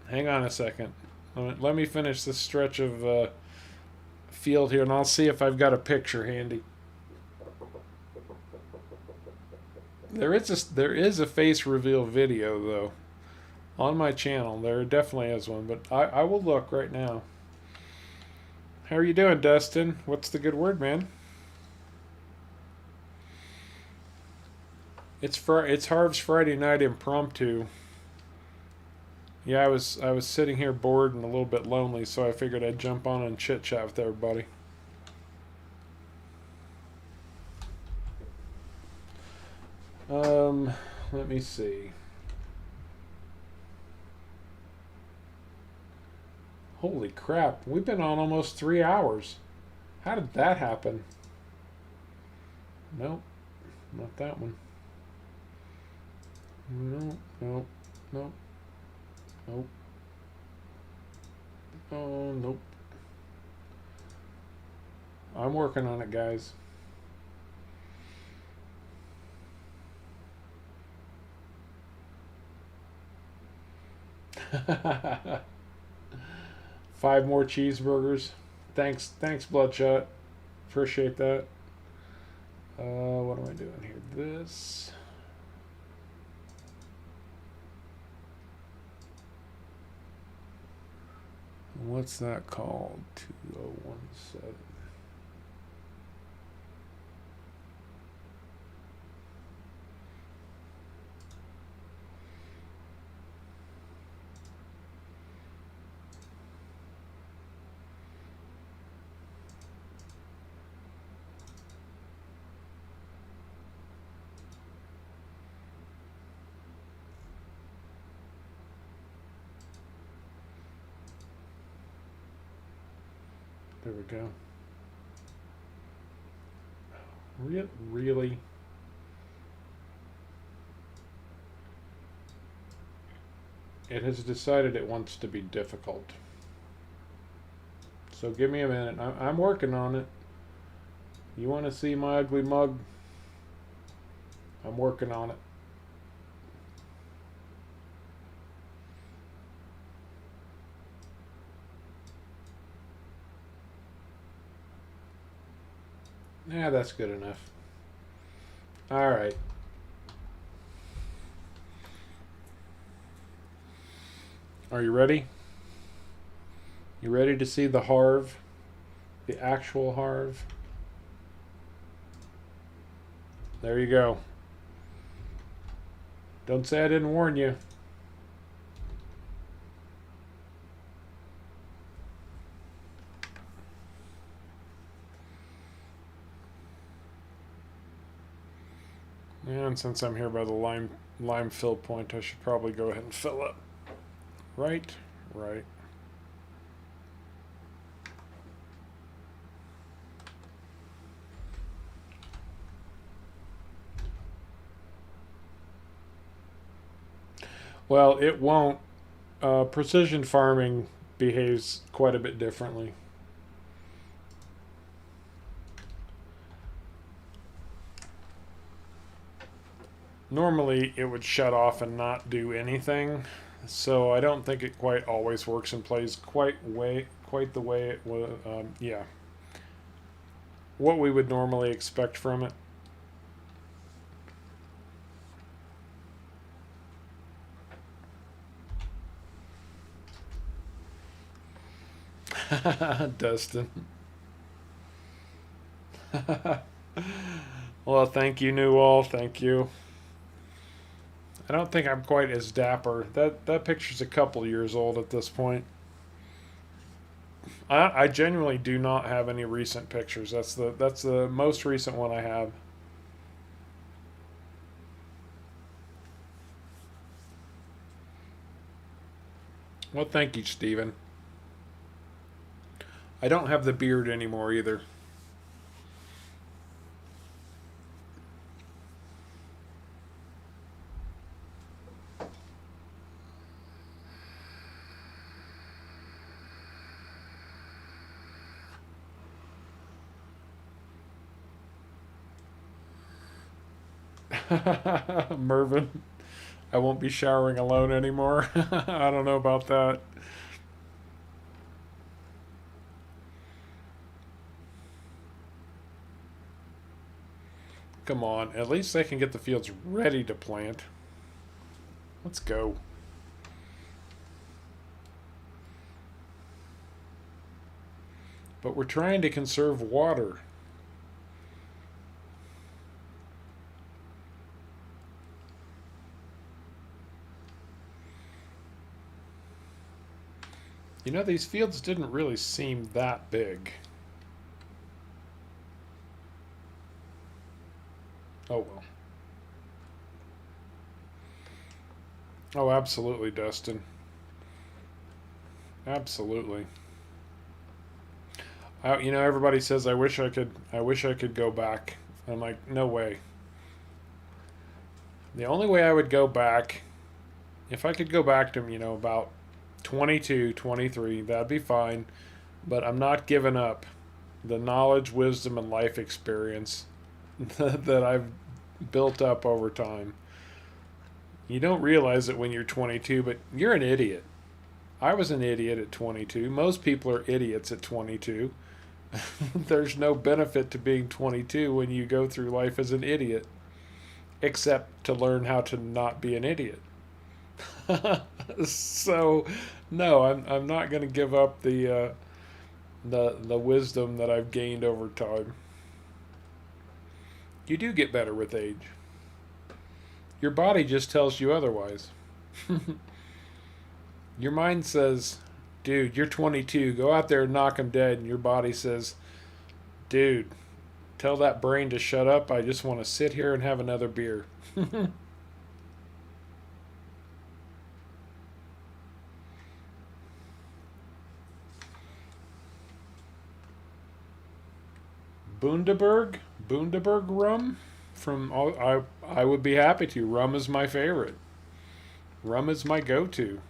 Hang on a second. Let me finish this stretch of field here, and I'll see if I've got a picture handy. There is a face reveal video though on my channel. There definitely is one, but I will look right now. How are you doing, Dustin? What's the good word, man? It's Harv's Friday night impromptu. Yeah, I was sitting here bored and a little bit lonely, so I figured I'd jump on and chit chat with everybody. Um, Let me see. Holy crap, we've been on almost 3 hours. How did that happen? Nope, not that one. No, no, no, nope. Oh, nope. I'm working on it, guys. Five more cheeseburgers. Thanks, Bloodshot. Appreciate that. What am I doing here? This. What's that called? 2017. There we go. Really? It has decided it wants to be difficult. So give me a minute. I'm working on it. You want to see my ugly mug? I'm working on it. Yeah, that's good enough. All right. Are you ready? You ready to see the Harv? The actual Harv? There you go. Don't say I didn't warn you. And since I'm here by the lime fill point, I should probably go ahead and fill up. Right. Well, it won't. Precision farming behaves quite a bit differently. Normally, it would shut off and not do anything, so I don't think it quite always works and plays quite the way it was. Yeah, what we would normally expect from it. Dustin. Well, thank you, Newall. Thank you. I don't think I'm quite as dapper. That picture's a couple years old at this point. I genuinely do not have any recent pictures. That's the most recent one I have. Well, thank you, Steven. I don't have the beard anymore either. Mervin, I won't be showering alone anymore. I don't know about that. Come on, at least they can get the fields ready to plant. Let's go. But we're trying to conserve water. You know, these fields didn't really seem that big. Oh well. Oh, absolutely, Dustin. Absolutely. Everybody says I wish I could go back. I'm like, no way. The only way I would go back, if I could go back to, about 22, 23, that'd be fine. But I'm not giving up the knowledge, wisdom, and life experience that I've built up over time. You don't realize it when you're 22, but you're an idiot. I was an idiot at 22. Most people are idiots at 22. There's no benefit to being 22 when you go through life as an idiot, except to learn how to not be an idiot. So, no, I'm not going to give up the wisdom that I've gained over time. You do get better with age. Your body just tells you otherwise. Your mind says, dude, you're 22. Go out there and knock him dead. And your body says, dude, tell that brain to shut up. I just want to sit here and have another beer. Bundaberg, Bundaberg rum from all, I would be happy to. Rum is my favorite. Rum is my go-to.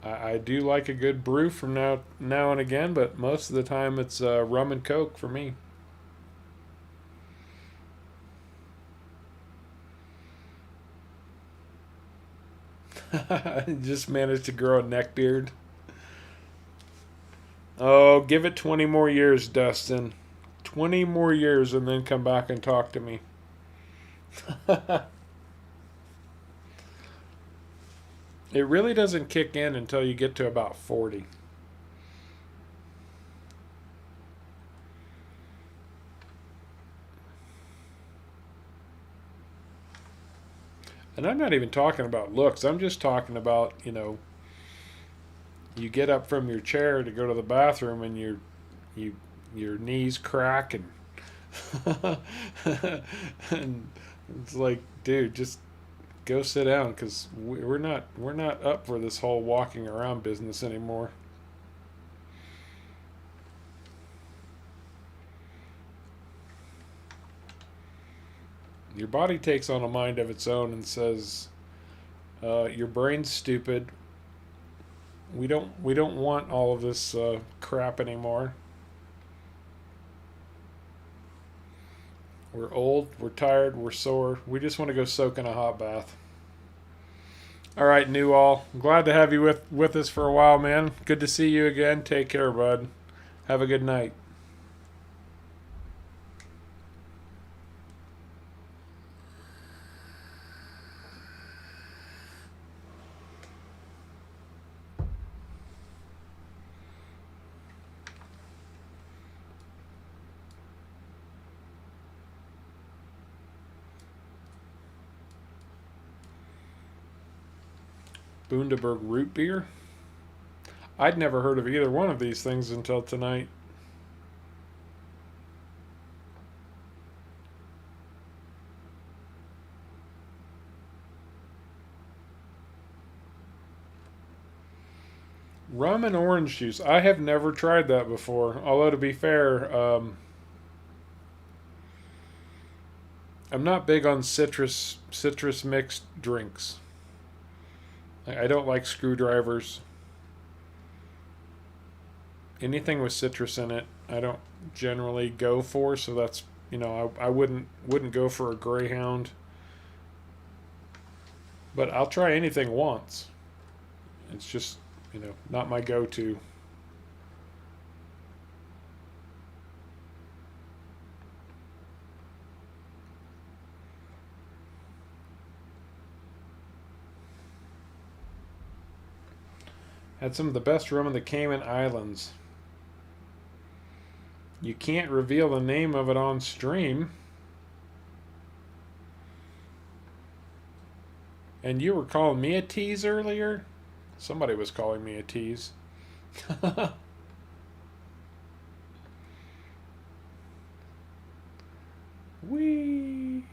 I do like a good brew from now and again, but most of the time it's rum and coke for me. Just managed to grow a neck beard. Oh, give it 20 more years, Dustin. 20 more years and then come back and talk to me. It really doesn't kick in until you get to about 40. And I'm not even talking about looks. I'm just talking about, you get up from your chair to go to the bathroom and you your knees crack and it's like, dude, just go sit down because we're not up for this whole walking around business anymore. Your body takes on a mind of its own and says, your brain's stupid. We don't want all of this crap anymore. We're old, we're tired, we're sore. We just want to go soak in a hot bath. All right, new all. I'm glad to have you with us for a while, man. Good to see you again. Take care, bud. Have a good night. Bundaberg root beer. I'd never heard of either one of these things until tonight. Rum and orange juice. I have never tried that before. Although to be fair, I'm not big on citrus mixed drinks. I don't like screwdrivers. Anything with citrus in it, I don't generally go for. So that's I wouldn't go for a Greyhound. But I'll try anything once. It's just not my go-to. Had some of the best rum in the Cayman Islands. You can't reveal the name of it on stream. And you were calling me a tease earlier? Somebody was calling me a tease. Wee.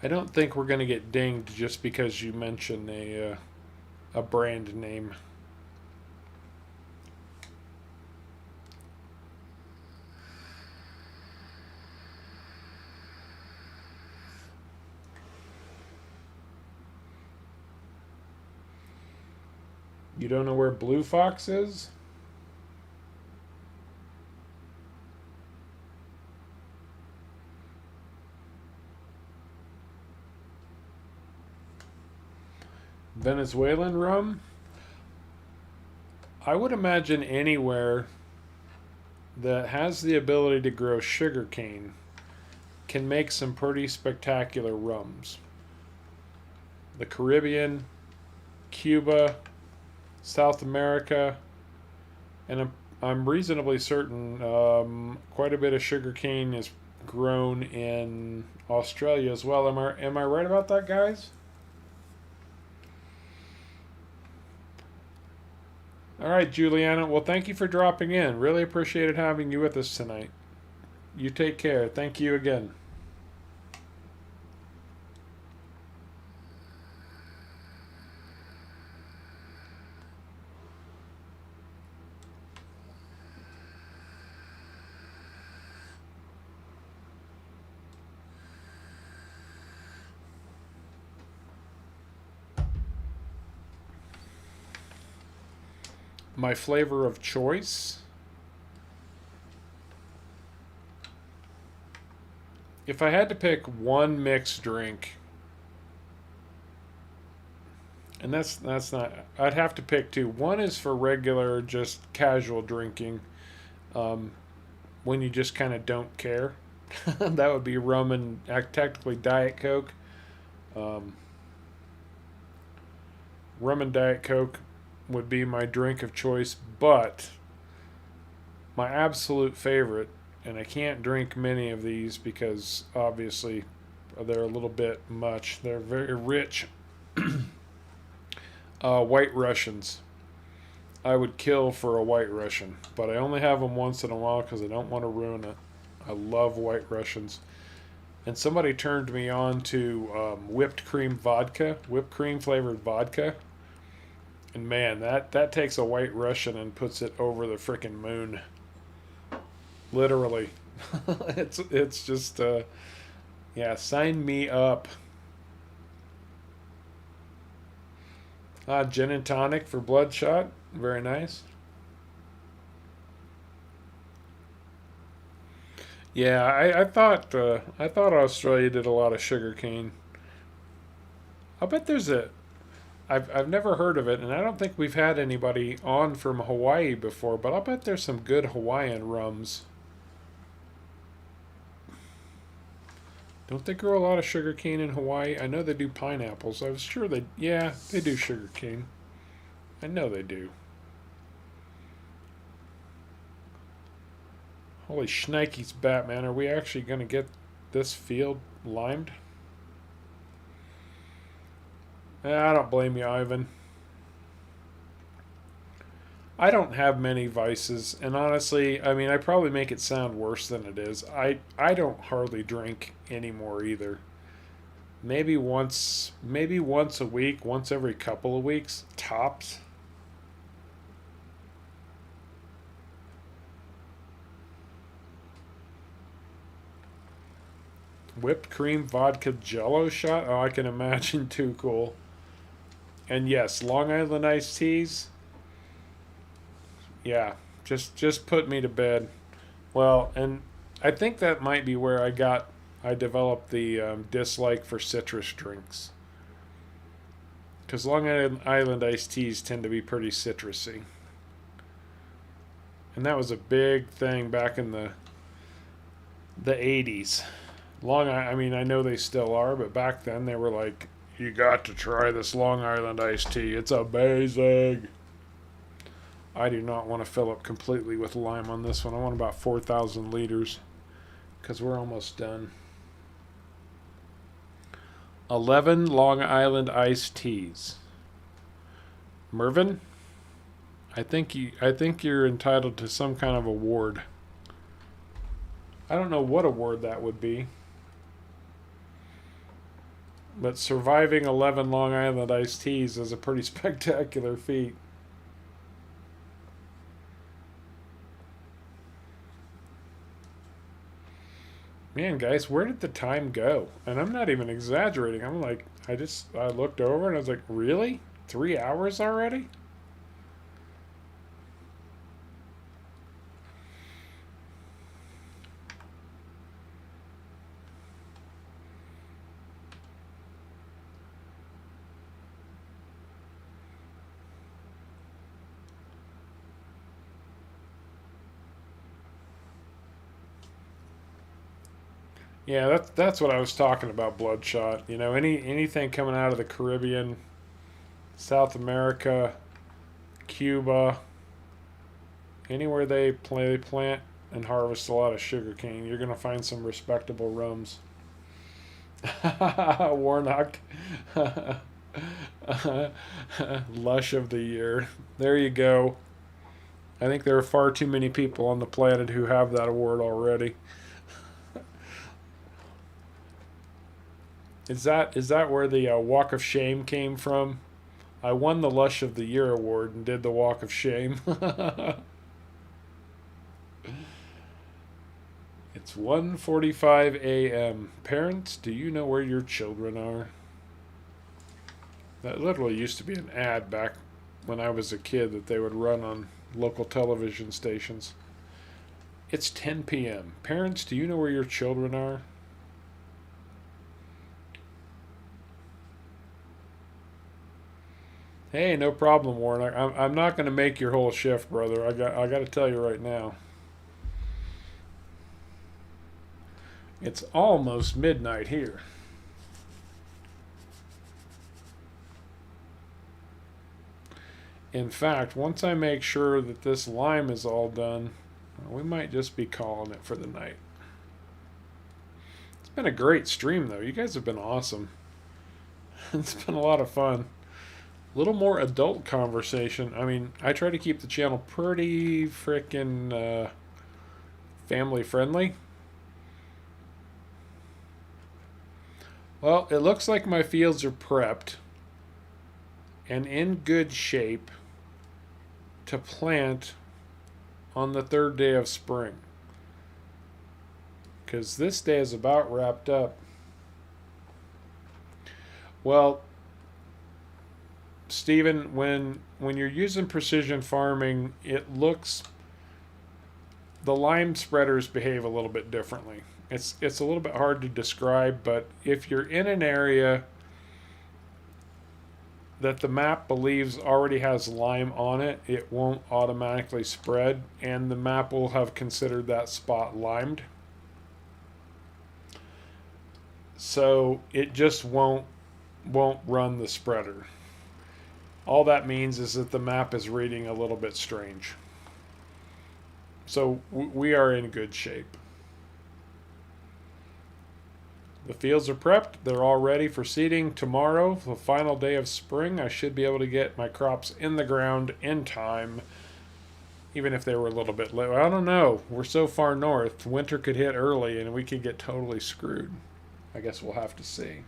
I don't think we're going to get dinged just because you mention a brand name. You don't know where Blue Fox is? Venezuelan rum? I would imagine anywhere that has the ability to grow sugarcane can make some pretty spectacular rums. The Caribbean, Cuba, South America, and I'm reasonably certain quite a bit of sugarcane is grown in Australia as well. Am I right about that, guys? All right, Juliana. Well, thank you for dropping in. Really appreciated having you with us tonight. You take care. Thank you again. My flavor of choice. If I had to pick one mixed drink, and that's not, I'd have to pick two. One is for regular, just casual drinking, um, when you just kind of don't care. That would be rum and technically Diet Coke. Um, Rum and Diet Coke would be my drink of choice, but my absolute favorite, and I can't drink many of these because obviously they're a little bit much. They're very rich. White Russians. I would kill for a White Russian, but I only have them once in a while because I don't want to ruin it. I love White Russians. And somebody turned me on to whipped cream vodka, whipped cream flavored vodka. And man, that takes a White Russian and puts it over the frickin' moon. Literally. It's just yeah, sign me up. Gin and tonic for Bloodshot. Very nice. Yeah, I thought Australia did a lot of sugar cane. I bet there's a I've never heard of it, and I don't think we've had anybody on from Hawaii before, but I'll bet there's some good Hawaiian rums. Don't they grow a lot of sugar cane in Hawaii? I know they do pineapples. I was sure yeah, they do sugar cane. I know they do. Holy shnikes, Batman. Are we actually going to get this field limed? I don't blame you, Ivan. I don't have many vices, and honestly, I mean, I probably make it sound worse than it is. I don't hardly drink anymore either. Maybe once a week, once every couple of weeks, tops. Whipped cream vodka jello shot? Oh, I can imagine. Too cool. And yes, Long Island iced teas. Yeah, just put me to bed. Well, and I think that might be where I developed the dislike for citrus drinks. Because Long Island iced teas tend to be pretty citrusy. And that was a big thing back in the 80s. I mean, I know they still are, but back then they were like, you got to try this Long Island iced tea. It's amazing. I do not want to fill up completely with lime on this one. I want about 4,000 liters because we're almost done. 11 Long Island iced teas. Mervin, I think you're entitled to some kind of award. I don't know what award that would be. But surviving 11 Long Island iced teas is a pretty spectacular feat. Man, guys, where did the time go? And I'm not even exaggerating. I'm like, I looked over and I was like, really? 3 hours already? Yeah, that's what I was talking about. Bloodshot. You know, anything coming out of the Caribbean, South America, Cuba, anywhere they plant and harvest a lot of sugar cane, you're gonna find some respectable rums. Warnock, lush of the year. There you go. I think there are far too many people on the planet who have that award already. Is that where the Walk of Shame came from? I won the Lush of the Year award and did the Walk of Shame. It's 1:45 a.m. Parents, do you know where your children are? That literally used to be an ad back when I was a kid that they would run on local television stations. It's 10 p.m. Parents, do you know where your children are? Hey, no problem, Warren. I'm not going to make your whole shift, brother. I got to tell you right now. It's almost midnight here. In fact, once I make sure that this lime is all done, we might just be calling it for the night. It's been a great stream, though. You guys have been awesome. It's been a lot of fun. A little more adult conversation. I mean, I try to keep the channel pretty freaking family friendly. Well, it looks like my fields are prepped and in good shape to plant on the third day of spring. Because this day is about wrapped up. Well, Stephen, when you're using precision farming, it looks, the lime spreaders behave a little bit differently. It's a little bit hard to describe, but if you're in an area that the map believes already has lime on it, it won't automatically spread, and the map will have considered that spot limed. So it just won't run the spreader. All that means is that the map is reading a little bit strange. So we are in good shape. The fields are prepped. They're all ready for seeding tomorrow, the final day of spring. I should be able to get my crops in the ground in time, even if they were a little bit late. I don't know. We're so far north. Winter could hit early and we could get totally screwed. I guess we'll have to see.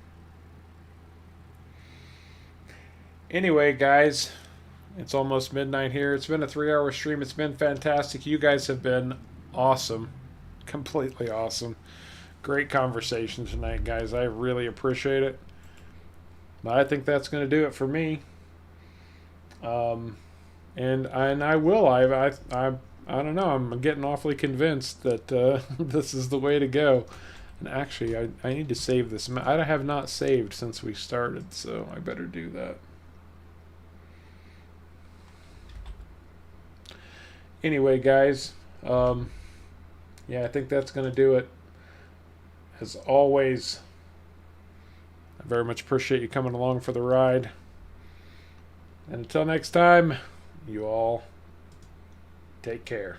Anyway, guys, it's almost midnight here. It's been a 3-hour stream. It's been fantastic. You guys have been awesome. Completely awesome. Great conversation tonight, guys. I really appreciate it. But I think that's going to do it for me. And I will. I don't know. I'm getting awfully convinced that this is the way to go. And actually, I need to save this. I have not saved since we started, so I better do that. Anyway, guys, yeah, I think that's going to do it. As always, I very much appreciate you coming along for the ride. And until next time, you all take care.